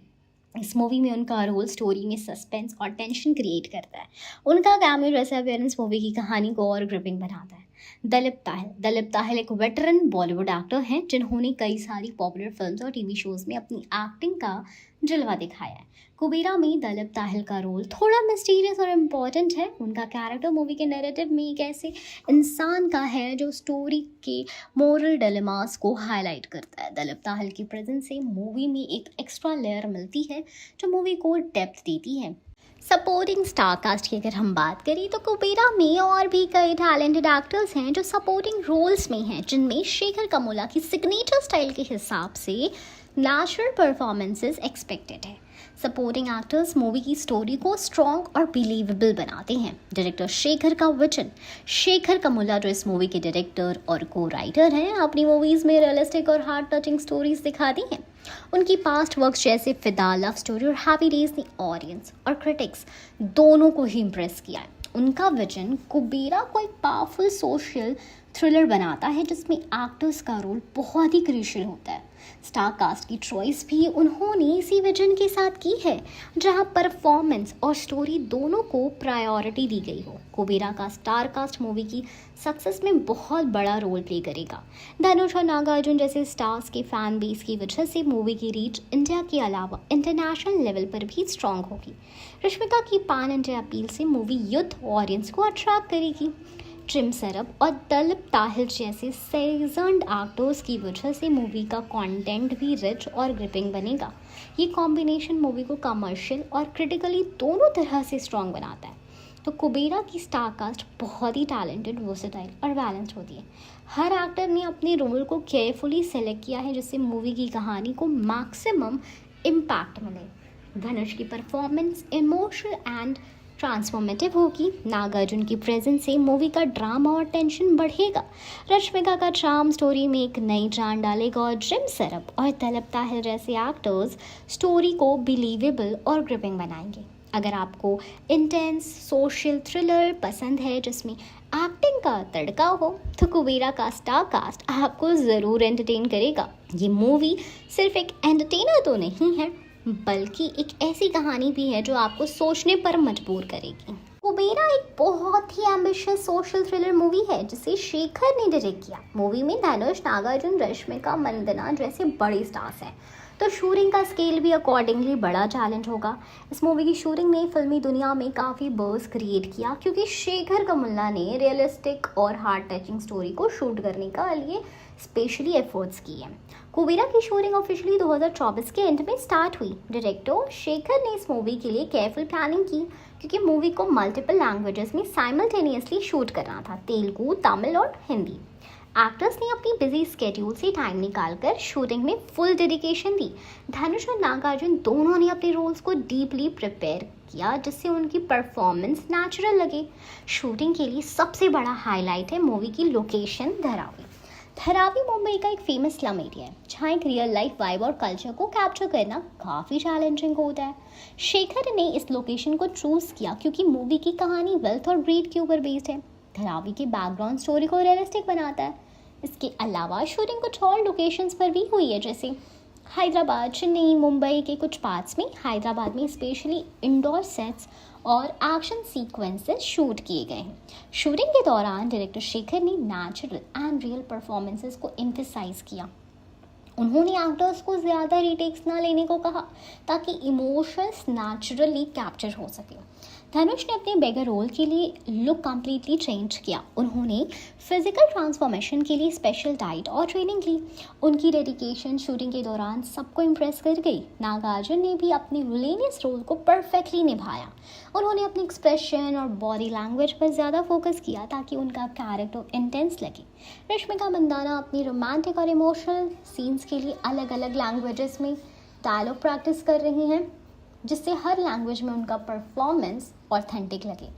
इस मूवी में उनका रोल स्टोरी में सस्पेंस और टेंशन क्रिएट करता है। उनका कैमियो जैसा अपीयरेंस मूवी की कहानी को और ग्रिपिंग बनाता है। दलीप ताहिल एक वेटरन बॉलीवुड एक्टर हैं जिन्होंने कई सारी पॉपुलर फिल्म्स और टीवी शोज में अपनी एक्टिंग का जलवा दिखाया है। कुबेरा में दलीप ताहिल का रोल थोड़ा मिस्टीरियस और इम्पॉर्टेंट है। उनका कैरेक्टर मूवी के नैरेटिव में एक ऐसे इंसान का है जो स्टोरी के मोरल डिलेमास को हाईलाइट करता है। दलीप ताहिल की प्रेजेंस से मूवी में एक एक्स्ट्रा लेयर मिलती है जो मूवी को डेप्थ देती है। सपोर्टिंग स्टार कास्ट की अगर हम बात करें तो कुबेरा में और भी कई टैलेंटेड एक्टर्स हैं जो सपोर्टिंग रोल्स में हैं, जिनमें शेखर कमुला की सिग्नेचर स्टाइल के हिसाब से नेचुरल परफॉर्मेंसेस एक्सपेक्टेड है। सपोर्टिंग एक्टर्स मूवी की स्टोरी को स्ट्रॉन्ग और बिलीवेबल बनाते हैं। डायरेक्टर शेखर का विजन। शेखर कमुला जो इस मूवी के डायरेक्टर और को राइटर हैं, अपनी मूवीज़ में रियलिस्टिक और हार्ट टचिंग स्टोरीज दिखाती हैं। उनकी पास्ट वर्क्स जैसे फिदा, लव स्टोरी और हैप्पी डेज ने ऑडियंस और क्रिटिक्स दोनों को ही इम्प्रेस किया है। उनका विजन कुबेरा को एक पावरफुल सोशल थ्रिलर बनाता है जिसमें एक्टर्स का रोल बहुत ही क्रूशियल होता है। स्टार कास्ट की चॉइस भी उन्होंने इसी विजन के साथ की है, जहां परफॉर्मेंस और स्टोरी दोनों को प्रायोरिटी दी गई हो। कुबेरा का स्टार कास्ट मूवी की सक्सेस में बहुत बड़ा रोल प्ले करेगा। धनुष और नागार्जुन जैसे स्टार्स के फैन बेस की वजह से मूवी की रीच इंडिया के अलावा इंटरनेशनल लेवल पर भी स्ट्रांग होगी। रश्मिका की पैन इंडिया अपील से मूवी यूथ ऑडियंस को अट्रैक्ट करेगी। ट्रिम सरब और तलब ताहिर जैसे सीजन्ड एक्टर्स की वजह से मूवी का कंटेंट भी रिच और ग्रिपिंग बनेगा। ये कॉम्बिनेशन मूवी को कमर्शियल और क्रिटिकली दोनों तरह से स्ट्रॉन्ग बनाता है। तो कुबेरा की स्टार कास्ट बहुत ही टैलेंटेड, वर्सेटाइल और बैलेंस्ड होती है। हर एक्टर ने अपने रोल को केयरफुली सेलेक्ट किया है जिससे मूवी की कहानी को मैक्सिमम इम्पैक्ट मिले। धनुष की परफॉर्मेंस इमोशनल एंड ट्रांसफॉर्मेटिव होगी। नागार्जुन की प्रेजेंस से मूवी का ड्रामा और टेंशन बढ़ेगा। रश्मिका का चार्म स्टोरी में एक नई जान डालेगा और जिम सरब और तलब ताहिर जैसे एक्टर्स स्टोरी को बिलीवेबल और ग्रिपिंग बनाएंगे। अगर आपको इंटेंस सोशल थ्रिलर पसंद है जिसमें एक्टिंग का तड़का हो तो कुबेरा का स्टार कास्ट आपको ज़रूर एंटरटेन करेगा। ये मूवी सिर्फ एक एंटरटेनर तो नहीं है बल्कि एक ऐसी कहानी भी है जो आपको सोचने पर मजबूर करेगी। कुबेरा एक बहुत ही एम्बिशियस सोशल थ्रिलर मूवी है जिसे शेखर ने डायरेक्ट किया। मूवी में धनुष, नागार्जुन, रश्मिका मंदना जैसे बड़े स्टार्स हैं, तो शूटिंग का स्केल भी अकॉर्डिंगली बड़ा चैलेंज होगा। इस मूवी की शूटिंग ने फिल्मी दुनिया में काफ़ी बज़ क्रिएट किया क्योंकि शेखर कमुल्ला ने रियलिस्टिक और हार्ट टचिंग स्टोरी को शूट करने का लिए स्पेशली एफर्ट्स किए। कुबेरा की शूटिंग ऑफिशियली 2024 के एंड में स्टार्ट हुई। डायरेक्टर शेखर ने इस मूवी के लिए केयरफुल प्लानिंग की क्योंकि मूवी को मल्टीपल लैंग्वेजेस में साइमल्टेनियसली शूट करना था, तेलुगु, तमिल और हिंदी। एक्टर्स ने अपनी बिजी स्केड्यूल से टाइम निकालकर शूटिंग में फुल डेडिकेशन दी। धनुष और नागार्जुन दोनों ने अपने रोल्स को डीपली प्रिपेयर किया जिससे उनकी परफॉर्मेंस नेचुरल लगे। शूटिंग के लिए सबसे बड़ा हाईलाइट है मूवी की लोकेशन धरावी। धरावी मुंबई का एक फेमस स्लम एरिया है जहाँ एक रियल लाइफ वाइब और कल्चर को कैप्चर करना काफ़ी चैलेंजिंग होता है। शेखर ने इस लोकेशन को चूज़ किया क्योंकि मूवी की कहानी वेल्थ और ग्रीड के ऊपर बेस्ड है। धरावी की बैकग्राउंड स्टोरी को रियलिस्टिक बनाता है। इसके अलावा शूटिंग कुछ और लोकेशंस पर भी हुई है जैसे हैदराबाद, चेन्नई, मुंबई के कुछ पार्ट्स में। हैदराबाद में स्पेशली इंडोर सेट्स और एक्शन सीक्वेंसेस शूट किए गए हैं। शूटिंग के दौरान डायरेक्टर शेखर ने नेचुरल एंड रियल परफॉर्मेंसेस को एम्फेसाइज किया। उन्होंने एक्टर्स को ज़्यादा रीटेक्स ना लेने को कहा ताकि इमोशंस नेचुरली कैप्चर हो सके। धनुष ने अपने बेगर रोल के लिए लुक कम्प्लीटली चेंज किया। उन्होंने फिजिकल ट्रांसफॉर्मेशन के लिए स्पेशल डाइट और ट्रेनिंग ली। उनकी डेडिकेशन शूटिंग के दौरान सबको इम्प्रेस कर गई। नागार्जुन ने भी अपने विलेनियस रोल को परफेक्टली निभाया। उन्होंने अपने एक्सप्रेशन और बॉडी लैंग्वेज पर ज़्यादा फोकस किया ताकि उनका कैरेक्टर इंटेंस लगे। रश्मिका मंदाना अपनी रोमांटिक और इमोशनल सीन्स के लिए अलग अलग लैंग्वेजेस में डायलॉग प्रैक्टिस कर रही हैं जिससे हर लैंग्वेज में उनका परफॉर्मेंस ऑथेंटिक लगे।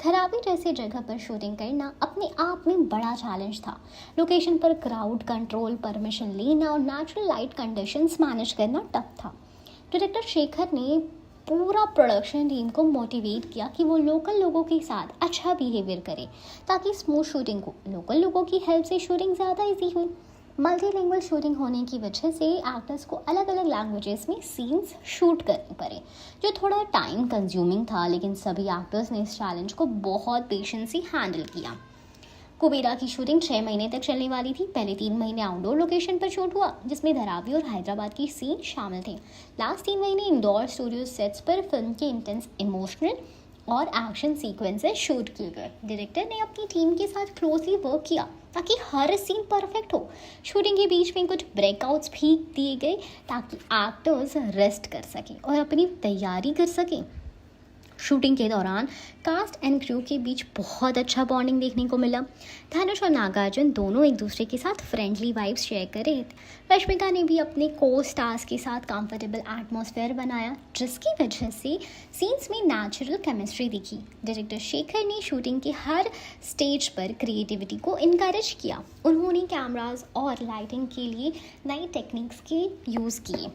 धरावी जैसी जगह पर शूटिंग करना अपने आप में बड़ा चैलेंज था। लोकेशन पर क्राउड कंट्रोल, परमिशन लेना और नेचुरल लाइट कंडीशंस मैनेज करना टफ था। डायरेक्टर शेखर ने पूरा प्रोडक्शन टीम को मोटिवेट किया कि वो लोकल लोगों के साथ अच्छा बिहेवियर करे ताकि स्मूथ शूटिंग हो। लोकल लोगों की हेल्प से शूटिंग ज़्यादा ईजी हुई। मल्टीलिंगुअल शूटिंग होने की वजह से एक्टर्स को अलग अलग लैंग्वेजेस में सीन्स शूट करने पड़े जो थोड़ा टाइम कंज्यूमिंग था, लेकिन सभी एक्टर्स ने इस चैलेंज को बहुत पेशेंस से हैंडल किया। कुबेरा की शूटिंग 6 महीने तक चलने वाली थी। पहले 3 महीने आउटडोर लोकेशन पर शूट हुआ जिसमें धरावी और हैदराबाद की सीन शामिल थे। लास्ट 3 महीने इंडोर स्टूडियो सेट्स पर फिल्म के इंटेंस इमोशनल और एक्शन सीक्वेंसेस शूट किए गए। डायरेक्टर ने अपनी टीम के साथ क्लोजली वर्क किया ताकि हर सीन परफेक्ट हो। शूटिंग के बीच में कुछ ब्रेकआउट्स भी दिए गए ताकि एक्टर्स रेस्ट कर सकें और अपनी तैयारी कर सकें। शूटिंग के दौरान कास्ट एंड क्रू के बीच बहुत अच्छा बॉन्डिंग देखने को मिला। धनुष और नागार्जुन दोनों एक दूसरे के साथ फ्रेंडली वाइब्स शेयर कर रहे थे। रश्मिका ने भी अपने को स्टार्स के साथ कंफर्टेबल एटमॉस्फेयर बनाया, जिसकी वजह से सीन्स में नेचुरल केमिस्ट्री दिखी। डायरेक्टर शेखर ने शूटिंग के हर स्टेज पर क्रिएटिविटी को इनकरेज किया। उन्होंने कैमराज और लाइटिंग के लिए नई टेक्निक्स के यूज़ किए।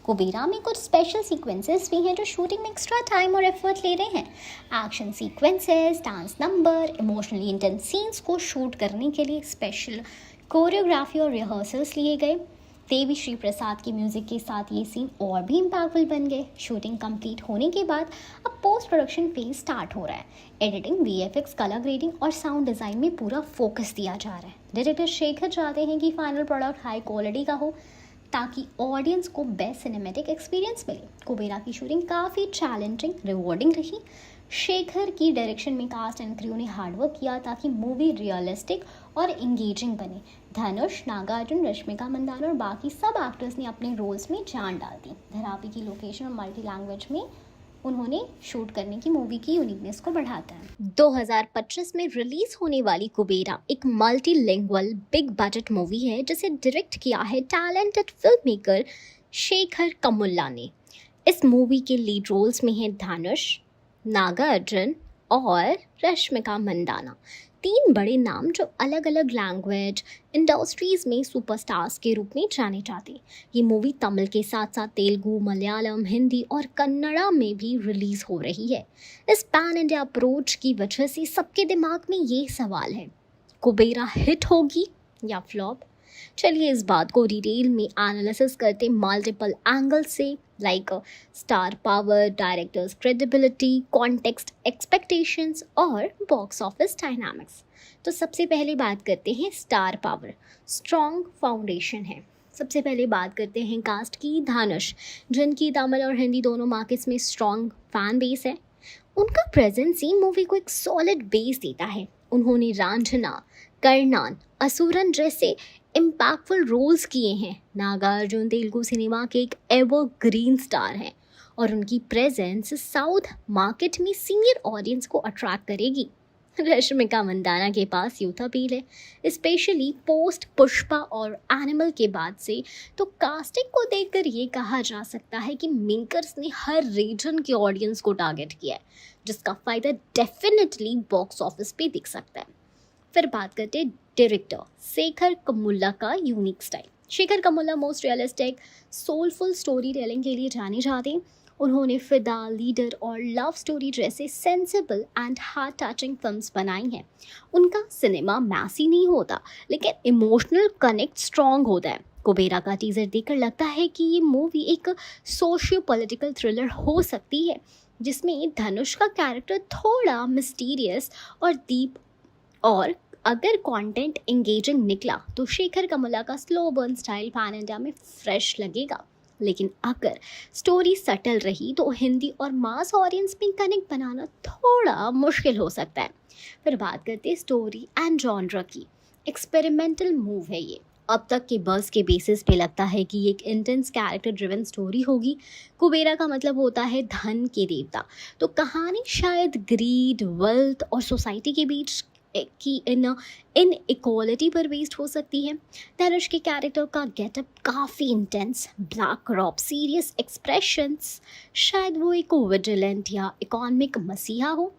कुबेरा में कुछ स्पेशल सीक्वेंसेस भी हैं जो शूटिंग में एक्स्ट्रा टाइम और एफर्ट ले रहे हैं। Action sequences, dance number, emotionally intense scenes को शूट करने के लिए स्पेशल कोरियोग्राफी और रिहर्सल्स लिए गए। देवी श्री प्रसाद के म्यूज़िक के साथ ये सीन और भी इम्पैक्टफुल बन गए। शूटिंग कंप्लीट होने के बाद अब पोस्ट प्रोडक्शन फेज स्टार्ट हो रहा है। एडिटिंग, वीएफएक्स, कलर ग्रेडिंग और साउंड डिज़ाइन में पूरा फोकस दिया जा रहा है। डायरेक्टर शेखर चाहते हैं कि फाइनल प्रोडक्ट हाई क्वालिटी का हो ताकि ऑडियंस को बेस्ट सिनेमैटिक एक्सपीरियंस मिले। कुबेरा की शूटिंग काफ़ी चैलेंजिंग, रिवॉर्डिंग रही। शेखर की डायरेक्शन में कास्ट एंड क्रू ने हार्डवर्क किया ताकि मूवी रियलिस्टिक और इंगेजिंग बने। धनुष, नागार्जुन, रश्मिका मंदाना और बाकी सब एक्टर्स ने अपने रोल्स में जान डाल दी। धरापी की लोकेशन और मल्टी लैंग्वेज में उन्होंने शूट करने की मूवी की यूनिकनेस को बढ़ाता है। 2025 में रिलीज होने वाली कुबेरा एक मल्टीलिंगुअल बिग बजट मूवी है जिसे डायरेक्ट किया है टैलेंटेड फिल्म मेकर शेखर कमुल्ला ने। इस मूवी के लीड रोल्स में हैं धनुष, नागार्जुन और रश्मिका मंदाना, तीन बड़े नाम जो अलग अलग लैंग्वेज इंडस्ट्रीज में सुपरस्टार्स के रूप में जाने जाते। ये मूवी तमिल के साथ साथ तेलुगु, मलयालम, हिंदी और कन्नड़ा में भी रिलीज हो रही है। इस पैन इंडिया अप्रोच की वजह से सबके दिमाग में ये सवाल है, कुबेरा हिट होगी या फ्लॉप? चलिए इस बात को डिटेल में एनालिसिस करते मल्टीपल एंगल से, like star power, directors credibility, context, expectations और बॉक्स ऑफिस डायनामिक्स। तो सबसे पहले बात करते हैं स्टार पावर। स्ट्रॉन्ग फाउंडेशन है। सबसे पहले बात करते हैं कास्ट की। धनुष, जिनकी तमिल और हिंदी दोनों मार्केट्स में स्ट्रॉन्ग फैन बेस है, उनका प्रेजेंस इन मूवी को एक सॉलिड बेस देता है। उन्होंने रांझना, कर्णान, असुरन जैसे इम्पैक्टफुल रोल्स किए हैं। नागार्जुन तेलुगु सिनेमा के एक एवरग्रीन स्टार हैं और उनकी प्रेजेंस साउथ मार्केट में सीनियर ऑडियंस को अट्रैक्ट करेगी। रश्मिका मंदाना के पास यूथ अपील है, स्पेशली पोस्ट पुष्पा और एनिमल के बाद से। तो कास्टिंग को देखकर ये कहा जा सकता है कि मेकर्स ने हर रीजन के ऑडियंस को टारगेट किया है, जिसका फ़ायदा डेफिनेटली बॉक्स ऑफिस पे दिख सकता है। फिर बात करते हैं डायरेक्टर शेखर कमुल्ला का unique style. Shekhar Kammula most realistic soulful story telling के लिए जाने जाते हैं। उन्होंने फिदा, लीडर और लव स्टोरी जैसे sensible and heart touching films बनाई हैं। उनका सिनेमा मैसी नहीं होता, लेकिन इमोशनल कनेक्ट स्ट्रॉन्ग होता है। कुबेरा का टीजर देखकर लगता है कि ये मूवी एक सोशियो पॉलिटिकल थ्रिलर हो सकती है, जिसमें धनुष का कैरेक्टर थोड़ा मिस्टीरियस और डीप, और अगर कंटेंट एंगेजिंग निकला तो शेखर कमुल्ला का slow burn style pan India में फ्रेश लगेगा। लेकिन अगर स्टोरी सटल रही तो हिंदी और मास ऑडियंस में कनेक्ट बनाना थोड़ा मुश्किल हो सकता है। फिर बात करते हैं स्टोरी एंड जॉनर की। एक्सपेरिमेंटल मूव है ये। अब तक के बस के बेसिस पे लगता है कि एक इंटेंस कैरेक्टर ड्रिवन स्टोरी होगी। कुबेरा का मतलब होता है धन के देवता, तो कहानी शायद ग्रीड, वेल्थ और सोसाइटी के बीच की इन इक्वालिटी पर बेस्ड हो सकती है। धनुष के कैरेक्टर का गेटअप काफ़ी intense, black robe, serious expressions, शायद वो एक विजिलेंट या इकोनॉमिक मसीहा हो।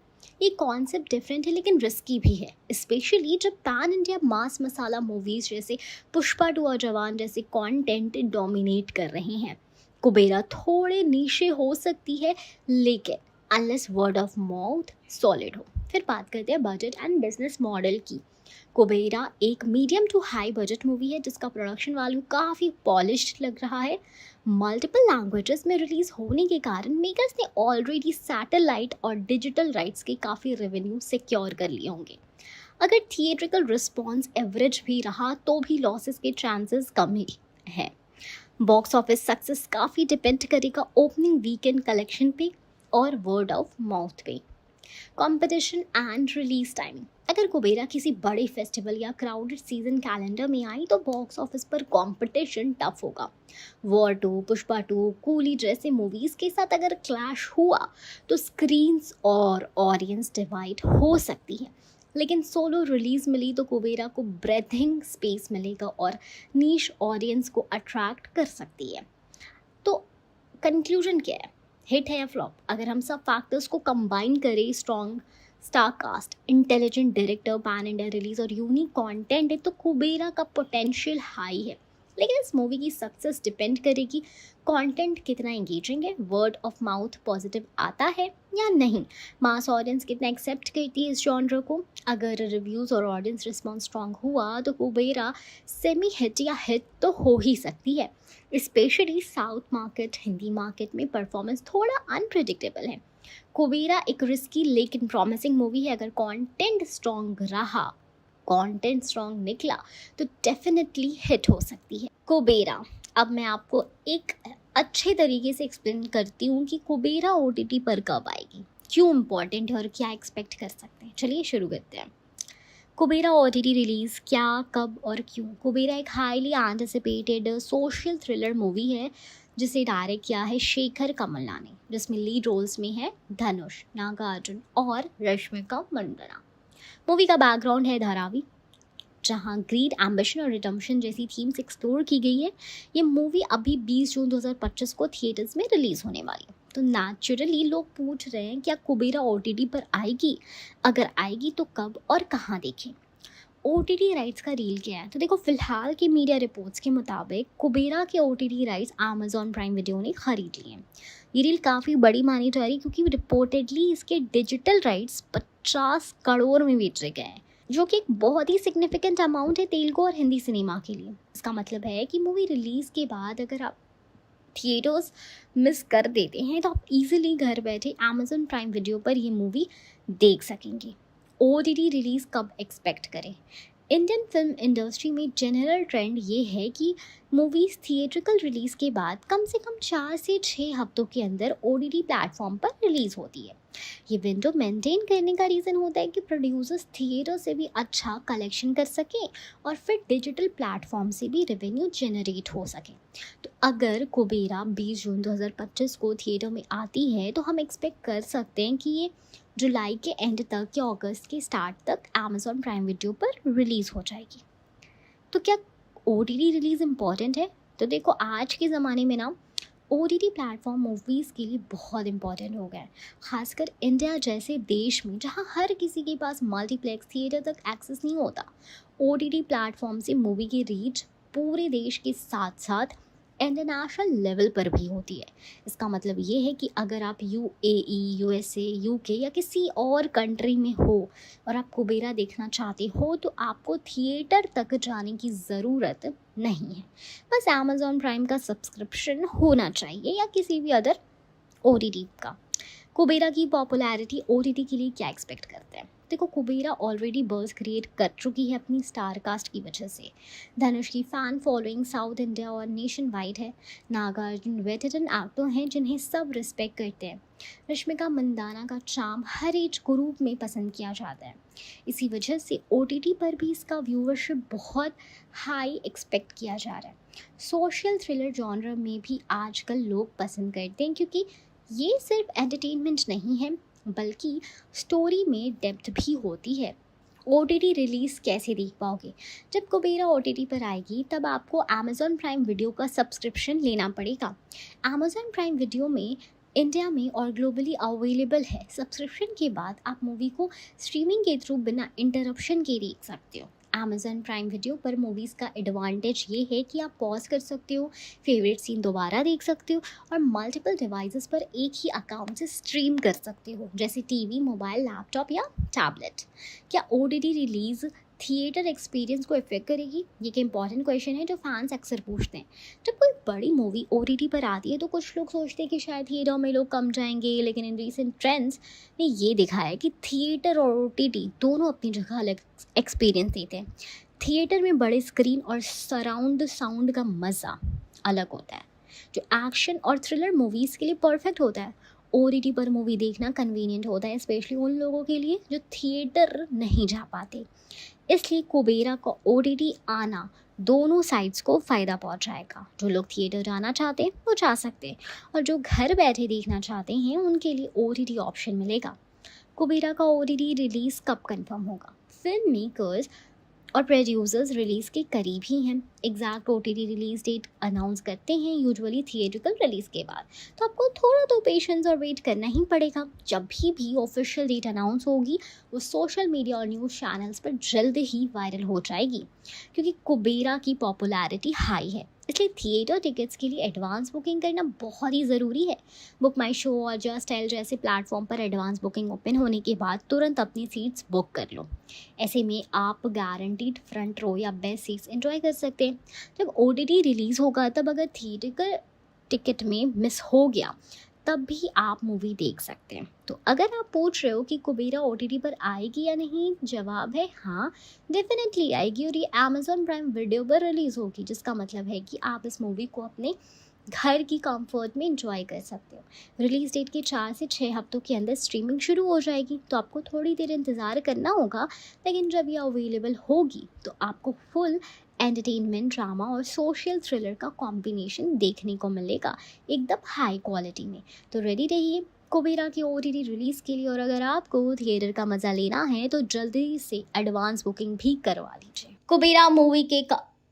ये कॉन्सेप्ट डिफरेंट है लेकिन रिस्की भी है, स्पेशली जब पैन इंडिया मास मसाला मूवीज़ जैसे पुष्पा 2 और जवान जैसे कंटेंट डोमिनेट कर रहे हैं। कुबेरा थोड़े नीशे हो सकती है, लेकिन unless word of mouth solid हो। फिर बात करते हैं बजट एंड बिजनेस मॉडल की। कुबेरा एक medium to high budget movie है जिसका प्रोडक्शन वैल्यू काफ़ी पॉलिश्ड लग रहा है। मल्टीपल लैंग्वेजेस में रिलीज होने के कारण मेकर्स ने ऑलरेडी सैटेलाइट और डिजिटल राइट्स के काफ़ी रेवेन्यू सिक्योर कर लिए होंगे। अगर थिएट्रिकल रिस्पॉन्स एवरेज भी रहा तो भी लॉसेस के चांसेस कम ही हैं। बॉक्स ऑफिस सक्सेस काफ़ी डिपेंड करेगा ओपनिंग वीकेंड कलेक्शन पे और वर्ड ऑफ माउथ पे। Competition and release timing. अगर कुबेरा किसी बड़े फेस्टिवल या क्राउडेड सीजन कैलेंडर में आई तो बॉक्स ऑफिस पर कंपटीशन टफ होगा। War Two, Pushpa two, Coolie जैसे मूवीज के साथ अगर क्लैश हुआ तो स्क्रीन्स और ऑडियंस डिवाइड हो सकती है। लेकिन सोलो रिलीज मिली तो कुबेरा को ब्रेथिंग स्पेस मिलेगा और नीश ऑडियंस को अट्रैक्ट कर सकती है। तो कंक्लूजन क्या है, हिट है या फ्लॉप? अगर हम सब फैक्टर्स को कंबाइन करें, strong star cast, intelligent director, pan India release और यूनिक कंटेंट है तो कुबेरा का पोटेंशियल हाई है। लेकिन इस मूवी की सक्सेस डिपेंड करेगी कंटेंट कितना एंगेजिंग है, वर्ड ऑफ माउथ पॉजिटिव आता है या नहीं, मास ऑडियंस कितना एक्सेप्ट करती है इस जॉनर को। अगर रिव्यूज़ और ऑडियंस रिस्पॉन्स स्ट्रांग हुआ तो कुबेरा सेमी हिट या हिट तो हो ही सकती है। Specially south market, Hindi market में परफॉर्मेंस थोड़ा अनप्रिडिक्टेबल है। कुबेरा एक रिस्की लेकिन प्रॉमिसिंग मूवी है। अगर कंटेंट स्ट्रॉन्ग रहा, कंटेंट स्ट्रॉन्ग निकला तो डेफिनेटली हिट हो सकती है कुबेरा। अब मैं आपको एक अच्छे तरीके से एक्सप्लेन करती हूँ कि कुबेरा ओटीटी पर कब आएगी, क्यों इम्पोर्टेंट है और क्या एक्सपेक्ट कर सकते हैं। चलिए शुरू करते हैं। कुबेरा ओटीटी रिलीज़ क्या, कब और क्यों? कुबेरा एक highly anticipated social thriller movie है जिसे डायरेक्ट किया है शेखर कमला ने, जिसमें लीड रोल्स में है धनुष, नागार्जुन और रश्मिका मंदाना। मूवी का बैकग्राउंड है धारावी, जहां ग्रीड, एम्बिशन और रिडम्पशन जैसी थीम्स एक्सप्लोर की गई है। ये मूवी अभी 20 जून 2025 को थिएटर्स में रिलीज़ होने वाली है। तो नेचुरली लोग पूछ रहे हैं क्या कुबेरा ओटीटी पर आएगी? अगर आएगी तो कब और कहाँ देखें? ओटीटी राइट्स का डील क्या है? तो देखो, फिलहाल की मीडिया रिपोर्ट्स के मुताबिक कुबेरा के OTT rights Amazon prime video ने खरीद लिए हैं। ये डील काफ़ी बड़ी मानी जा रही है क्योंकि रिपोर्टेडली इसके डिजिटल राइट्स 50 करोड़ में बेचे गए हैं, जो कि एक बहुत ही सिग्निफिकेंट अमाउंट है तेलुगु और हिंदी सिनेमा के लिए। इसका मतलब है कि मूवी रिलीज़ के बाद अगर आप थिएटर्स मिस कर देते हैं तो आप इजीली घर बैठे अमेजॉन प्राइम वीडियो पर ये मूवी देख सकेंगे। ओटीटी रिलीज़ कब एक्सपेक्ट करें? इंडियन फिल्म इंडस्ट्री में जनरल ट्रेंड ये है कि मूवीज़ थिएट्रिकल रिलीज़ के बाद कम से कम 4 से 6 हफ्तों के अंदर ओटीटी प्लेटफॉर्म पर रिलीज़ होती है। ये विंडो मेंटेन करने का रीज़न होता है कि प्रोड्यूसर्स थिएटर से भी अच्छा कलेक्शन कर सकें और फिर डिजिटल प्लेटफॉर्म से भी रेवेन्यू जनरेट हो सके। तो अगर कुबेरा 20 जून 2025 को थिएटर में आती है तो हम एक्सपेक्ट कर सकते हैं कि ये जुलाई के एंड तक या अगस्त के स्टार्ट तक अमेजॉन प्राइम वीडियो पर रिलीज़ हो जाएगी। तो क्या ओटीटी रिलीज़ इम्पॉर्टेंट है? तो देखो, आज के ज़माने में ना ओटीटी प्लेटफॉर्म मूवीज़ के लिए बहुत इंपॉर्टेंट हो गया है, खासकर इंडिया जैसे देश में जहां हर किसी के पास मल्टीप्लेक्स थिएटर तक एक्सेस नहीं होता। ओटीटी प्लेटफॉर्म से मूवी की रीच पूरे देश के साथ साथ इंटरनेशनल लेवल पर भी होती है। इसका मतलब ये है कि अगर आप यूएई, यूएसए, यूके या किसी और कंट्री में हो और आप कुबेरा देखना चाहते हो तो आपको थिएटर तक जाने की ज़रूरत नहीं है। बस अमेजॉन प्राइम का सब्सक्रिप्शन होना चाहिए या किसी भी अदर ओटीटी का। कुबेरा की पॉपुलैरिटी ओटीटी के लिए क्या एक्सपेक्ट करते हैं? देखो, कुबेरा ऑलरेडी बज़ क्रिएट कर चुकी है अपनी स्टार कास्ट की वजह से। धनुष की फ़ैन फॉलोइंग साउथ इंडिया और नेशन वाइड है। नागार्जुन वेटरन एक्टर हैं जिन्हें सब रिस्पेक्ट करते हैं। रश्मिका मंदाना का चार्म हर एज ग्रुप में पसंद किया जाता है। इसी वजह से ओटीटी पर भी इसका व्यूवरशिप बहुत हाई एक्सपेक्ट किया जा रहा है। सोशल थ्रिलर जॉनर में भी आजकल लोग पसंद करते हैं क्योंकि ये सिर्फ एंटरटेनमेंट नहीं है बल्कि स्टोरी में डेप्थ भी होती है। ओटीटी रिलीज़ कैसे देख पाओगे? जब कुबेरा ओटीटी पर आएगी तब आपको अमेजॉन प्राइम वीडियो का सब्सक्रिप्शन लेना पड़ेगा। अमेजॉन प्राइम वीडियो में इंडिया में और ग्लोबली अवेलेबल है। सब्सक्रिप्शन के बाद आप मूवी को स्ट्रीमिंग के थ्रू बिना इंटरप्शन के देख सकते हो। अमेजॉन प्राइम वीडियो पर मूवीज़ का एडवांटेज ये है कि आप पॉज कर सकते हो, फेवरेट सीन दोबारा देख सकते हो और मल्टीपल डिवाइसेस पर एक ही अकाउंट से स्ट्रीम कर सकते हो, जैसे टीवी, मोबाइल, लैपटॉप या टैबलेट। क्या ओटीटी रिलीज़ थिएटर एक्सपीरियंस को इफेक्ट करेगी? ये एक इंपॉर्टेंट क्वेश्चन है जो फैंस अक्सर पूछते हैं। जब कोई बड़ी मूवी ओटीटी पर आती है तो कुछ लोग सोचते हैं कि शायद थिएटर में लोग कम जाएंगे, लेकिन इन रीसेंट ट्रेंड्स ने ये दिखाया है कि थिएटर और ओटीटी दोनों अपनी जगह अलग एक्सपीरियंस देते हैं। थिएटर में बड़े स्क्रीन और सराउंड साउंड का मज़ा अलग होता है, जो एक्शन और थ्रिलर मूवीज़ के लिए परफेक्ट होता है। OTT पर मूवी देखना कन्वीनियंट होता है, स्पेशली उन लोगों के लिए जो थिएटर नहीं जा पाते। इसलिए कुबेरा का OTT आना दोनों साइड्स को फ़ायदा पहुंचाएगा। जो लोग थिएटर जाना चाहते हैं वो जा सकते हैं, और जो घर बैठे देखना चाहते हैं उनके लिए OTT ऑप्शन मिलेगा। कुबेरा का OTT रिलीज़ कब कंफर्म होगा? फिल्म मेकर्स और प्रोड्यूसर्स रिलीज़ के करीब ही हैं। Exact OTT release date announce करते हैं यूजुअली थिएट्रिकल रिलीज़ के बाद, तो आपको थोड़ा तो पेशेंस और वेट करना ही पड़ेगा। जब भी ऑफिशियल डेट अनाउंस होगी वो सोशल मीडिया और न्यूज़ चैनल्स पर जल्द ही वायरल हो जाएगी, क्योंकि कुबेरा की पॉपुलैरिटी हाई है। इसलिए थिएटर टिकट्स के लिए एडवांस बुकिंग करना बहुत ही ज़रूरी है। बुक माई शो और जस्ट टेल जैसे प्लेटफॉर्म पर एडवांस बुकिंग ओपन होने के बाद तुरंत अपनी सीट्स बुक कर लो। ऐसे में आप गारंटीड फ्रंट रो या बेस्ट सीट्स एंजॉय कर सकते हैं। जब OTT रिलीज़ होगा तब अगर थिएटर टिकट में मिस हो गया तब भी आप मूवी देख सकते हैं। तो अगर आप पूछ रहे हो कि कुबेरा OTT पर आएगी या नहीं, जवाब है हाँ, डेफिनेटली आएगी, और ये Amazon प्राइम वीडियो पर रिलीज़ होगी, जिसका मतलब है कि आप इस मूवी को अपने घर की कंफर्ट में इंजॉय कर सकते हो। रिलीज़ डेट के 4 से 6 हफ्तों के अंदर स्ट्रीमिंग शुरू हो जाएगी, तो आपको थोड़ी देर इंतज़ार करना होगा, लेकिन जब ये अवेलेबल होगी तो आपको फुल एंटरटेनमेंट, ड्रामा और सोशल थ्रिलर का कॉम्बिनेशन देखने को मिलेगा, एकदम हाई क्वालिटी में। तो रेडी रहिए कुबेरा की OTT रिलीज़ के लिए, और अगर आपको थिएटर का मज़ा लेना है तो जल्दी से एडवांस बुकिंग भी करवा लीजिए। कुबेरा मूवी के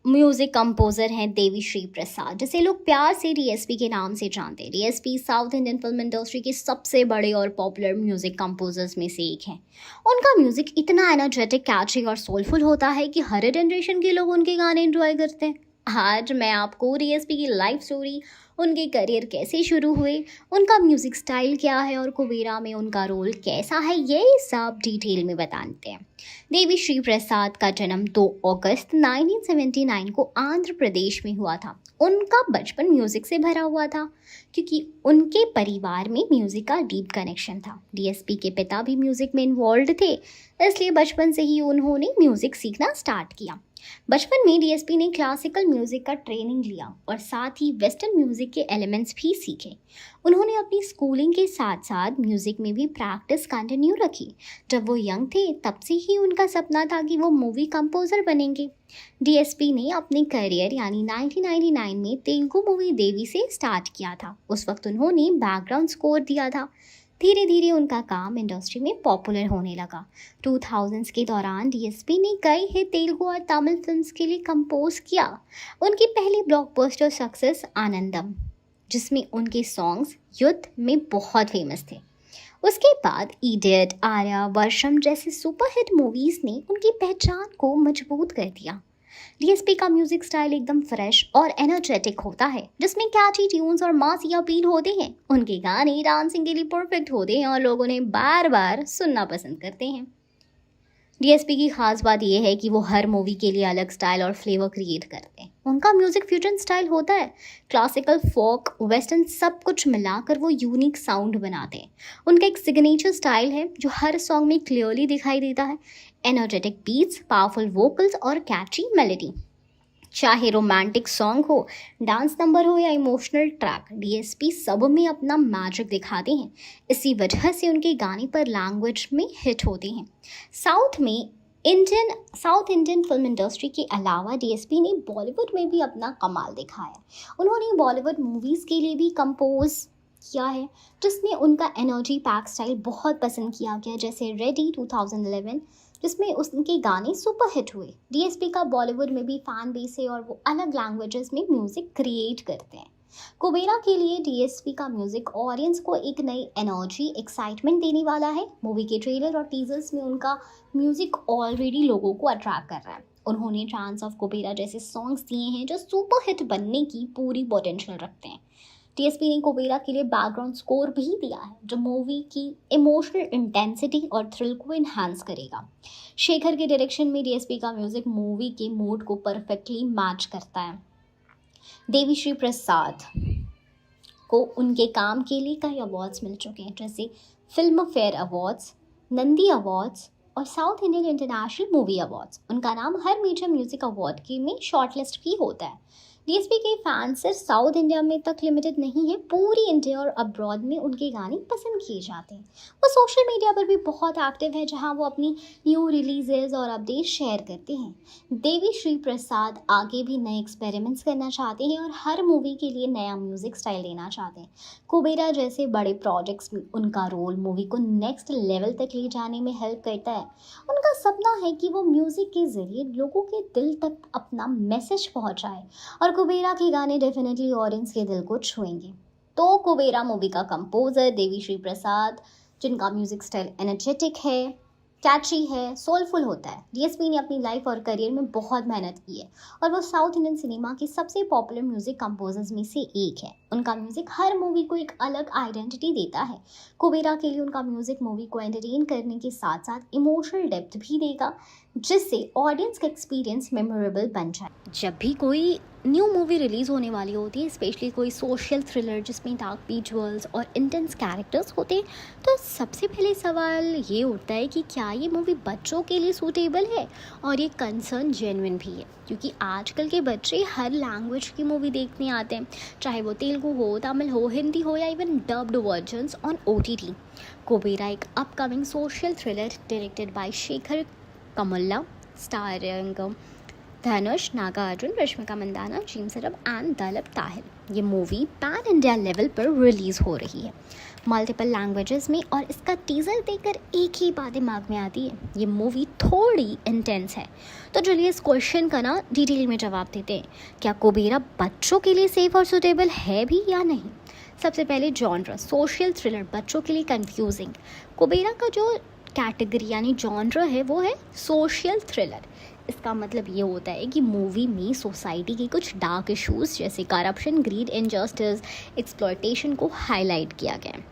म्यूजिक कंपोजर हैं देवी श्री प्रसाद, जिसे लोग प्यार से DSP के नाम से जानते हैं। DSP south Indian film industry के सबसे बड़े और पॉपुलर म्यूजिक कंपोजर्स में से एक हैं। उनका म्यूजिक इतना एनर्जेटिक, कैची और सोलफुल होता है कि हर जनरेशन के लोग उनके गाने एंजॉय करते हैं। आज मैं आपको DSP की लाइफ स्टोरी, उनके करियर कैसे शुरू हुए, उनका म्यूज़िक स्टाइल क्या है और कुबेरा में उनका रोल कैसा है, ये सब डिटेल में बताते हैं। देवी श्री प्रसाद का जन्म 2 अगस्त 1979 को आंध्र प्रदेश में हुआ था। उनका बचपन म्यूज़िक से भरा हुआ था, क्योंकि उनके परिवार में म्यूज़िक का डीप कनेक्शन था। DSP के पिता भी म्यूज़िक में इन्वॉल्व थे, इसलिए बचपन से ही उन्होंने म्यूज़िक सीखना स्टार्ट किया। बचपन में DSP ने क्लासिकल म्यूजिक का ट्रेनिंग लिया और साथ ही वेस्टर्न म्यूजिक के एलिमेंट्स भी सीखे। उन्होंने अपनी स्कूलिंग के साथ साथ म्यूजिक में भी प्रैक्टिस कंटिन्यू रखी। जब वो यंग थे तब से ही उनका सपना था कि वो मूवी कंपोजर बनेंगे। DSP ने अपने करियर यानी 1999 में तेलुगु मूवी देवी से स्टार्ट किया था। उस वक्त उन्होंने बैकग्राउंड स्कोर दिया था। धीरे धीरे उनका काम इंडस्ट्री में पॉपुलर होने लगा। 2000s के दौरान DSP ने कई हिट तेलुगु और तमिल फिल्म्स के लिए कंपोज किया। उनकी पहली ब्लॉकबस्टर सक्सेस आनंदम, जिसमें उनके सॉन्ग्स युद्ध में बहुत फेमस थे। उसके बाद इडियट, आर्या, वर्षम जैसे सुपरहिट मूवीज़ ने उनकी पहचान को मजबूत कर दिया। DSP का म्यूजिक स्टाइल एकदम फ्रेश और एनर्जेटिक होता है, जिसमें कैची ट्यून्स और मासी अपील होते हैं। उनके गाने डांसिंग के लिए परफेक्ट होते हैं और लोग उन्हें बार बार सुनना पसंद करते हैं। DSP की खास बात यह है कि वो हर मूवी के लिए अलग स्टाइल और फ्लेवर क्रिएट करते हैं। उनका म्यूजिक फ्यूजन स्टाइल होता है, क्लासिकल, फोक, वेस्टर्न सब कुछ मिलाकर वो यूनिक साउंड बनाते हैं। उनका एक सिग्नेचर स्टाइल है जो हर सॉन्ग में क्लियरली दिखाई देता है। एनर्जेटिक बीट्स, पावरफुल वोकल्स और कैची मेलोडी। चाहे रोमांटिक सॉन्ग हो, डांस नंबर हो या इमोशनल ट्रैक, DSP सब में अपना मैजिक दिखाते हैं। इसी वजह से उनके गाने पर लैंग्वेज में हिट होते हैं। साउथ इंडियन फिल्म इंडस्ट्री के अलावा DSP ने बॉलीवुड में भी अपना कमाल दिखाया। उन्होंने बॉलीवुड मूवीज़ के लिए भी कंपोज किया है, जिसमें उनका एनर्जी पैक स्टाइल बहुत पसंद किया गया, जैसे रेडी 2011, जिसमें उनके गाने सुपर हिट हुए। DSP का बॉलीवुड में भी फैन बेस है और वो अलग लैंग्वेजेस में म्यूज़िक क्रिएट करते हैं। कुबेरा के लिए DSP का म्यूज़िक ऑडियंस को एक नई एनर्जी, एक्साइटमेंट देने वाला है। मूवी के ट्रेलर और टीजर्स में उनका म्यूज़िक ऑलरेडी लोगों को अट्रैक्ट कर रहा है। उन्होंने चांस ऑफ कुबेरा जैसे सॉन्ग्स दिए हैं जो सुपर हिट बनने की पूरी पोटेंशियल रखते हैं। DSP ने कुबेरा के लिए बैकग्राउंड स्कोर भी दिया है, जो मूवी की इमोशनल इंटेंसिटी और थ्रिल को इन्हांस करेगा। शेखर के डायरेक्शन में DSP का म्यूजिक मूवी के मूड को परफेक्टली मैच करता है। देवी श्री प्रसाद को उनके काम के लिए कई अवार्ड्स मिल चुके हैं, जैसे Filmfare Awards, Nandi Awards और South Indian International Movie Awards. उनका नाम हर मेजर म्यूजिक अवार्ड के में शॉर्टलिस्ट भी होता है। डीएसपी के फैंस सिर्फ साउथ इंडिया में तक लिमिटेड नहीं है, पूरी इंडिया और अब्रॉड में उनके गाने पसंद किए जाते हैं। वो सोशल मीडिया पर भी बहुत एक्टिव है, जहां वो अपनी न्यू रिलीजेस और अपडेट शेयर करते हैं। देवी श्री प्रसाद आगे भी नए एक्सपेरिमेंट्स करना चाहते हैं और हर मूवी के लिए नया म्यूजिक स्टाइल लेना चाहते हैं। कुबेरा जैसे बड़े प्रोजेक्ट्स में उनका रोल मूवी को नेक्स्ट लेवल तक ले जाने में हेल्प करता है। उनका सपना है कि वो म्यूजिक के जरिए लोगों के दिल तक अपना मैसेज पहुंचाए और कुबेरा के गाने डेफिनेटली ऑडियंस के दिल को छुएंगे। तो कुबेरा मूवी का कंपोजर देवी श्री प्रसाद, जिनका म्यूजिक स्टाइल एनर्जेटिक है, कैची है, सोलफुल होता है। डीएसपी ने अपनी लाइफ और करियर में बहुत मेहनत की है और वो साउथ इंडियन सिनेमा के सबसे पॉपुलर म्यूजिक कंपोजर्स में से एक है। उनका म्यूजिक हर मूवी को एक अलग आइडेंटिटी देता है। कुबेरा के लिए उनका म्यूजिक मूवी को एंटरटेन करने के साथ साथ इमोशनल डेप्थ भी देगा, जिससे ऑडियंस का एक्सपीरियंस मेमोरेबल बन जाए। जब भी कोई न्यू मूवी रिलीज़ होने वाली होती है, स्पेशली कोई सोशल थ्रिलर जिसमें डार्क विजुअल्स और इंटेंस कैरेक्टर्स होते हैं, तो सबसे पहले सवाल ये उठता है कि क्या ये मूवी बच्चों के लिए सूटेबल है। और ये कंसर्न जेन्युइन भी है, क्योंकि आजकल के बच्चे हर लैंग्वेज की मूवी देखने आते हैं, चाहे वो तेलुगु हो, तमिल हो, हिंदी हो या even dubbed versions on OTT। Kubera एक upcoming social thriller directed by Shekhar Kammula, starring Dhanush, Nagarjuna, Rashmika Mandanna, Jim Sarbh and Dalip Tahil. ये मूवी पैन इंडिया लेवल पर रिलीज़ हो रही है मल्टीपल लैंग्वेजेस में, और इसका टीज़र देखकर एक ही बात दिमाग में आती है, ये मूवी थोड़ी इंटेंस है। तो चलिए इस क्वेश्चन का ना डिटेल में जवाब देते हैं, क्या कुबेरा बच्चों के लिए सेफ और सुटेबल है भी या नहीं। सबसे पहले जॉनर सोशल थ्रिलर, बच्चों के लिए कंफ्यूजिंग। कुबेरा का जो कैटेगरी यानी जॉनर है वो है सोशल थ्रिलर। इसका मतलब ये होता है कि मूवी में सोसाइटी के कुछ डार्क इश्यूज जैसे करप्शन, ग्रीड, इनजस्टिस, एक्सप्लॉयटेशन को हाईलाइट किया गया है।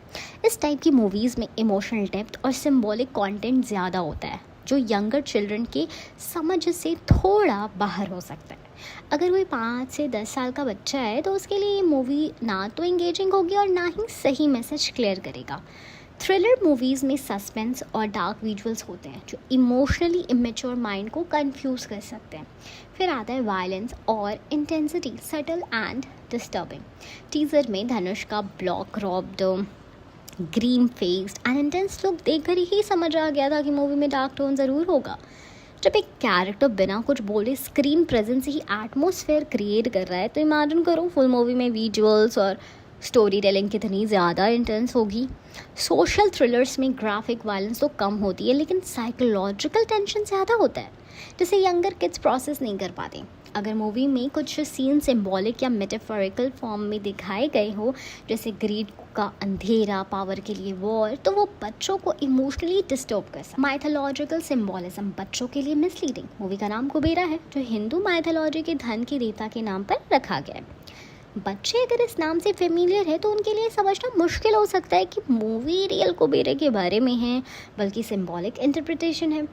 इस टाइप की मूवीज़ में इमोशनल डेप्थ और सिंबॉलिक कंटेंट ज़्यादा होता है, जो यंगर चिल्ड्रन के समझ से थोड़ा बाहर हो सकता है। अगर कोई 5 से 10 साल का बच्चा है तो उसके लिए ये मूवी ना तो एंगेजिंग होगी और ना ही सही मैसेज क्लियर करेगा। थ्रिलर मूवीज़ में सस्पेंस और डार्क विजुअल्स होते हैं जो इमोशनली इमेच्योर माइंड को कंफ्यूज कर सकते हैं। फिर आता है वायलेंस और intensity, subtle and disturbing. Teaser में धनुष का block robbed, green faced and intense look देखकर ही समझ आ गया था कि मूवी में डार्क टोन ज़रूर होगा। जब एक कैरेक्टर बिना कुछ बोले स्क्रीन प्रेजेंस ही एटमॉस्फेयर क्रिएट कर रहा है, तो इमेजिन करो फुल मूवी में विजुअल्स और स्टोरी टेलिंग कितनी ज़्यादा इंटेंस होगी। सोशल थ्रिलर्स में ग्राफिक वायलेंस तो कम होती है, लेकिन साइकोलॉजिकल टेंशन ज़्यादा होता है, जिसे यंगर किड्स प्रोसेस नहीं कर पाते। अगर मूवी में कुछ सीन सिंबॉलिक या मेटाफोरिकल फॉर्म में दिखाए गए हो, जैसे ग्रीड का अंधेरा, पावर के लिए वॉर, तो वो बच्चों को इमोशनली डिस्टर्ब कर सकता है। माइथोलॉजिकल सिंबॉलिज्म बच्चों के लिए मिसलीडिंग। मूवी का नाम कुबेरा है, जो हिंदू माइथोलॉजी के धन के देवता के नाम पर रखा गया है। बच्चे अगर इस नाम से फेमिलियर है तो उनके लिए समझना मुश्किल हो सकता है कि मूवी रियल कुबेरे के बारे में है, बल्कि सिंबॉलिक इंटरप्रिटेशन है।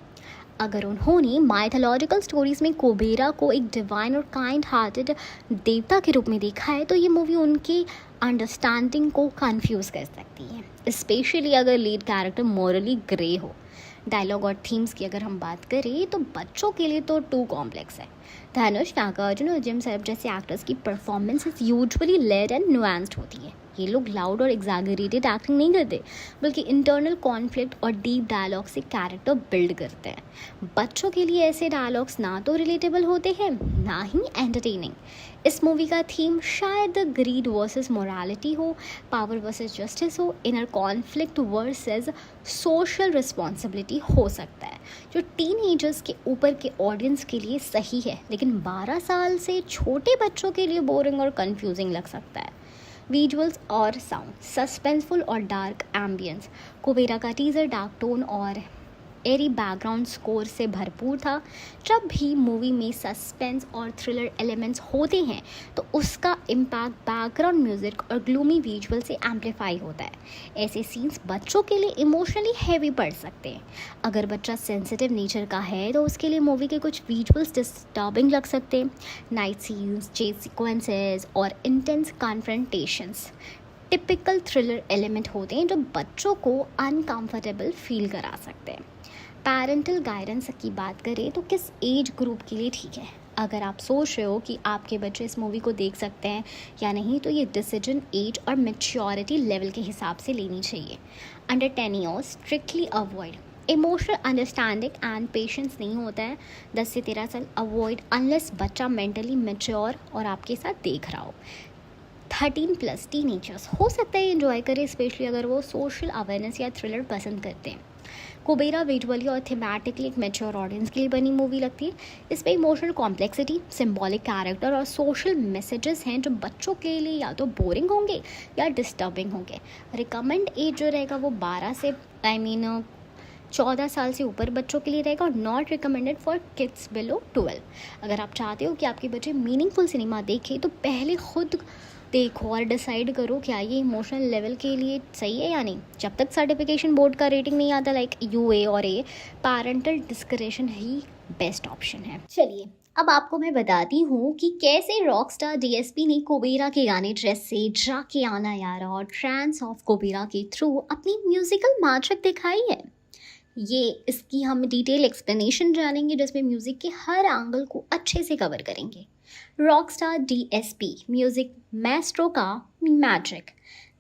अगर उन्होंने माइथोलॉजिकल स्टोरीज में कुबेरा को एक डिवाइन और काइंड हार्टेड देवता के रूप में देखा है, तो ये मूवी उनकी अंडरस्टैंडिंग को कंफ्यूज कर सकती है, स्पेशली अगर लीड कैरेक्टर मॉरली ग्रे हो। डायलॉग और थीम्स की अगर हम बात करें तो बच्चों के लिए तो टू कॉम्प्लेक्स है। धनुष, नागार्जुन और जिम सरब जैसे एक्टर्स की performances usually layered and nuanced होती है। ये लोग लाउड और एग्जैगरेटेड एक्टिंग नहीं करते, बल्कि इंटरनल कॉन्फ्लिक्ट और डीप डायलॉग से कैरेक्टर बिल्ड करते हैं। बच्चों के लिए ऐसे डायलॉग्स ना तो रिलेटेबल होते हैं, ना ही एंटरटेनिंग। इस मूवी का थीम शायद ग्रीड वर्सेस मोरालिटी हो, पावर वर्सेस जस्टिस हो, inner conflict versus social responsibility हो सकता है, जो टीनएजर्स के ऊपर के ऑडियंस के लिए सही है, लेकिन 12 साल से छोटे बच्चों के लिए बोरिंग और कंफ्यूजिंग लग सकता है। विजुअल्स और साउंड, सस्पेंसफुल और डार्क एम्बियंस। कुबेरा का टीजर डार्क टोन और एरी बैकग्राउंड स्कोर से भरपूर था। जब भी मूवी में सस्पेंस और थ्रिलर एलिमेंट्स होते हैं तो उसका इम्पैक्ट बैकग्राउंड म्यूजिक और ग्लूमी विजुअल से एम्पलीफाई होता है। ऐसे सीन्स बच्चों के लिए इमोशनली हैवी पड़ सकते हैं। अगर बच्चा सेंसिटिव नेचर का है तो उसके लिए मूवी के कुछ विजुअल्स डिस्टर्बिंग लग सकते हैं। नाइट सीन्स, चेस सीक्वेंसेस और इंटेंस कॉन्फ्रंटेशंस टिपिकल थ्रिलर एलिमेंट होते हैं जो बच्चों को अनकंफर्टेबल फील करा सकते हैं। पैरेंटल गाइडेंस की बात करें तो किस एज ग्रुप के लिए ठीक है। अगर आप सोच रहे हो कि आपके बच्चे इस मूवी को देख सकते हैं या नहीं, तो ये डिसीजन एज और मैच्योरिटी लेवल के हिसाब से लेनी चाहिए। Under 10 years strictly avoid. Emotional understanding and patience नहीं होता है 10 से 13 साल अवॉइड अनलेस बच्चा मेंटली मैच्योर और आपके साथ देख रहा हो। 13+ टीनेजर्स हो सकता है एंजॉय करें, स्पेशली अगर वो सोशल अवेयरनेस या थ्रिलर पसंद करते हैं। कुबेरा विजुअली और थीमेटिकली एक मैच्योर ऑडियंस के लिए बनी मूवी लगती है। इसमें इमोशनल कॉम्प्लेक्सिटी, सिंबॉलिक कैरेक्टर और सोशल मैसेजेस हैं जो बच्चों के लिए या तो बोरिंग होंगे या डिस्टर्बिंग होंगे। रिकमेंड एज जो रहेगा वो 12 से 14 साल से ऊपर बच्चों के लिए रहेगा और not recommended for kids below 12। अगर आप चाहते हो कि आपके बच्चे मीनिंगफुल सिनेमा देखें तो पहले खुद देखो और डिसाइड करो क्या ये इमोशनल लेवल के लिए सही है या नहीं। जब तक सर्टिफिकेशन बोर्ड का रेटिंग नहीं आता लाइक UA और A, parental discretion he best option है। चलिए अब आपको मैं बताती हूँ कि कैसे रॉकस्टार DSP ने कुबेरा के गाने जैसे जाके आना यारा और ट्रांस ऑफ कुबेरा के थ्रू अपनी म्यूजिकल मैजिक दिखाई है। ये इसकी हम डिटेल एक्सप्लेनेशन जानेंगे जिसमें म्यूज़िक के हर एंगल को अच्छे से कवर करेंगे। रॉकस्टार DSP म्यूज़िक मैस्ट्रो का मैजिक।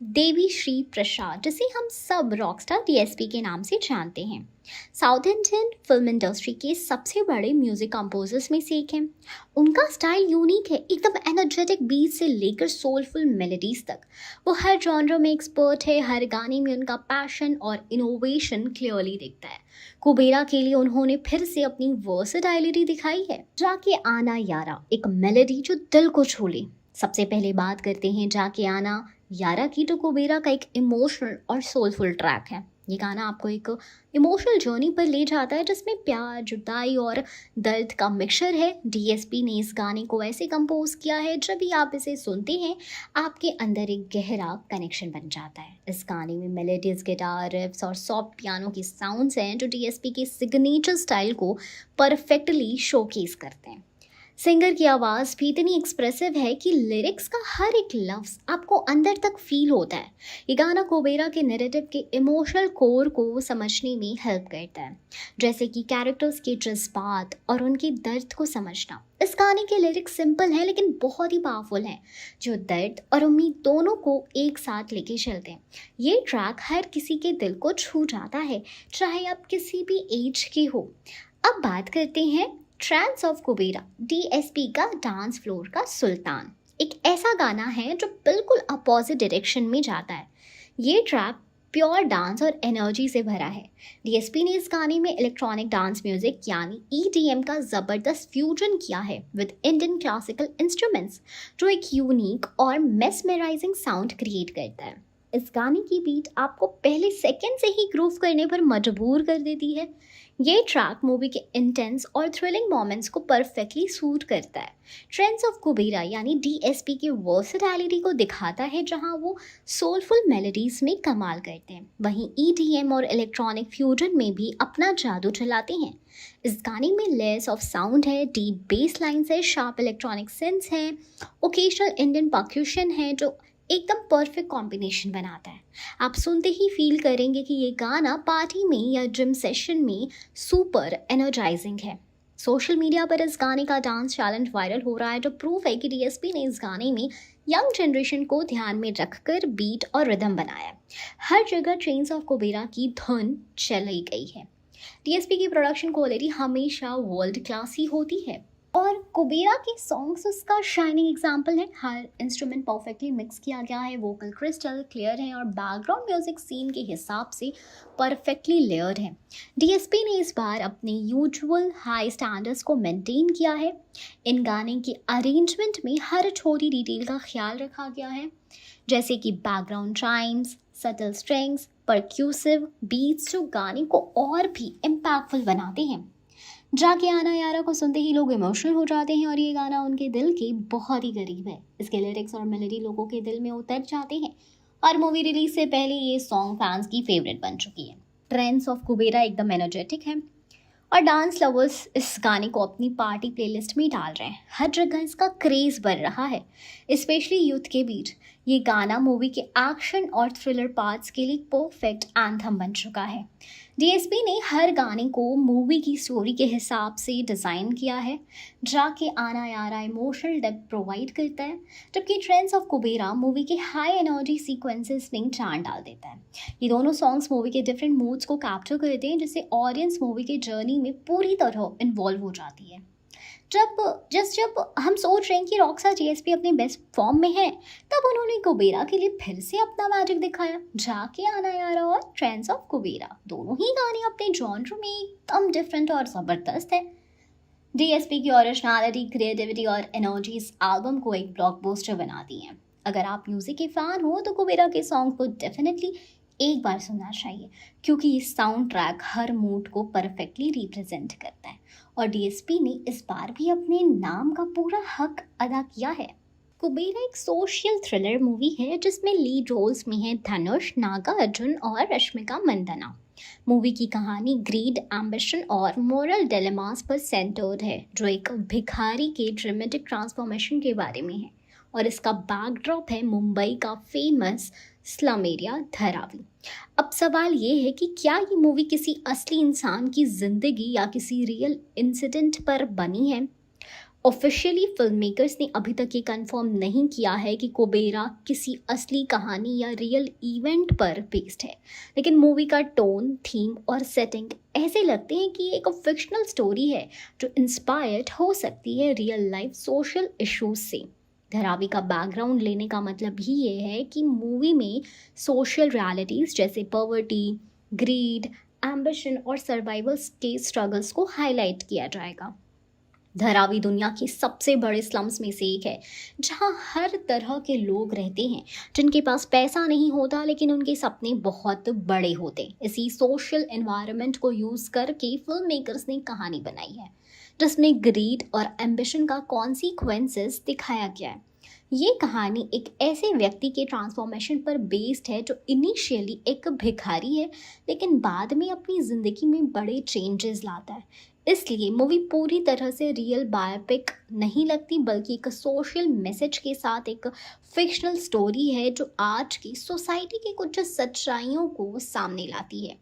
देवी श्री प्रसाद, जिसे हम सब रॉकस्टार DSP के नाम से जानते हैं, साउथ इंडियन फिल्म इंडस्ट्री के सबसे बड़े म्यूजिक कंपोजर्स में से एक हैं। उनका स्टाइल यूनिक है, एकदम एनर्जेटिक बीट से लेकर सोलफुल मेलोडीज तक। वो हर जॉनर में एक्सपर्ट है, हर गाने में उनका पैशन और इनोवेशन क्लियरली दिखता है। कुबेरा के लिए उन्होंने फिर से अपनी वर्सेटाइलिटी दिखाई है। जाके आना यारा एक मेलोडी जो दिल को छू ले। सबसे पहले बात करते हैं जाके आना यारा की, तो कुबेरा का एक इमोशनल और सोलफुल ट्रैक है। ये गाना आपको एक इमोशनल जर्नी पर ले जाता है जिसमें प्यार, जुदाई और दर्द का मिक्सचर है। DSP ने इस गाने को ऐसे कंपोज किया है जब भी आप इसे सुनते हैं आपके अंदर एक गहरा कनेक्शन बन जाता है। इस गाने में मेलोडियस गिटार रिफ्स और सॉफ्ट पियानो की साउंड्स हैं जो DSP के सिग्नेचर स्टाइल को परफेक्टली शोकेस करते हैं। सिंगर की आवाज़ भी इतनी एक्सप्रेसिव है कि लिरिक्स का हर एक लफ्ज़ आपको अंदर तक फील होता है। ये गाना कुबेरा के नैरेटिव के इमोशनल कोर को समझने में हेल्प करता है, जैसे कि कैरेक्टर्स के जज्बात और उनके दर्द को समझना। इस गाने के लिरिक्स सिंपल हैं लेकिन बहुत ही पावरफुल हैं, जो दर्द और उम्मीद दोनों को एक साथ लेके चलते हैं। ये ट्रैक हर किसी के दिल को छू जाता है, चाहे आप किसी भी एज के हो। अब बात करते हैं ट्रांस ऑफ कुबेरा, DSP का डांस फ्लोर का सुल्तान। एक ऐसा गाना है जो बिल्कुल अपोजिट डायरेक्शन में जाता है। ये ट्रैक प्योर डांस और एनर्जी से भरा है। DSP ने इस गाने में इलेक्ट्रॉनिक डांस म्यूजिक यानी EDM का ज़बरदस्त फ्यूजन किया है विद इंडियन क्लासिकल इंस्ट्रूमेंट्स, जो एक यूनिक और मेस्मराइजिंग साउंड क्रिएट करता है। इस गाने की बीट आपको पहले सेकंड से ही ग्रूव करने पर मजबूर कर देती है। ये ट्रैक मूवी के इंटेंस और थ्रिलिंग मोमेंट्स को परफेक्टली सूट करता है। ट्रेंड्स ऑफ कुबेरा यानी DSP की वर्सेटैलिटी को दिखाता है, जहां वो सोलफुल मेलोडीज में कमाल करते हैं, वहीं EDM और इलेक्ट्रॉनिक फ्यूजन में भी अपना जादू चलाते हैं। इस गाने में लेयर्स ऑफ साउंड है, डीप बेस लाइन्स है, शार्प इलेक्ट्रॉनिक सिंथ्स हैं, ओकेजनल इंडियन पर्क्यूशन है, जो एकदम परफेक्ट कॉम्बिनेशन बनाता है। आप सुनते ही फील करेंगे कि ये गाना पार्टी में या जिम सेशन में सुपर एनर्जाइजिंग है। सोशल मीडिया पर इस गाने का डांस चैलेंज वायरल हो रहा है, जो प्रूफ है कि DSP ने इस गाने में यंग जनरेशन को ध्यान में रखकर बीट और रिदम बनाया। हर जगह ट्रेन्स ऑफ कुबेरा की धुन चलाई गई है। DSP की प्रोडक्शन क्वालिटी हमेशा वर्ल्ड क्लास ही होती है और कुबेरा के सॉन्ग्स उसका शाइनिंग एग्जाम्पल है। हर इंस्ट्रूमेंट परफेक्टली मिक्स किया गया है, वोकल क्रिस्टल क्लियर है और बैकग्राउंड म्यूजिक सीन के हिसाब से परफेक्टली लेयर्ड है। DSP ने इस बार अपने यूजुअल हाई स्टैंडर्ड्स को मेंटेन किया है। इन गाने की अरेंजमेंट में हर छोटी डिटेल का ख्याल रखा गया है, जैसे कि background chimes, subtle strings, percussive beats, जो गाने को और भी इम्पैक्टफुल बनाते हैं। जाके आना यारा को सुनते ही लोग इमोशनल हो जाते हैं और ये गाना उनके दिल के बहुत ही करीब है। इसके लिरिक्स और मेलोडी लोगों के दिल में उतर जाते हैं और मूवी रिलीज से पहले ये सॉन्ग फैंस की फेवरेट बन चुकी है। ट्रेंड्स ऑफ कुबेरा एकदम एनर्जेटिक है और डांस लवर्स इस गाने को अपनी पार्टी प्लेलिस्ट में डाल रहे हैं। हर जगह इसका क्रेज़ बढ़ रहा है, स्पेशली यूथ के बीच। ये गाना मूवी के एक्शन और थ्रिलर पार्ट्स के लिए परफेक्ट एंथम बन चुका है। डीएसपी ने हर गाने को मूवी की स्टोरी के हिसाब से डिज़ाइन किया है, जाके आना यारा इमोशनल डेप्थ प्रोवाइड करता है, जबकि ट्रेंड्स ऑफ कुबेरा मूवी के हाई एनर्जी सीक्वेंसेस में जान डाल देता है। ये दोनों सॉन्ग्स मूवी के डिफरेंट मूड्स को कैप्चर करते हैं, जिससे ऑडियंस मूवी के जर्नी में पूरी तरह इन्वॉल्व हो जाती है। जब हम सोच रहे हैं कि रॉकस्टार डीएसपी अपने बेस्ट फॉर्म में है, तब उन्होंने कुबेरा के लिए फिर से अपना मैजिक दिखाया। जाके आना यारा और ट्रेंड्स ऑफ कुबेरा दोनों ही गाने अपने जॉनर में एकदम डिफरेंट और ज़बरदस्त है। डीएसपी की ओरिजिनलिटी, क्रिएटिविटी और एनर्जी इस एल्बम को एक ब्लॉकबस्टर बनाती हैं। अगर आप म्यूजिक के फैन हो तो कुबेरा के सॉन्ग को डेफिनेटली एक बार सुनना चाहिए, क्योंकि ये साउंड ट्रैक हर मूड को परफेक्टली रिप्रेजेंट करता है और डीएसपी ने इस बार भी अपने नाम का पूरा हक अदा किया है। कुबेरा एक सोशल थ्रिलर मूवी है जिसमें लीड रोल्स में हैं धनुष, नागा अर्जुन और रश्मिका मंदाना। मूवी की कहानी ग्रीड, एम्बिशन और मोरल डिलेमास पर सेंटर्ड है, जो एक भिखारी के ड्रामेटिक ट्रांसफॉर्मेशन के बारे में है। और इसका बैकड्रॉप है मुंबई का फेमस स्लम एरिया धारावी। अब सवाल ये है कि क्या ये मूवी किसी असली इंसान की ज़िंदगी या किसी रियल इंसिडेंट पर बनी है? ऑफिशियली फिल्म मेकर्स ने अभी तक ये कंफर्म नहीं किया है कि कुबेरा किसी असली कहानी या रियल इवेंट पर बेस्ड है, लेकिन मूवी का टोन, थीम और सेटिंग ऐसे लगते हैं कि एक फिक्शनल स्टोरी है जो इंस्पायर्ड हो सकती है रियल लाइफ सोशल इश्यूज से। धारावी का बैकग्राउंड लेने का मतलब ही ये है कि मूवी में सोशल रियलिटीज़ जैसे पॉवर्टी, ग्रीड, एम्बिशन और सर्वाइवल के स्ट्रगल्स को हाईलाइट किया जाएगा। धारावी दुनिया के सबसे बड़े स्लम्स में से एक है, जहां हर तरह के लोग रहते हैं जिनके पास पैसा नहीं होता लेकिन उनके सपने बहुत बड़े होते। इसी सोशल एनवायरनमेंट को यूज़ करके फिल्म मेकर्स ने कहानी बनाई है, जिसमें ग्रीड और एम्बिशन का कॉन्सिक्वेंसेस दिखाया गया है। ये कहानी एक ऐसे व्यक्ति के ट्रांसफॉर्मेशन पर बेस्ड है जो इनिशियली एक भिखारी है लेकिन बाद में अपनी ज़िंदगी में बड़े चेंजेस लाता है। इसलिए मूवी पूरी तरह से रियल बायोपिक नहीं लगती, बल्कि एक सोशल मैसेज के साथ एक फिक्शनल स्टोरी है जो आज की सोसाइटी की कुछ सच्चाइयों को सामने लाती है।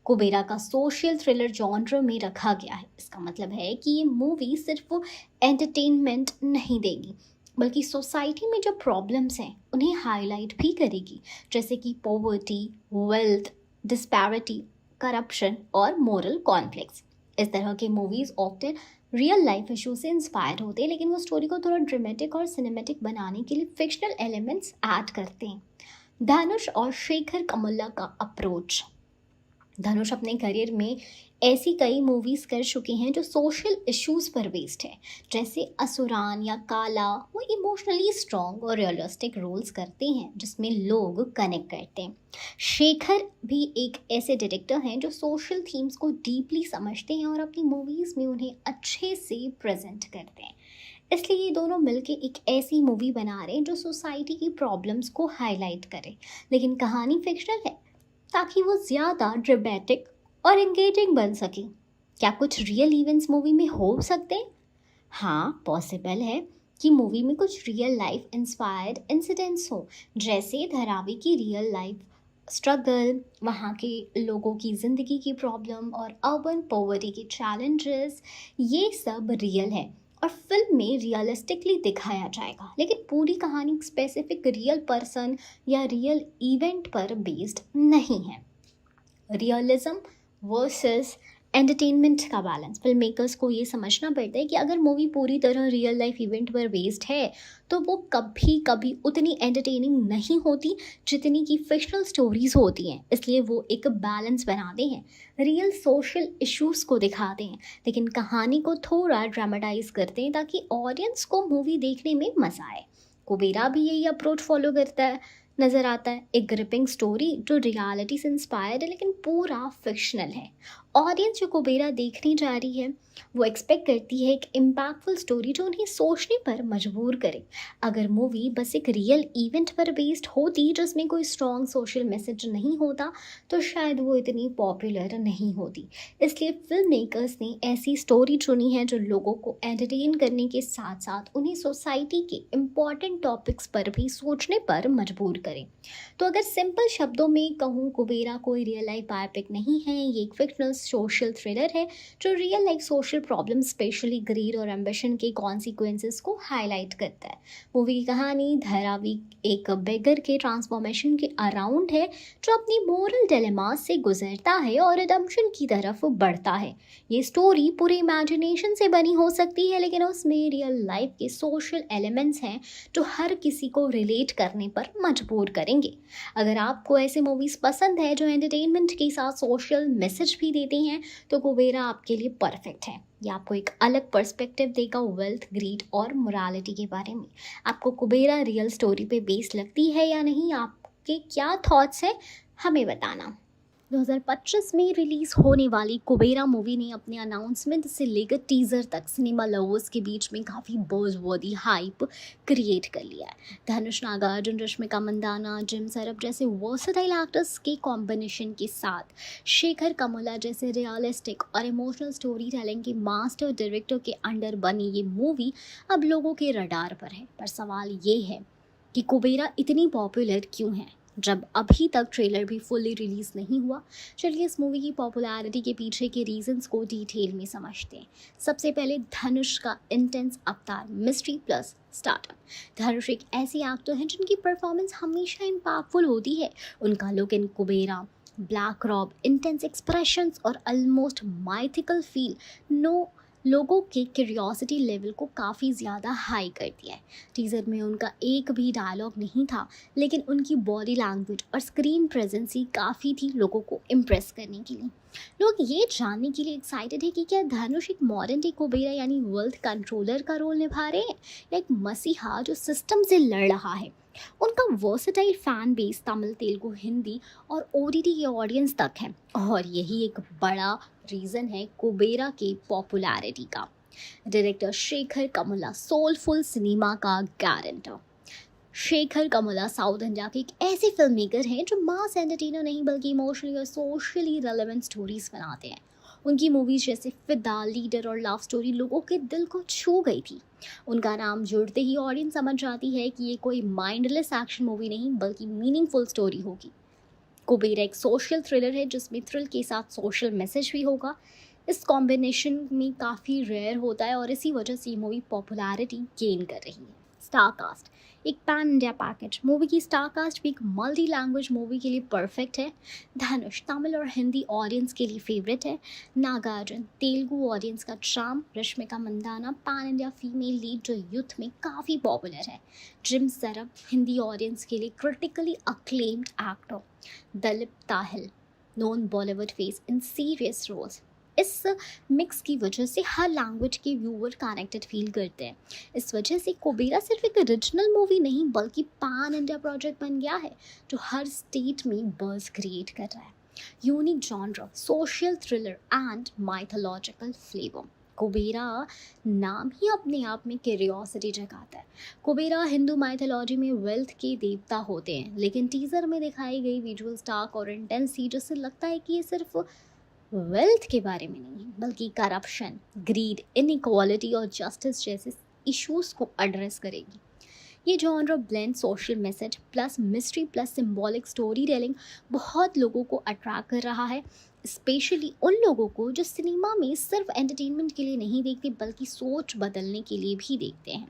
कुबेरा का सोशल थ्रिलर जॉनर में रखा गया है। इसका मतलब है कि ये मूवी सिर्फ एंटरटेनमेंट नहीं देगी, बल्कि सोसाइटी में जो प्रॉब्लम्स हैं उन्हें हाईलाइट भी करेगी, जैसे कि पॉवर्टी, वेल्थ डिस्पैरिटी, करप्शन और मोरल कॉन्फ्लिक्ट्स। इस तरह के movies often real life issue से इंस्पायर होते हैं, लेकिन वो स्टोरी को थोड़ा ड्रामेटिक और सिनेमेटिक बनाने के लिए फिक्शनल एलिमेंट्स ऐड करते हैं। धनुष और शेखर कमुल्ला का अप्रोच। धनुष अपने करियर में ऐसी कई मूवीज़ कर चुके हैं जो सोशल इश्यूज़ पर बेस्ड है, जैसे असुरान या काला। वो इमोशनली स्ट्रॉन्ग और रियलिस्टिक रोल्स करते हैं जिसमें लोग कनेक्ट करते हैं। शेखर भी एक ऐसे डायरेक्टर हैं जो सोशल थीम्स को डीपली समझते हैं और अपनी मूवीज़ में उन्हें अच्छे से प्रेजेंट करते हैं। इसलिए ये दोनों मिलके एक ऐसी मूवी बना रहे हैं जो सोसाइटी की प्रॉब्लम्स को हाईलाइट करे, लेकिन कहानी फिक्शनल है ताकि वो ज़्यादा ड्रामेटिक और एंगेजिंग बन सके। क्या कुछ रियल इवेंट्स मूवी में हो सकते हैं? हाँ, पॉसिबल है कि मूवी में कुछ रियल लाइफ इंस्पायर्ड इंसिडेंट्स हो, जैसे धारावी की रियल लाइफ स्ट्रगल, वहाँ के लोगों की ज़िंदगी की प्रॉब्लम और अर्बन पॉवर्टी के चैलेंजेस। ये सब रियल है और फिल्म में रियलिस्टिकली दिखाया जाएगा, लेकिन पूरी कहानी स्पेसिफिक रियल पर्सन या रियल इवेंट पर बेस्ड नहीं है। रियलिज्म वर्सेस एंटरटेनमेंट का बैलेंस। फिल्म मेकर्स को ये समझना पड़ता है कि अगर मूवी पूरी तरह रियल लाइफ इवेंट पर बेस्ड है तो वो कभी कभी उतनी एंटरटेनिंग नहीं होती जितनी कि फिक्शनल स्टोरीज होती हैं। इसलिए वो एक बैलेंस बनाते हैं, रियल सोशल इश्यूज को दिखाते हैं लेकिन कहानी को थोड़ा ड्रामेटाइज करते हैं ताकि ऑडियंस को मूवी देखने में मज़ा आए। कुबेरा भी यही अप्रोच फॉलो करता है, नज़र आता है। एक ग्रिपिंग स्टोरी जो रियलिटी से इंस्पायर्ड है लेकिन पूरा फिक्शनल है। ऑडियंस जो कुबेरा देखने जा रही है वो एक्सपेक्ट करती है एक इम्पैक्टफुल स्टोरी जो उन्हें सोचने पर मजबूर करे। अगर मूवी बस एक रियल इवेंट पर बेस्ड होती जिसमें कोई स्ट्रॉन्ग सोशल मैसेज नहीं होता तो शायद वो इतनी पॉपुलर नहीं होती। इसलिए फिल्म मेकर्स ने ऐसी स्टोरी चुनी है जो लोगों को एंटरटेन करने के साथ साथ उन्हें सोसाइटी के इम्पॉर्टेंट टॉपिक्स पर भी सोचने पर मजबूर करे। तो अगर सिंपल शब्दों में कहूँ, कुबेरा कोई रियल लाइफ बायोपिक नहीं है, ये एक फिक्शनल सोशल थ्रिलर है जो real life social problem specially greed और एम्बिशन के कॉन्सिक्वेंसेस को हाईलाइट करता है। मूवी की कहानी धारावी एक बेगर के ट्रांसफॉर्मेशन के अराउंड है जो अपनी मोरल डिलेमा से गुजरता है और रिडेम्पशन की तरफ बढ़ता है। ये स्टोरी पूरे इमेजिनेशन से बनी हो सकती है लेकिन उसमें रियल लाइफ के सोशल एलिमेंट्स हैं जो हर किसी को रिलेट करने पर मजबूर करेंगे। अगर आपको ऐसे मूवीज़ पसंद है जो एंटरटेनमेंट के साथ सोशल मैसेज भी देती हैं तो कुबेरा आपके लिए परफेक्ट है। ये आपको एक अलग पर्सपेक्टिव देगा वेल्थ, ग्रीड और मोरालिटी के बारे में। आपको कुबेरा रियल स्टोरी पे बेस्ड लगती है या नहीं, आपके क्या थॉट्स हैं, हमें बताना। 2025 में रिलीज होने वाली कुबेरा मूवी ने अपने अनाउंसमेंट से लेकर टीजर तक सिनेमा लवर्स के बीच में काफ़ी बज़वर्दी हाइप क्रिएट कर लिया है। धनुष, नागार्जुन, रश्मिका मंदाना, जिम सरफ जैसे वर्सेटाइल एक्टर्स के कॉम्बिनेशन के साथ शेखर कमुला जैसे रियलिस्टिक और इमोशनल स्टोरी टेलिंग के मास्टर डायरेक्टर के अंडर बनी ये मूवी अब लोगों के रडार पर है। पर सवाल ये है कि कुबेरा इतनी पॉपुलर क्यों है जब अभी तक ट्रेलर भी फुल्ली रिलीज नहीं हुआ। चलिए इस मूवी की पॉपुलैरिटी के पीछे के रीजंस को डिटेल में समझते हैं। सबसे पहले धनुष का इंटेंस अवतार, मिस्ट्री प्लस स्टार्टअप। धनुष एक ऐसी एक्टर हैं जिनकी परफॉर्मेंस हमेशा इम्पैक्टफुल होती है। उनका look in Kubera, black robe, intense expressions और ऑलमोस्ट माइथिकल फील लोगों के क्यूरियोसिटी लेवल को काफ़ी ज़्यादा हाई कर दिया है। टीज़र में उनका एक भी डायलॉग नहीं था लेकिन उनकी बॉडी लैंग्वेज और स्क्रीन प्रेजेंस ही काफ़ी थी लोगों को इम्प्रेस करने के लिए। लोग ये जानने के लिए एक्साइटेड है कि क्या धनुष एक मॉडर्न डे कुबेरा यानी वर्ल्ड कंट्रोलर का रोल निभा रहे हैं या एक मसीहा जो सिस्टम से लड़ रहा है। उनका versatile fan base Tamil, Telugu, Hindi और ओटीटी के ऑडियंस तक है और यही एक बड़ा रीज़न है कुबेरा की पॉपुलैरिटी का। डायरेक्टर शेखर कमुला सोलफुल सिनेमा का गारंटर। शेखर कमुला साउथ इंडिया के एक ऐसे फिल्म मेकर हैं जो मास एंटरटेनर नहीं बल्कि इमोशनली और सोशली रेलेवेंट स्टोरीज बनाते हैं। उनकी मूवीज जैसे फिदा, लीडर और लव स्टोरी लोगों के दिल को छू गई थी। उनका नाम जुड़ते ही ऑडियंस समझ जाती है कि ये कोई माइंडलेस एक्शन मूवी नहीं बल्कि मीनिंगफुल स्टोरी होगी। कुबेरा एक सोशल थ्रिलर है जिसमें थ्रिल के साथ सोशल मैसेज भी होगा। इस कॉम्बिनेशन में काफ़ी रेयर होता है और इसी वजह से ये मूवी पॉपुलैरिटी गेन कर रही है। स्टार कास्ट एक पैन इंडिया पैकेज। मूवी की स्टार कास्ट भी एक मल्टी लैंग्वेज मूवी के लिए परफेक्ट है। धनुष तमिल और हिंदी ऑडियंस के लिए फेवरेट है। नागार्जुन तेलुगु ऑडियंस का charm. Rashmika Mandanna pan India female lead जो यूथ में काफ़ी पॉपुलर है। जिम सरफ हिंदी ऑडियंस के लिए critically acclaimed actor. Dalip Tahil known Bollywood face in serious roles. इस मिक्स की वजह से हर लैंग्वेज के व्यूअर कनेक्टेड फील करते हैं। इस वजह से कुबेरा सिर्फ एक ओरिजिनल मूवी नहीं बल्कि पैन इंडिया प्रोजेक्ट बन गया है जो हर स्टेट में बज़ क्रिएट कर रहा है। Unique genre, social thriller and mythological flavour. Kubera नाम ही अपने आप में क्यूरियोसिटी जगाता है। कुबेरा हिंदू माइथोलॉजी में वेल्थ के देवता होते हैं लेकिन टीज़र में दिखाई गई विजुअल्स डार्क और इंटेंस थी जिससे लगता है कि ये सिर्फ वेल्थ के बारे में नहीं बल्कि करप्शन, ग्रीड, इनइक्वालिटी और जस्टिस जैसे इश्यूज को एड्रेस करेगी। ये genre blend social message plus mystery plus symbolic story telling बहुत लोगों को अट्रैक्ट कर रहा है, स्पेशली उन लोगों को जो सिनेमा में सिर्फ एंटरटेनमेंट के लिए नहीं देखते बल्कि सोच बदलने के लिए भी देखते हैं।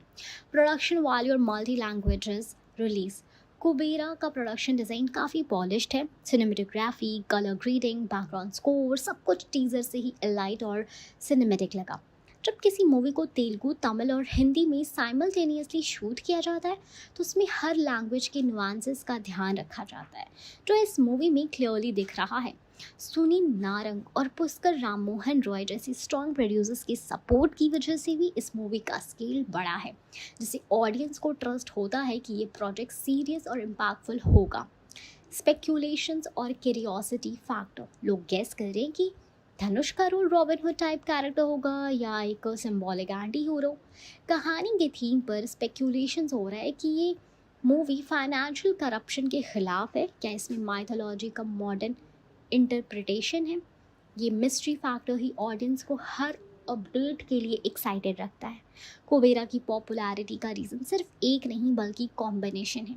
प्रोडक्शन वैल्यू और मल्टी लैंग्वेजेस रिलीज। कुबेरा का प्रोडक्शन डिज़ाइन काफ़ी पॉलिश्ड है। Cinematography, colour grading, background score सब कुछ टीज़र से ही एलाइट और सिनेमेटिक लगा। जब किसी मूवी को तेलुगु, तमिल और हिंदी में साइमल्टेनियसली शूट किया जाता है तो उसमें हर लैंग्वेज के नुआंसेस का ध्यान रखा जाता है जो इस मूवी में क्लियरली दिख रहा है। सुनील नारंग और पुष्कर राममोहन रॉय जैसे स्ट्रॉन्ग प्रोड्यूसर्स के सपोर्ट की वजह से भी इस मूवी का स्केल बड़ा है जिससे ऑडियंस को ट्रस्ट होता है कि ये प्रोजेक्ट सीरियस और इम्पैक्टफुल होगा। स्पेक्यूलेशंस और क्यूरियोसिटी फैक्टर। लोग गेस करें कि धनुष का role Robin Hood type character होगा या एक सिंबॉलिक एंटी हीरो। कहानी के थीम पर स्पेक्यूलेशंस हो रहा है कि ये मूवी फाइनेंशियल करप्शन के खिलाफ है, क्या इसमें माइथोलॉजी का मॉडर्न इंटरप्रिटेशन है। ये मिस्ट्री फैक्टर ही ऑडियंस को हर अपडेट के लिए एक्साइटेड रखता है। कुबेरा की पॉपुलैरिटी का रीज़न सिर्फ एक नहीं बल्कि कॉम्बिनेशन है।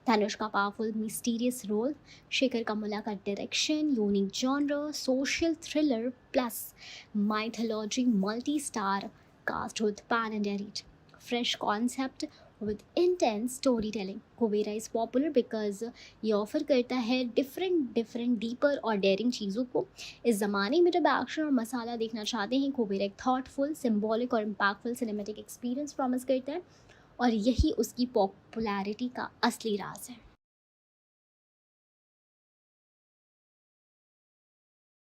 धनुष का powerful mysterious role, Shekhar Kammula का direction, unique genre, social thriller plus mythology, multi star cast with pan India reach, fresh concept with intense storytelling. Kuvera is popular because ये ऑफर करता है डिफरेंट डीपर और डेयरिंग चीज़ों को। इस ज़माने में जब एक्शन और मसाला देखना चाहते हैं, कुबेरा एक थॉटफुल, सिंबॉलिक और इम्पैक्टफुल सिनेमेटिक एक्सपीरियंस प्रॉमिस करता है और यही उसकी पॉपुलैरिटी का असली राज है।